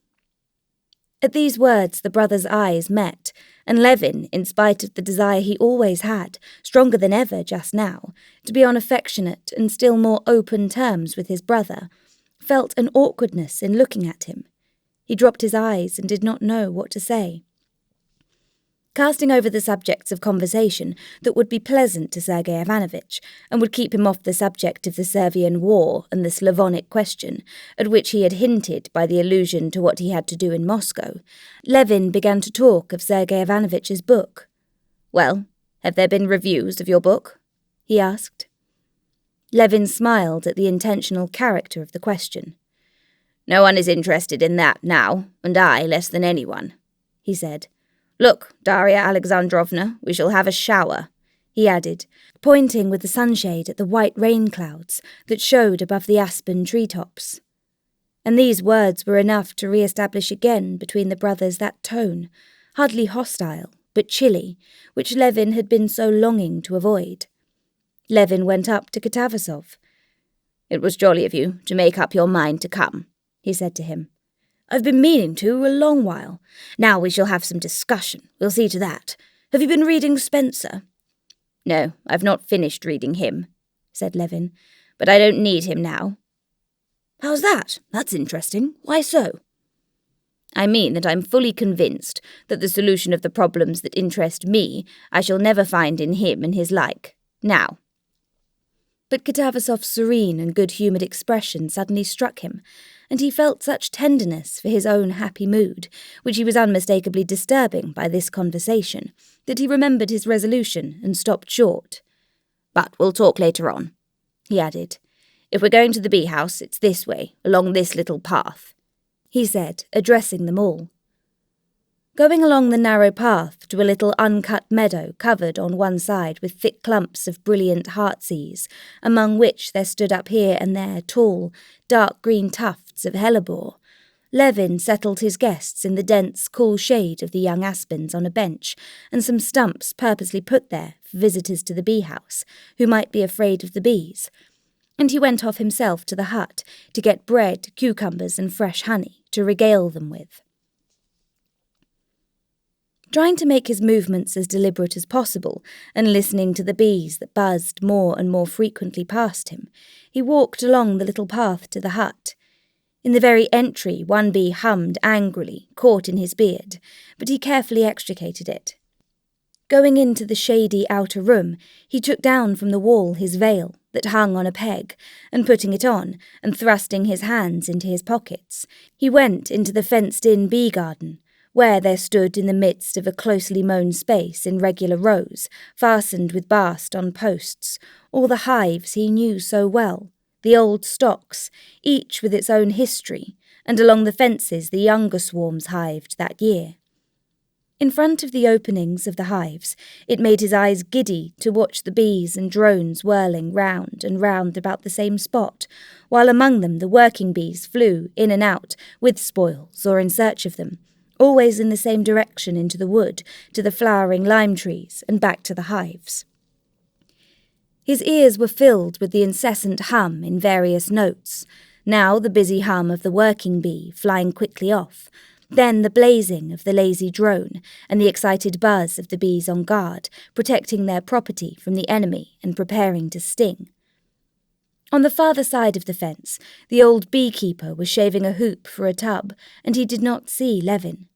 At these words the brothers' eyes met, and Levin, in spite of the desire he always had, stronger than ever just now, to be on affectionate and still more open terms with his brother, felt an awkwardness in looking at him. He dropped his eyes and did not know what to say. Casting over the subjects of conversation that would be pleasant to Sergei Ivanovich and would keep him off the subject of the Servian war and the Slavonic question, at which he had hinted by the allusion to what he had to do in Moscow, Levin began to talk of Sergei Ivanovich's book. "Well, have there been reviews of your book?" he asked. Levin smiled at the intentional character of the question. "No one is interested in that now, and I less than anyone," he said. "Look, Darya Alexandrovna, we shall have a shower," he added, pointing with the sunshade at the white rain clouds that showed above the aspen tree-tops. And these words were enough to re-establish again between the brothers that tone, hardly hostile, but chilly, which Levin had been so longing to avoid. Levin went up to Katavasov. "It was jolly of you to make up your mind to come," he said to him. "I've been meaning to a long while. Now we shall have some discussion. We'll see to that. Have you been reading Spencer?" "No, I've not finished reading him," said Levin. "But I don't need him now." How's that? That's interesting. Why so? I mean that I'm fully convinced that the solution of the problems that interest me I shall never find in him and his like. Now. But Katavasov's serene and good-humoured expression suddenly struck him, and he felt such tenderness for his own happy mood, which he was unmistakably disturbing by this conversation, that he remembered his resolution and stopped short. But we'll talk later on, he added. If we're going to the bee-house, it's this way, along this little path, he said, addressing them all. Going along the narrow path to a little uncut meadow covered on one side with thick clumps of brilliant heartsease, among which there stood up here and there tall, dark green tufts of hellebore, Levin settled his guests in the dense, cool shade of the young aspens on a bench and some stumps purposely put there for visitors to the bee-house who might be afraid of the bees, and he went off himself to the hut to get bread, cucumbers and fresh honey to regale them with. Trying to make his movements as deliberate as possible, and listening to the bees that buzzed more and more frequently past him, he walked along the little path to the hut. In the very entry, one bee hummed angrily, caught in his beard, but he carefully extricated it. Going into the shady outer room, he took down from the wall his veil that hung on a peg, and putting it on, and thrusting his hands into his pockets, he went into the fenced-in bee garden, where there stood in the midst of a closely mown space in regular rows, fastened with bast on posts, all the hives he knew so well, the old stocks, each with its own history, and along the fences the younger swarms hived that year. In front of the openings of the hives, it made his eyes giddy to watch the bees and drones whirling round and round about the same spot, while among them the working bees flew in and out with spoils or in search of them, always in the same direction into the wood, to the flowering lime trees, and back to the hives. His ears were filled with the incessant hum in various notes, now the busy hum of the working bee flying quickly off, then the blazing of the lazy drone, and the excited buzz of the bees on guard, protecting their property from the enemy and preparing to sting. On the farther side of the fence, the old beekeeper was shaving a hoop for a tub, and he did not see Levin.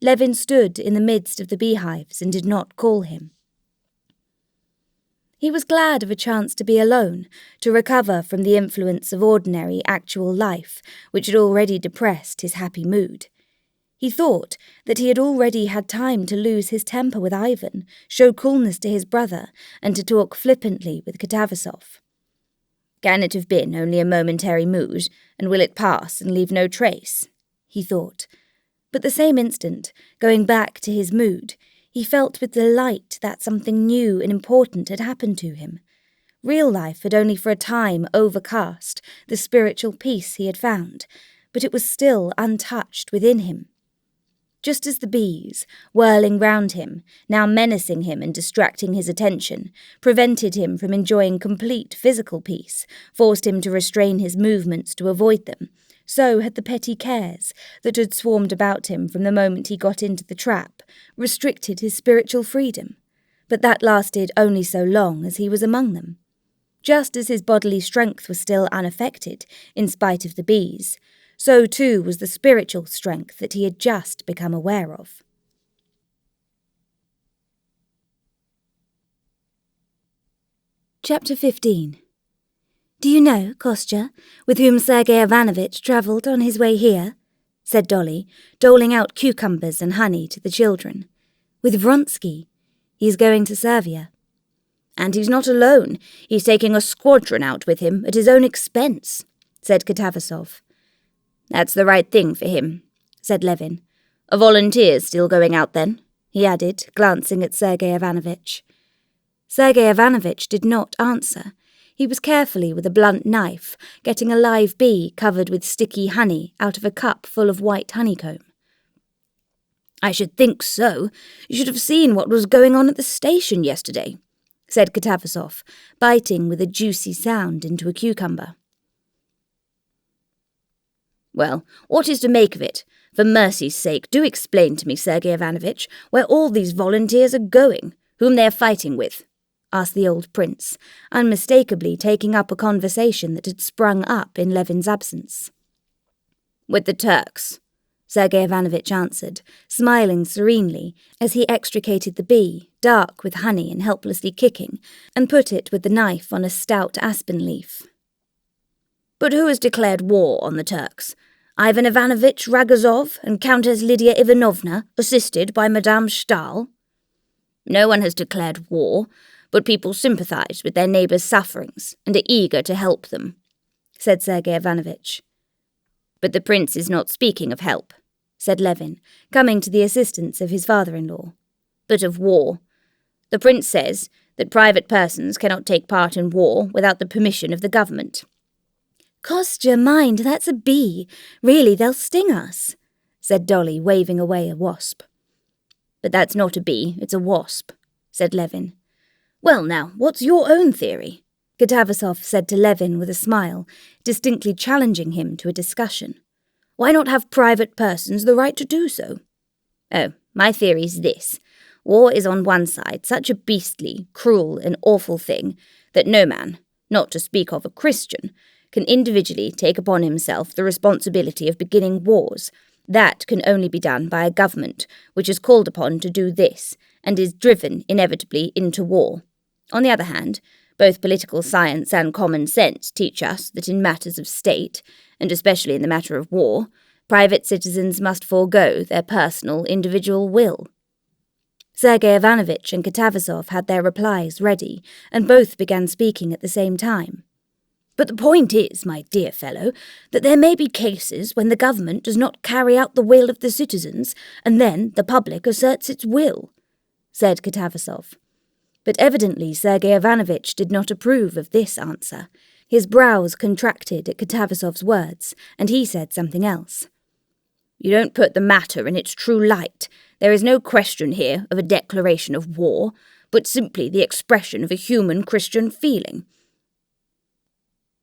Levin stood in the midst of the beehives and did not call him. He was glad of a chance to be alone, to recover from the influence of ordinary, actual life, which had already depressed his happy mood. He thought that he had already had time to lose his temper with Ivan, show coolness to his brother, and to talk flippantly with Katavasov. Can it have been only a momentary mood, and will it pass and leave no trace? He thought. But the same instant, going back to his mood, he felt with delight that something new and important had happened to him. Real life had only for a time overcast the spiritual peace he had found, but it was still untouched within him. Just as the bees, whirling round him, now menacing him and distracting his attention, prevented him from enjoying complete physical peace, forced him to restrain his movements to avoid them, so had the petty cares that had swarmed about him from the moment he got into the trap restricted his spiritual freedom, but that lasted only so long as he was among them. Just as his bodily strength was still unaffected, in spite of the bees, so too was the spiritual strength that he had just become aware of. Chapter 15. "Do you know, Kostya, with whom Sergei Ivanovitch travelled on his way here?" said Dolly, doling out cucumbers and honey to the children. "With Vronsky. He's going to Servia." "And he's not alone. He's taking a squadron out with him at his own expense," said Katavasov. "That's the right thing for him," said Levin. "A volunteer's still going out then?" he added, glancing at Sergei Ivanovitch. Sergei Ivanovitch did not answer. He was carefully, with a blunt knife, getting a live bee covered with sticky honey out of a cup full of white honeycomb. "I should think so. You should have seen what was going on at the station yesterday," said Katavasov, biting with a juicy sound into a cucumber. "Well, what is to make of it? For mercy's sake, do explain to me, Sergei Ivanovitch, where all these volunteers are going, whom they are fighting with," asked the old prince, unmistakably taking up a conversation that had sprung up in Levin's absence. With the Turks, Sergei Ivanovich answered, smiling serenely as he extricated the bee, dark with honey and helplessly kicking, and put it with the knife on a stout aspen leaf. But who has declared war on the Turks? Ivan Ivanovich Ragozov and Countess Lydia Ivanovna, assisted by Madame Stahl? No one has declared war, but people sympathize with their neighbours' sufferings and are eager to help them, said Sergei Ivanovich. But the prince is not speaking of help, said Levin, coming to the assistance of his father-in-law, but of war. The prince says that private persons cannot take part in war without the permission of the government. Kostya, mind, that's a bee. Really, they'll sting us, said Dolly, waving away a wasp. But that's not a bee, it's a wasp, said Levin. Well now, what's your own theory? Katavasov said to Levin with a smile, distinctly challenging him to a discussion. Why not have private persons the right to do so? Oh, my theory's this. War is on one side such a beastly, cruel and awful thing that no man, not to speak of a Christian, can individually take upon himself the responsibility of beginning wars. That can only be done by a government which is called upon to do this and is driven inevitably into war. On the other hand, both political science and common sense teach us that in matters of state, and especially in the matter of war, private citizens must forego their personal, individual will. Sergei Ivanovich and Katavasov had their replies ready, and both began speaking at the same time. But the point is, my dear fellow, that there may be cases when the government does not carry out the will of the citizens, and then the public asserts its will, said Katavasov. But evidently Sergei Ivanovich did not approve of this answer. His brows contracted at Katavasov's words, and he said something else. You don't put the matter in its true light. There is no question here of a declaration of war, but simply the expression of a human Christian feeling.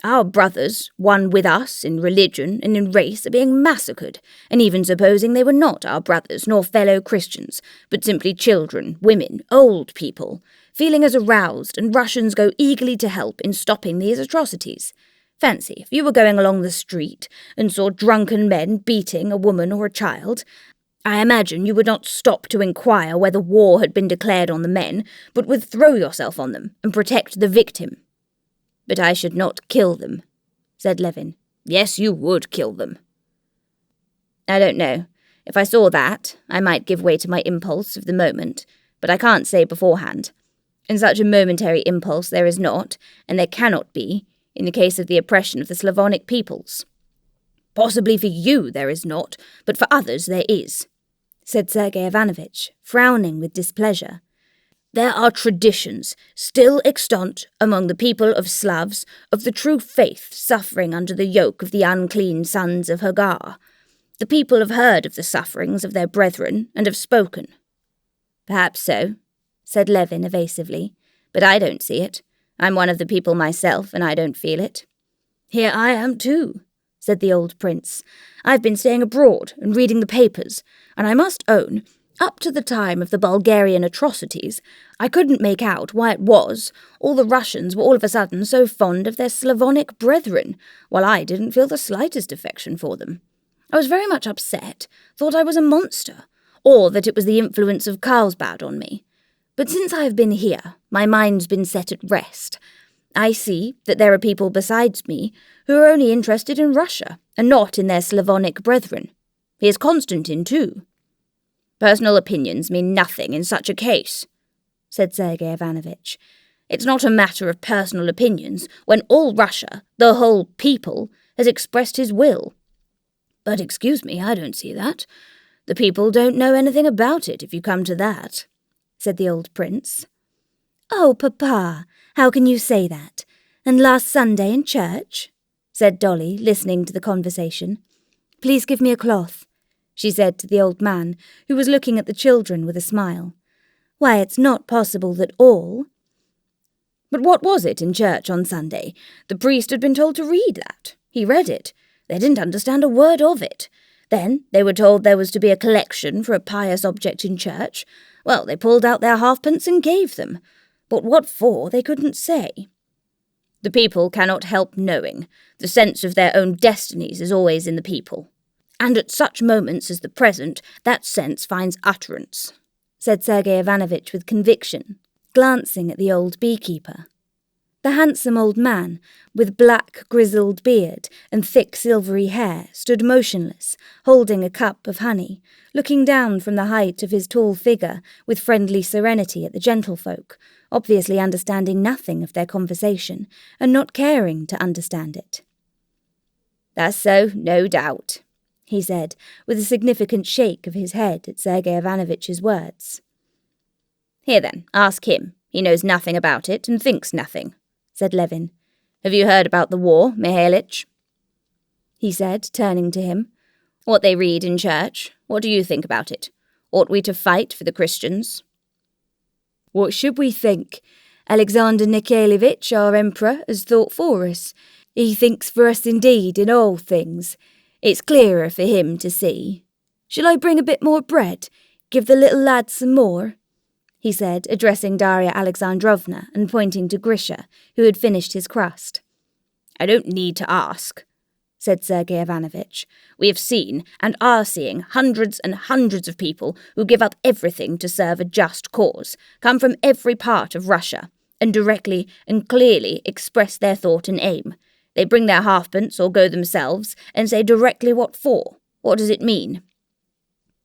Our brothers, one with us in religion and in race, are being massacred, and even supposing they were not our brothers nor fellow Christians, but simply children, women, old people, feeling as aroused, and Russians go eagerly to help in stopping these atrocities. Fancy if you were going along the street and saw drunken men beating a woman or a child. I imagine you would not stop to inquire whether war had been declared on the men, but would throw yourself on them and protect the victim. But I should not kill them, said Levin. Yes, you would kill them. I don't know. If I saw that, I might give way to my impulse of the moment, but I can't say beforehand. And such a momentary impulse there is not, and there cannot be, in the case of the oppression of the Slavonic peoples. Possibly for you there is not, but for others there is, said Sergei Ivanovich, frowning with displeasure. There are traditions still extant among the people of Slavs of the true faith suffering under the yoke of the unclean sons of Hagar. The people have heard of the sufferings of their brethren and have spoken. Perhaps so, said Levin evasively, but I don't see it. I'm one of the people myself, and I don't feel it. Here I am too, said the old prince. I've been staying abroad and reading the papers, and I must own, up to the time of the Bulgarian atrocities, I couldn't make out why it was all the Russians were all of a sudden so fond of their Slavonic brethren, while I didn't feel the slightest affection for them. I was very much upset, thought I was a monster, or that it was the influence of Carlsbad on me. But since I have been here, my mind's been set at rest. I see that there are people besides me who are only interested in Russia, and not in their Slavonic brethren. Here's Constantine, too. Personal opinions mean nothing in such a case, said Sergei Ivanovich. It's not a matter of personal opinions when all Russia, the whole people, has expressed his will. But excuse me, I don't see that. The people don't know anything about it, if you come to that, said the old prince. Oh, Papa, how can you say that? And last Sunday in church? Said Dolly, listening to the conversation. Please give me a cloth, she said to the old man, who was looking at the children with a smile. Why, it's not possible that all— But what was it in church on Sunday? The priest had been told to read that. He read it. They didn't understand a word of it. Then they were told there was to be a collection for a pious object in church. Well, they pulled out their halfpence and gave them. But what for, they couldn't say. The people cannot help knowing. The sense of their own destinies is always in the people. And at such moments as the present, that sense finds utterance, said Sergei Ivanovich with conviction, glancing at the old beekeeper. The handsome old man, with black grizzled beard and thick silvery hair, stood motionless, holding a cup of honey, looking down from the height of his tall figure with friendly serenity at the gentlefolk, obviously understanding nothing of their conversation, and not caring to understand it. "That's so, no doubt," he said, with a significant shake of his head at Sergei Ivanovitch's words. "Here then, ask him. He knows nothing about it and thinks nothing," said Levin. "Have you heard about the war, Mihailych?" he said, turning to him. "What they read in church? What do you think about it? Ought we to fight for the Christians?" "What should we think? Alexander Nikolaevich, our emperor, has thought for us. He thinks for us indeed in all things. It's clearer for him to see. Shall I bring a bit more bread? Give the little lad some more?" he said, addressing Darya Alexandrovna and pointing to Grisha, who had finished his crust. "I don't need to ask," said Sergei Ivanovich. "We have seen, and are seeing, hundreds and hundreds of people who give up everything to serve a just cause, come from every part of Russia, and directly and clearly express their thought and aim. They bring their halfpence or go themselves, and say directly what for. What does it mean?"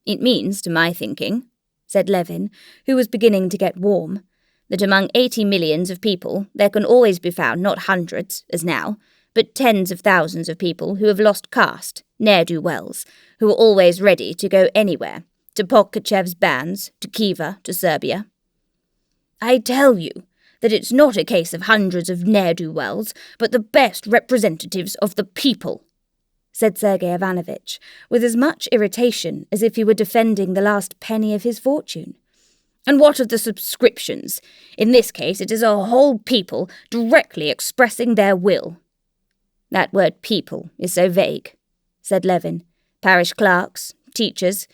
"It means, to my thinking," said Levin, who was beginning to get warm, "that among 80 millions of people there can always be found not hundreds, as now, but tens of thousands of people who have lost caste, ne'er-do-wells, who are always ready to go anywhere, to Pokachev's bands, to Khiva, to Serbia. I tell you that it's not a case of hundreds of ne'er-do-wells, but the best representatives of the people," said Sergei Ivanovich, with as much irritation as if he were defending the last penny of his fortune. "And what of the subscriptions? In this case it is a whole people directly expressing their will." "That word people is so vague," said Levin. "Parish clerks, teachers,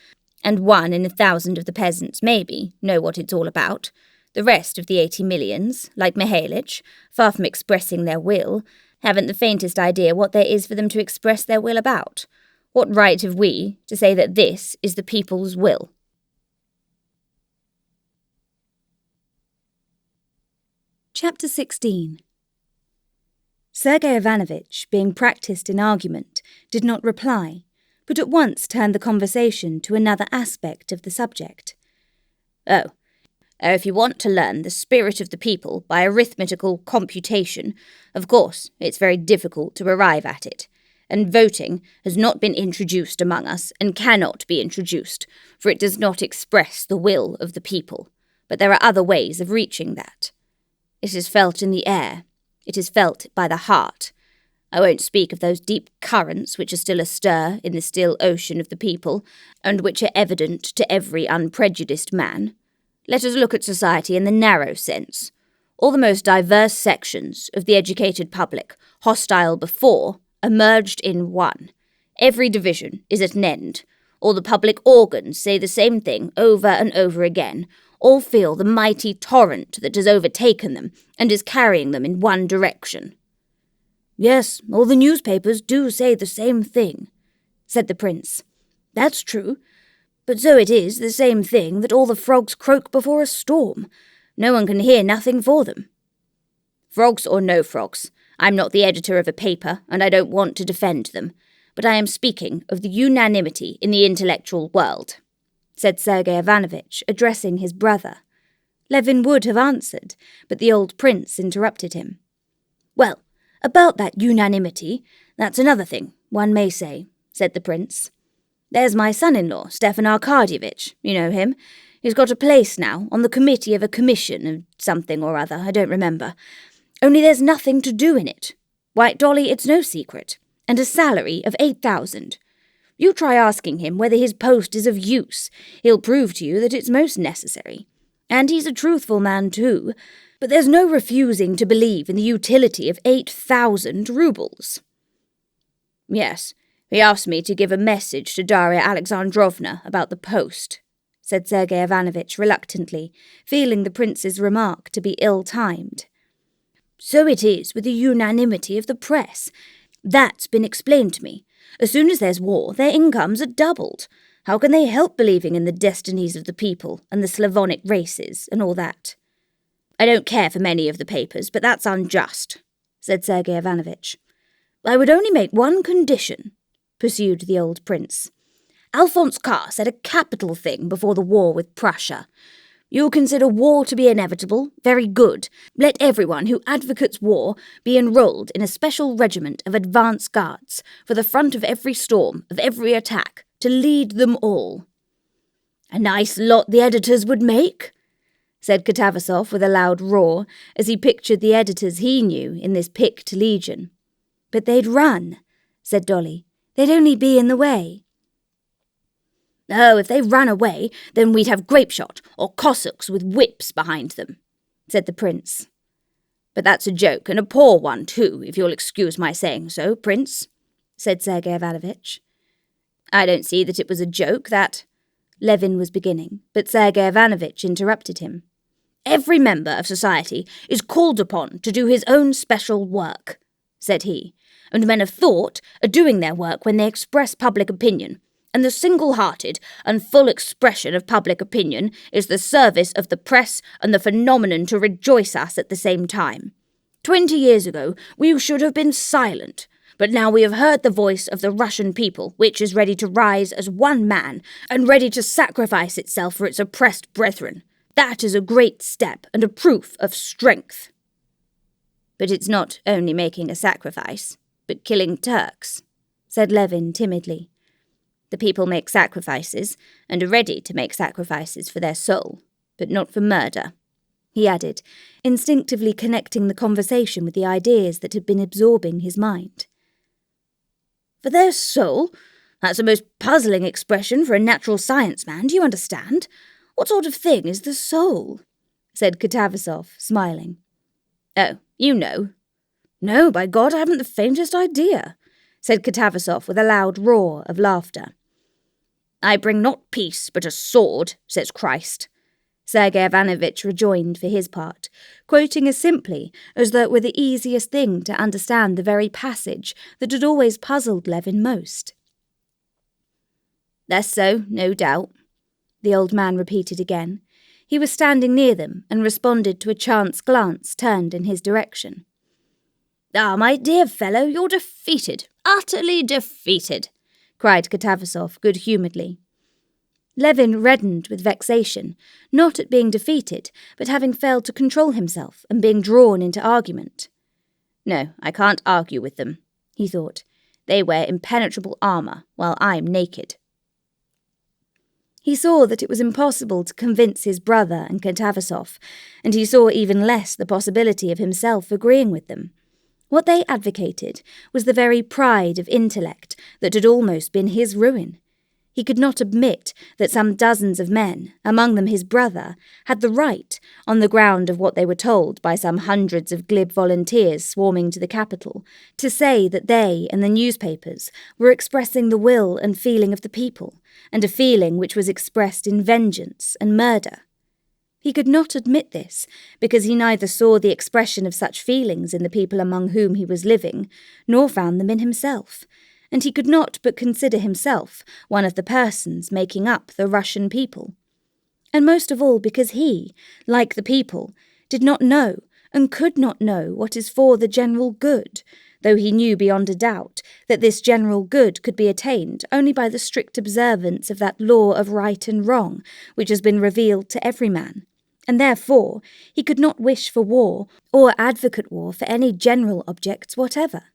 and 1 in 1,000 of the peasants, maybe, know what it's all about. The rest of the 80 millions, like Mihailych, far from expressing their will, haven't the faintest idea what there is for them to express their will about. What right have we to say that this is the people's will?" Chapter 16. Sergei Ivanovich, being practised in argument, did not reply, but at once turned the conversation to another aspect of the subject. Oh, if you want to learn the spirit of the people by arithmetical computation, of course it's very difficult to arrive at it, and voting has not been introduced among us and cannot be introduced, for it does not express the will of the people, but there are other ways of reaching that. It is felt in the air, it is felt by the heart. I won't speak of those deep currents which are still astir in the still ocean of the people, and which are evident to every unprejudiced man. Let us look at society in the narrow sense. All the most diverse sections of the educated public, hostile before, are merged in one. Every division is at an end. All the public organs say the same thing over and over again. All feel the mighty torrent that has overtaken them and is carrying them in one direction. "Yes, all the newspapers do say the same thing," said the prince. "That's true. But so it is the same thing that all the frogs croak before a storm. No one can hear nothing for them." "Frogs or no frogs, I'm not the editor of a paper, and I don't want to defend them. But I am speaking of the unanimity in the intellectual world," said Sergei Ivanovich, addressing his brother. Levin would have answered, but the old prince interrupted him. "Well, about that unanimity, that's another thing, one may say," said the prince. "There's my son-in-law, Stefan Arkadyevitch, you know him. He's got a place now on the committee of a commission of something or other, I don't remember. Only there's nothing to do in it. Why, Dolly, it's no secret. And a salary of 8,000. You try asking him whether his post is of use. He'll prove to you that it's most necessary. And he's a truthful man too. But there's no refusing to believe in the utility of 8,000 roubles." "Yes, he asked me to give a message to Darya Alexandrovna about the post," said Sergei Ivanovich reluctantly, feeling the prince's remark to be ill-timed. So it is with the unanimity of the press. That's been explained to me. As soon as there's war, their incomes are doubled. How can they help believing in the destinies of the people and the Slavonic races and all that? I don't care for many of the papers, but that's unjust, said Sergei Ivanovich. I would only make one condition, pursued the old prince. Alphonse Karr said a capital thing before the war with Prussia. You consider war to be inevitable? Very good. Let everyone who advocates war be enrolled in a special regiment of advance guards for the front of every storm, of every attack, to lead them all. A nice lot the editors would make, said Katavasov with a loud roar, as he pictured the editors he knew in this picked legion. But they'd run, said Dolly. They'd only be in the way. Oh, if they ran away, then we'd have grapeshot or Cossacks with whips behind them, said the prince. But that's a joke, and a poor one, too, if you'll excuse my saying so, Prince, said Sergei Ivanovich. I don't see that it was a joke, that... Levin was beginning, but Sergei Ivanovich interrupted him. Every member of society is called upon to do his own special work, said he, and men of thought are doing their work when they express public opinion, and the single-hearted and full expression of public opinion is the service of the press and the phenomenon to rejoice us at the same time. 20 years ago we should have been silent, but now we have heard the voice of the Russian people, which is ready to rise as one man and ready to sacrifice itself for its oppressed brethren. That is a great step and a proof of strength. But it's not only making a sacrifice, but killing Turks, said Levin timidly. The people make sacrifices, and are ready to make sacrifices for their soul, but not for murder, he added, instinctively connecting the conversation with the ideas that had been absorbing his mind. For their soul? That's a most puzzling expression for a natural science man, do you understand? What sort of thing is the soul? Said Katavasov, smiling. Oh, you know. No, by God, I haven't the faintest idea, said Katavasov with a loud roar of laughter. I bring not peace, but a sword, says Christ, Sergei Ivanovich rejoined for his part, quoting as simply as though it were the easiest thing to understand the very passage that had always puzzled Levin most. That's so, no doubt, the old man repeated again. He was standing near them and responded to a chance glance turned in his direction. Ah, my dear fellow, you're defeated, utterly defeated, cried Katavasov good-humouredly. Levin reddened with vexation, not at being defeated, but having failed to control himself and being drawn into argument. No, I can't argue with them, he thought. They wear impenetrable armour, while I'm naked. He saw that it was impossible to convince his brother and Katavasov, and he saw even less the possibility of himself agreeing with them. What they advocated was the very pride of intellect that had almost been his ruin. He could not admit that some dozens of men, among them his brother, had the right, on the ground of what they were told by some hundreds of glib volunteers swarming to the capital, to say that they and the newspapers were expressing the will and feeling of the people, and a feeling which was expressed in vengeance and murder. He could not admit this, because he neither saw the expression of such feelings in the people among whom he was living, nor found them in himself, and he could not but consider himself one of the persons making up the Russian people. And most of all because he, like the people, did not know and could not know what is for the general good, though he knew beyond a doubt that this general good could be attained only by the strict observance of that law of right and wrong which has been revealed to every man. And therefore he could not wish for war or advocate war for any general objects whatever.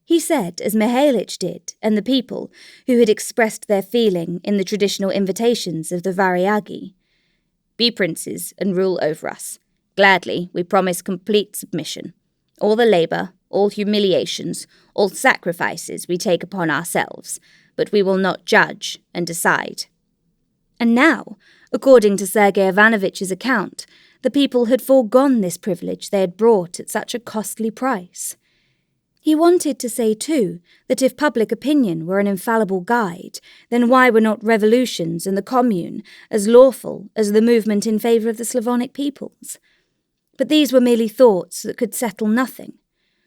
He said, as Mihailych did, and the people, who had expressed their feeling in the traditional invitations of the Variagi, "Be princes and rule over us. Gladly we promise complete submission. All the labour, all humiliations, all sacrifices we take upon ourselves, but we will not judge and decide." And now, according to Sergei Ivanovich's account, the people had foregone this privilege they had brought at such a costly price. He wanted to say, too, that if public opinion were an infallible guide, then why were not revolutions and the Commune as lawful as the movement in favour of the Slavonic peoples? But these were merely thoughts that could settle nothing.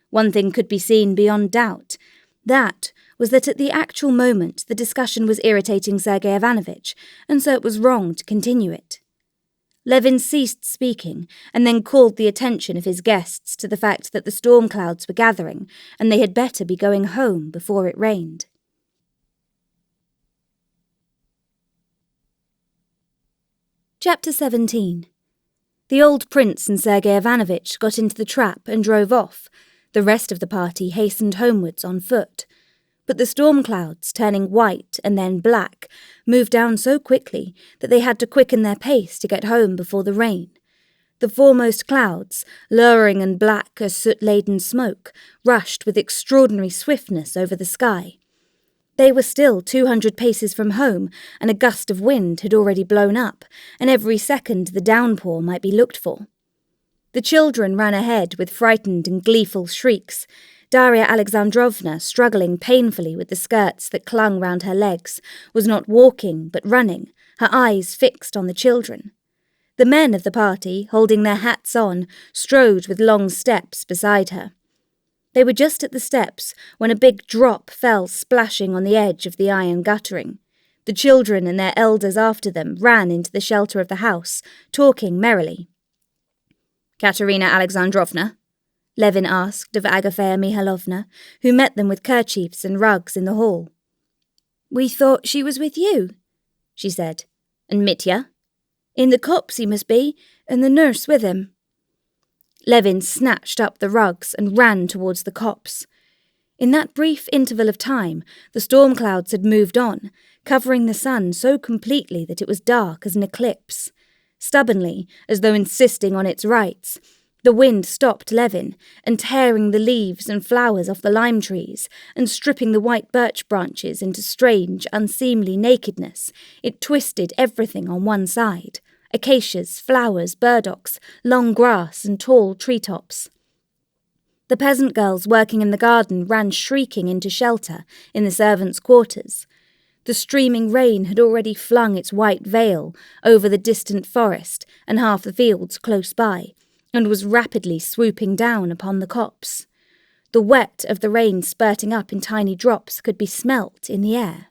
One thing could be seen beyond doubt. That was that at the actual moment the discussion was irritating Sergei Ivanovich, and so it was wrong to continue it. Levin ceased speaking and then called the attention of his guests to the fact that the storm clouds were gathering and they had better be going home before it rained. Chapter 17. The old prince and Sergei Ivanovich got into the trap and drove off. The rest of the party hastened homewards on foot. But the storm clouds, turning white and then black, moved down so quickly that they had to quicken their pace to get home before the rain. The foremost clouds, lowering and black as soot-laden smoke, rushed with extraordinary swiftness over the sky. They were still 200 paces from home, and a gust of wind had already blown up, and every second the downpour might be looked for. The children ran ahead with frightened and gleeful shrieks. Darya Alexandrovna, struggling painfully with the skirts that clung round her legs, was not walking but running, her eyes fixed on the children. The men of the party, holding their hats on, strode with long steps beside her. They were just at the steps when a big drop fell splashing on the edge of the iron guttering. The children and their elders after them ran into the shelter of the house, talking merrily. "Katerina Alexandrovna?" Levin asked of Agafea Mihailovna, who met them with kerchiefs and rugs in the hall. "We thought she was with you," she said. "And Mitya?" "In the copse he must be, and the nurse with him." Levin snatched up the rugs and ran towards the copse. In that brief interval of time, the storm clouds had moved on, covering the sun so completely that it was dark as an eclipse. Stubbornly, as though insisting on its rights, the wind stopped Levin, and tearing the leaves and flowers off the lime trees, and stripping the white birch branches into strange, unseemly nakedness, it twisted everything on one side: acacias, flowers, burdocks, long grass and tall treetops. The peasant girls working in the garden ran shrieking into shelter in the servants' quarters. The streaming rain had already flung its white veil over the distant forest and half the fields close by, and was rapidly swooping down upon the copse. The wet of the rain spurting up in tiny drops could be smelt in the air.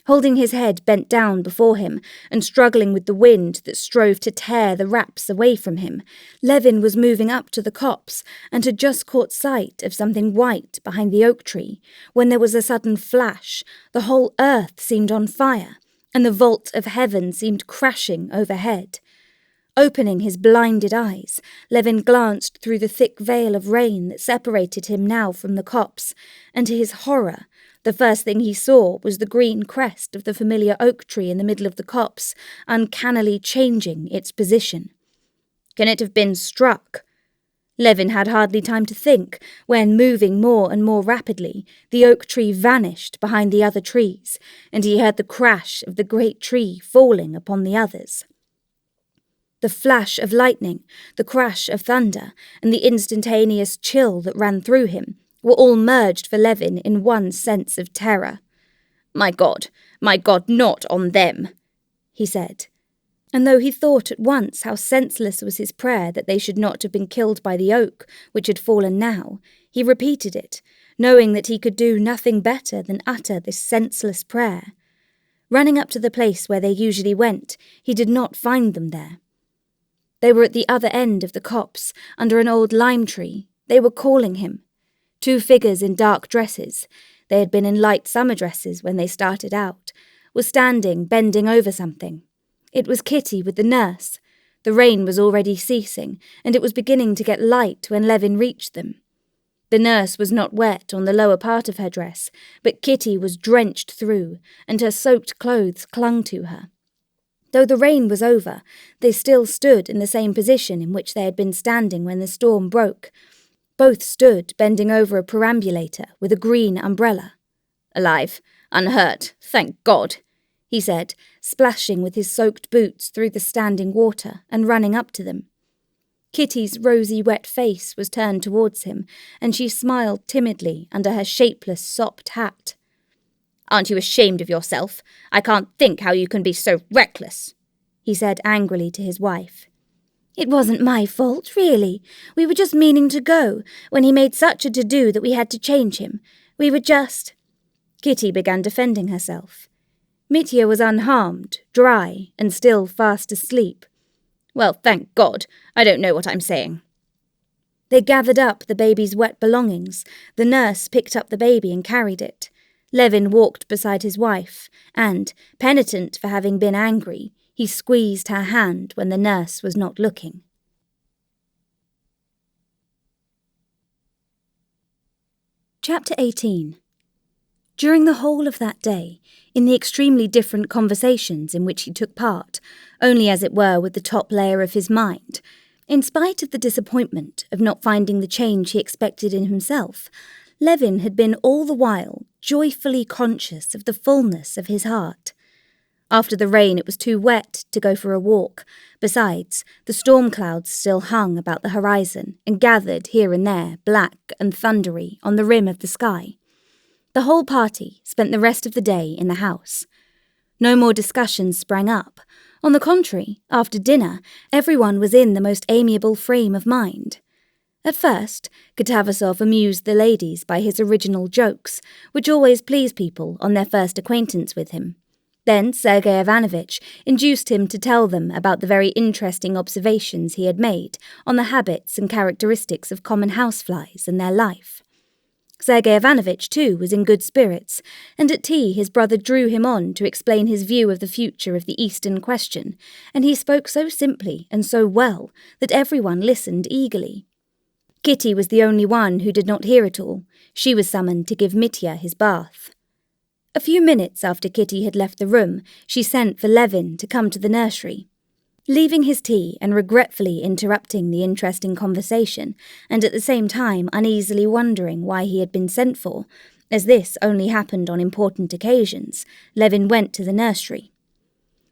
Holding his head bent down before him, and struggling with the wind that strove to tear the wraps away from him, Levin was moving up to the copse, and had just caught sight of something white behind the oak tree, when there was a sudden flash. The whole earth seemed on fire, and the vault of heaven seemed crashing overhead. Opening his blinded eyes, Levin glanced through the thick veil of rain that separated him now from the copse, and to his horror, the first thing he saw was the green crest of the familiar oak tree in the middle of the copse, uncannily changing its position. Can it have been struck? Levin had hardly time to think, when, moving more and more rapidly, the oak tree vanished behind the other trees, and he heard the crash of the great tree falling upon the others. The flash of lightning, the crash of thunder, and the instantaneous chill that ran through him were all merged for Levin in one sense of terror. My God, not on them," he said. And though he thought at once how senseless was his prayer that they should not have been killed by the oak which had fallen now, he repeated it, knowing that he could do nothing better than utter this senseless prayer. Running up to the place where they usually went, he did not find them there. They were at the other end of the copse, under an old lime tree. They were calling him. Two figures in dark dresses, they had been in light summer dresses when they started out, were standing, bending over something. It was Kitty with the nurse. The rain was already ceasing, and it was beginning to get light when Levin reached them. The nurse was not wet on the lower part of her dress, but Kitty was drenched through, and her soaked clothes clung to her. Though the rain was over, they still stood in the same position in which they had been standing when the storm broke. Both stood bending over a perambulator with a green umbrella. "Alive, unhurt, thank God," he said, splashing with his soaked boots through the standing water and running up to them. Kitty's rosy wet face was turned towards him, and she smiled timidly under her shapeless sopped hat. "Aren't you ashamed of yourself? I can't think how you can be so reckless," he said angrily to his wife. "It wasn't my fault, really. We were just meaning to go, when he made such a to-do that we had to change him. We were just—" Kitty began defending herself. Mitya was unharmed, dry, and still fast asleep. "Well, thank God. I don't know what I'm saying." They gathered up the baby's wet belongings. The nurse picked up the baby and carried it. Levin walked beside his wife, and, penitent for having been angry, he squeezed her hand when the nurse was not looking. Chapter 18. During the whole of that day, in the extremely different conversations in which he took part, only as it were with the top layer of his mind, in spite of the disappointment of not finding the change he expected in himself, Levin had been all the while joyfully conscious of the fullness of his heart. After the rain it was too wet to go for a walk. Besides, the storm clouds still hung about the horizon and gathered here and there, black and thundery, on the rim of the sky. The whole party spent the rest of the day in the house. No more discussions sprang up. On the contrary, after dinner, everyone was in the most amiable frame of mind. At first, Katavasov amused the ladies by his original jokes, which always please people on their first acquaintance with him. Then Sergei Ivanovitch induced him to tell them about the very interesting observations he had made on the habits and characteristics of common houseflies and their life. Sergei Ivanovitch, too, was in good spirits, and at tea his brother drew him on to explain his view of the future of the Eastern question, and he spoke so simply and so well that everyone listened eagerly. Kitty was the only one who did not hear it all. She was summoned to give Mitya his bath. A few minutes after Kitty had left the room, she sent for Levin to come to the nursery. Leaving his tea and regretfully interrupting the interesting conversation, and at the same time uneasily wondering why he had been sent for, as this only happened on important occasions, Levin went to the nursery.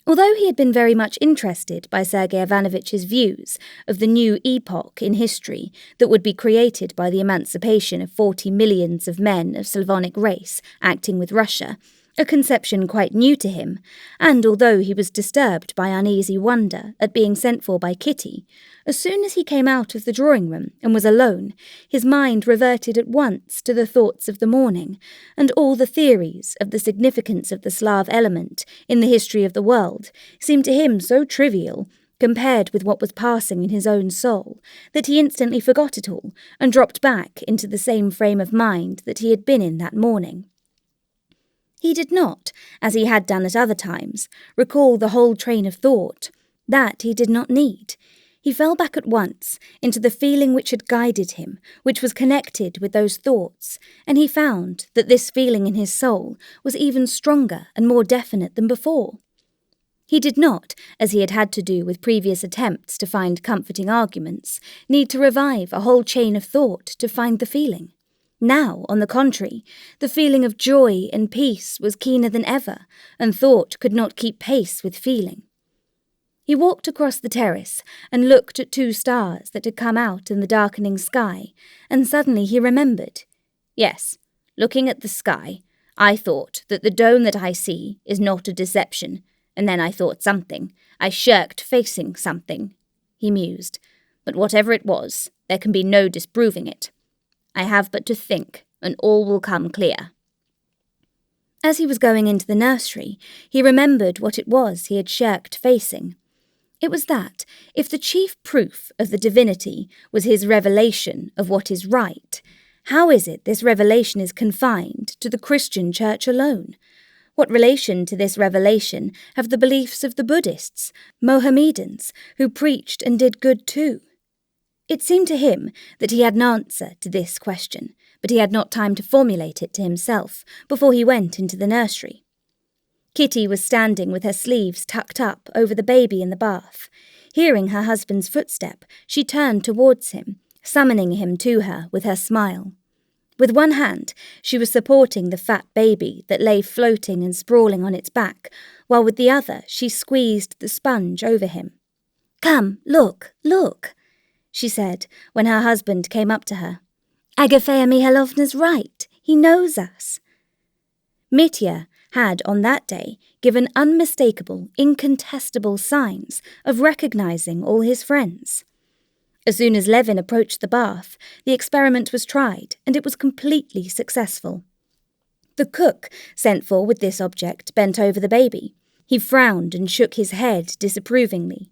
Although he had been very much interested by Sergei Ivanovitch's views of the new epoch in history that would be created by the emancipation of 40 millions of men of Slavonic race acting with Russia, a conception quite new to him, and although he was disturbed by uneasy wonder at being sent for by Kitty, as soon as he came out of the drawing-room and was alone, his mind reverted at once to the thoughts of the morning, and all the theories of the significance of the Slav element in the history of the world seemed to him so trivial, compared with what was passing in his own soul, that he instantly forgot it all and dropped back into the same frame of mind that he had been in that morning. He did not, as he had done at other times, recall the whole train of thought. That he did not need. He fell back at once into the feeling which had guided him, which was connected with those thoughts, and he found that this feeling in his soul was even stronger and more definite than before. He did not, as he had had to do with previous attempts to find comforting arguments, need to revive a whole chain of thought to find the feeling. Now, on the contrary, the feeling of joy and peace was keener than ever, and thought could not keep pace with feeling. He walked across the terrace and looked at 2 stars that had come out in the darkening sky, and suddenly he remembered. Yes, looking at the sky, I thought that the dome that I see is not a deception, and then I thought something. I shirked facing something, he mused. But whatever it was, there can be no disproving it. I have but to think, and all will come clear. As he was going into the nursery, he remembered what it was he had shirked facing. It was that, if the chief proof of the divinity was his revelation of what is right, how is it this revelation is confined to the Christian church alone? What relation to this revelation have the beliefs of the Buddhists, Mohammedans, who preached and did good too? It seemed to him that he had an answer to this question, but he had not time to formulate it to himself before he went into the nursery. Kitty was standing with her sleeves tucked up over the baby in the bath. Hearing her husband's footstep, she turned towards him, summoning him to her with her smile. With one hand, she was supporting the fat baby that lay floating and sprawling on its back, while with the other she squeezed the sponge over him. "Come, look, look!" she said when her husband came up to her. Agafea Mihailovna's right. He knows us. Mitya had on that day given unmistakable, incontestable signs of recognizing all his friends. As soon as Levin approached the bath, the experiment was tried, and it was completely successful. The cook sent for with this object bent over the baby. He frowned and shook his head disapprovingly.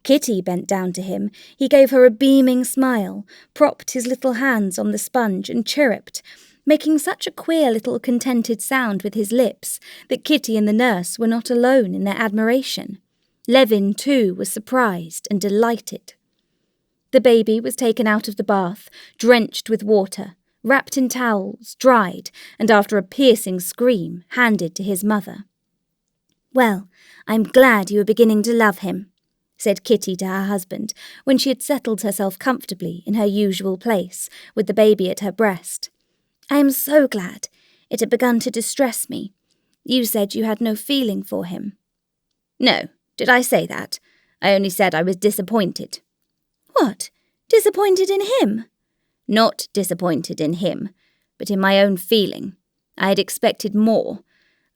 Kitty bent down to him. He gave her a beaming smile, propped his little hands on the sponge and chirruped, making such a queer little contented sound with his lips that Kitty and the nurse were not alone in their admiration. Levin, too, was surprised and delighted. The baby was taken out of the bath, drenched with water, wrapped in towels, dried, and after a piercing scream, handed to his mother. Well, I'm glad you are beginning to love him, said Kitty to her husband when she had settled herself comfortably in her usual place, with the baby at her breast. I am so glad. It had begun to distress me. You said you had no feeling for him. No, did I say that? I only said I was disappointed. What? Disappointed in him? Not disappointed in him, but in my own feeling. I had expected more.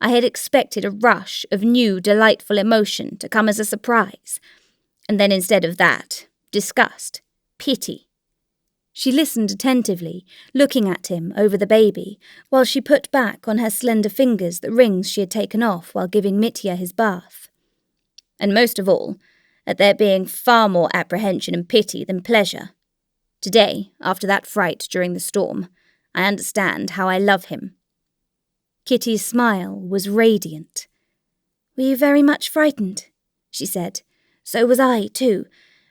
I had expected a rush of new, delightful emotion to come as a surprise. And then instead of that, disgust, pity. She listened attentively, looking at him over the baby, while she put back on her slender fingers the rings she had taken off while giving Mitya his bath. And most of all, at there being far more apprehension and pity than pleasure. Today, after that fright during the storm, I understand how I love him. Kitty's smile was radiant. Were you very much frightened? She said. So was I, too,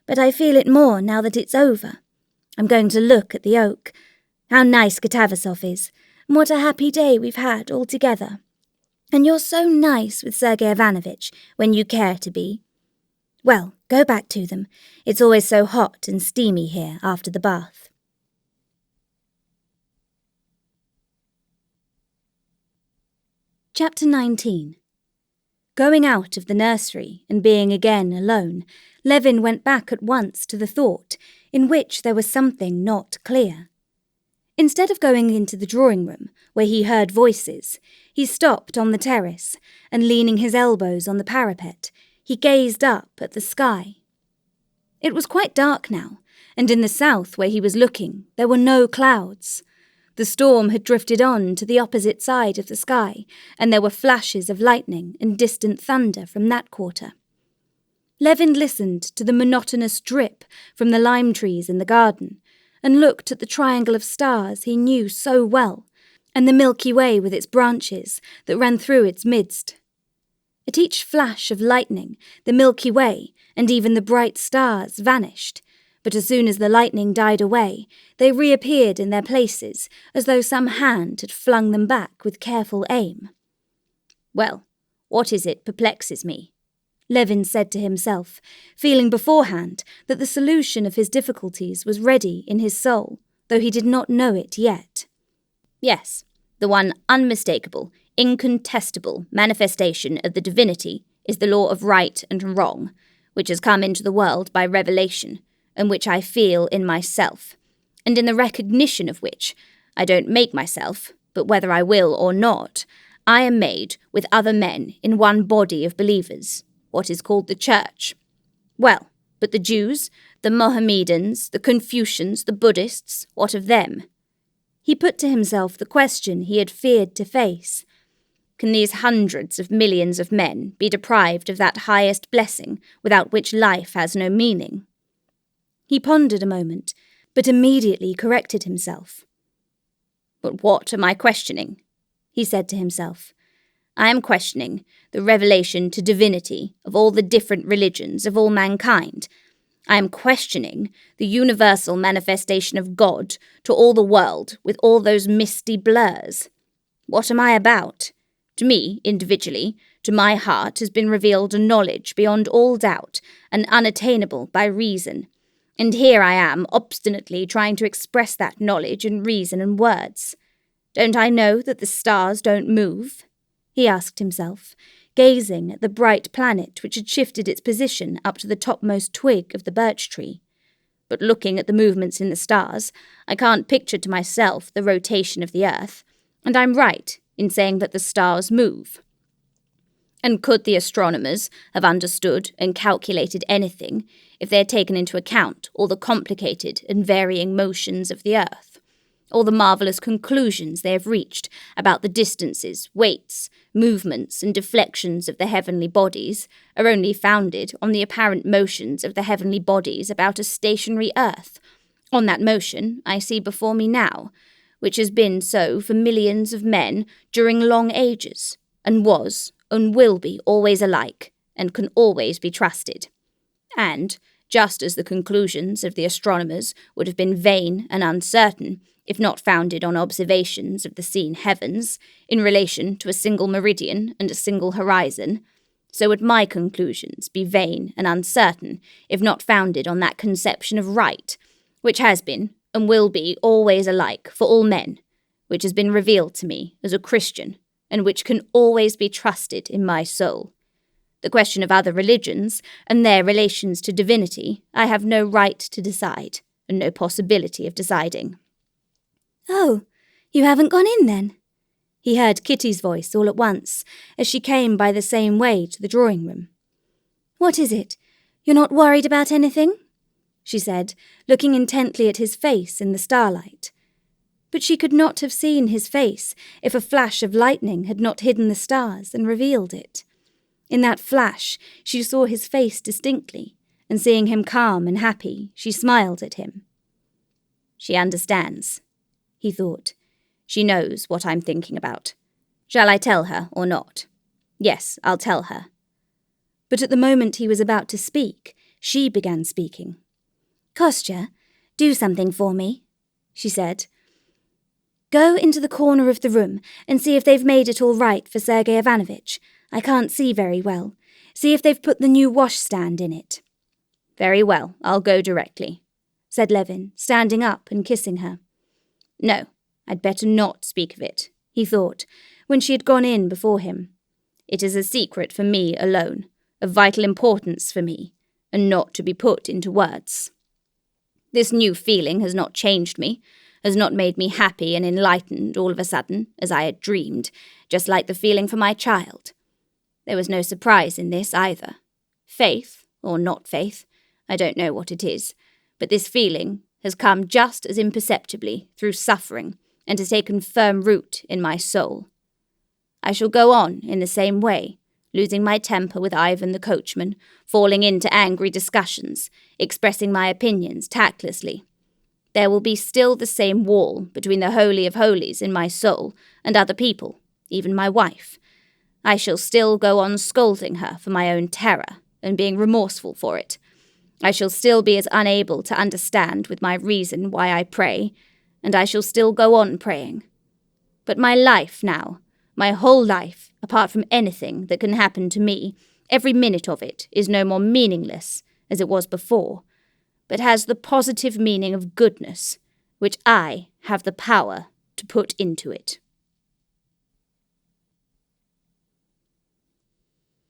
but I feel it more now that it's over. I'm going to look at the oak. How nice Katavasov is, and what a happy day we've had all together. And you're so nice with Sergei Ivanovitch when you care to be. Well, go back to them. It's always so hot and steamy here after the bath. Chapter 19. Going out of the nursery and being again alone, Levin went back at once to the thought in which there was something not clear. Instead of going into the drawing-room, where he heard voices, he stopped on the terrace, and leaning his elbows on the parapet, he gazed up at the sky. It was quite dark now, and in the south where he was looking there were no clouds. The storm had drifted on to the opposite side of the sky, and there were flashes of lightning and distant thunder from that quarter. Levin listened to the monotonous drip from the lime trees in the garden, and looked at the triangle of stars he knew so well, and the Milky Way with its branches that ran through its midst. At each flash of lightning, the Milky Way and even the bright stars vanished, but as soon as the lightning died away, they reappeared in their places as though some hand had flung them back with careful aim. Well, what is it perplexes me? Levin said to himself, feeling beforehand that the solution of his difficulties was ready in his soul, though he did not know it yet. Yes, the one unmistakable, incontestable manifestation of the divinity is the law of right and wrong, which has come into the world by revelation, and which I feel in myself, and in the recognition of which I don't make myself, but whether I will or not, I am made with other men in one body of believers, what is called the Church. Well, but the Jews, the Mohammedans, the Confucians, the Buddhists, what of them? He put to himself the question he had feared to face. Can these hundreds of millions of men be deprived of that highest blessing without which life has no meaning? He pondered a moment, but immediately corrected himself. But what am I questioning? He said to himself. I am questioning the revelation to divinity of all the different religions of all mankind. I am questioning the universal manifestation of God to all the world with all those misty blurs. What am I about? To me, individually, to my heart has been revealed a knowledge beyond all doubt and unattainable by reason. And here I am obstinately trying to express that knowledge and reason in words. Don't I know that the stars don't move? He asked himself, gazing at the bright planet which had shifted its position up to the topmost twig of the birch tree. but looking at the movements in the stars, I can't picture to myself the rotation of the earth, and I'm right in saying that the stars move. And could the astronomers have understood and calculated anything if they had taken into account all the complicated and varying motions of the earth, all the marvellous conclusions they have reached about the distances, weights, movements, and deflections of the heavenly bodies are only founded on the apparent motions of the heavenly bodies about a stationary earth, on that motion I see before me now, which has been so for millions of men during long ages, and was and will be always alike, and can always be trusted. And, just as the conclusions of the astronomers would have been vain and uncertain, if not founded on observations of the seen heavens, in relation to a single meridian and a single horizon, so would my conclusions be vain and uncertain, if not founded on that conception of right, which has been, and will be always alike for all men, which has been revealed to me as a Christian, and which can always be trusted in my soul. The question of other religions, and their relations to divinity, I have no right to decide, and no possibility of deciding. "Oh, you haven't gone in, then?" He heard Kitty's voice all at once, as she came by the same way to the drawing-room. "What is it? You're not worried about anything?" she said, looking intently at his face in the starlight. But she could not have seen his face if a flash of lightning had not hidden the stars and revealed it. In that flash she saw his face distinctly, and seeing him calm and happy, she smiled at him. "She understands," he thought. "She knows what I'm thinking about. Shall I tell her or not? Yes, I'll tell her." But at the moment he was about to speak, she began speaking. "Kostya, do something for me," she said. "Go into the corner of the room and see if they've made it all right for Sergei Ivanovitch. I can't see very well. See if they've put the new washstand in it." "Very well, I'll go directly," said Levin, standing up and kissing her. "No, I'd better not speak of it," he thought, when she had gone in before him. "It is a secret for me alone, of vital importance for me, and not to be put into words. This new feeling has not changed me, has not made me happy and enlightened all of a sudden, as I had dreamed, just like the feeling for my child. There was no surprise in this either. Faith, or not faith, I don't know what it is, but this feeling has come just as imperceptibly through suffering and has taken firm root in my soul. I shall go on in the same way, losing my temper with Ivan the coachman, falling into angry discussions, expressing my opinions tactlessly. There will be still the same wall between the Holy of Holies in my soul and other people, even my wife. I shall still go on scolding her for my own terror and being remorseful for it. I shall still be as unable to understand with my reason why I pray, and I shall still go on praying. But my life now, my whole life, apart from anything that can happen to me, every minute of it is no more meaningless, as it was before, but has the positive meaning of goodness, which I have the power to put into it."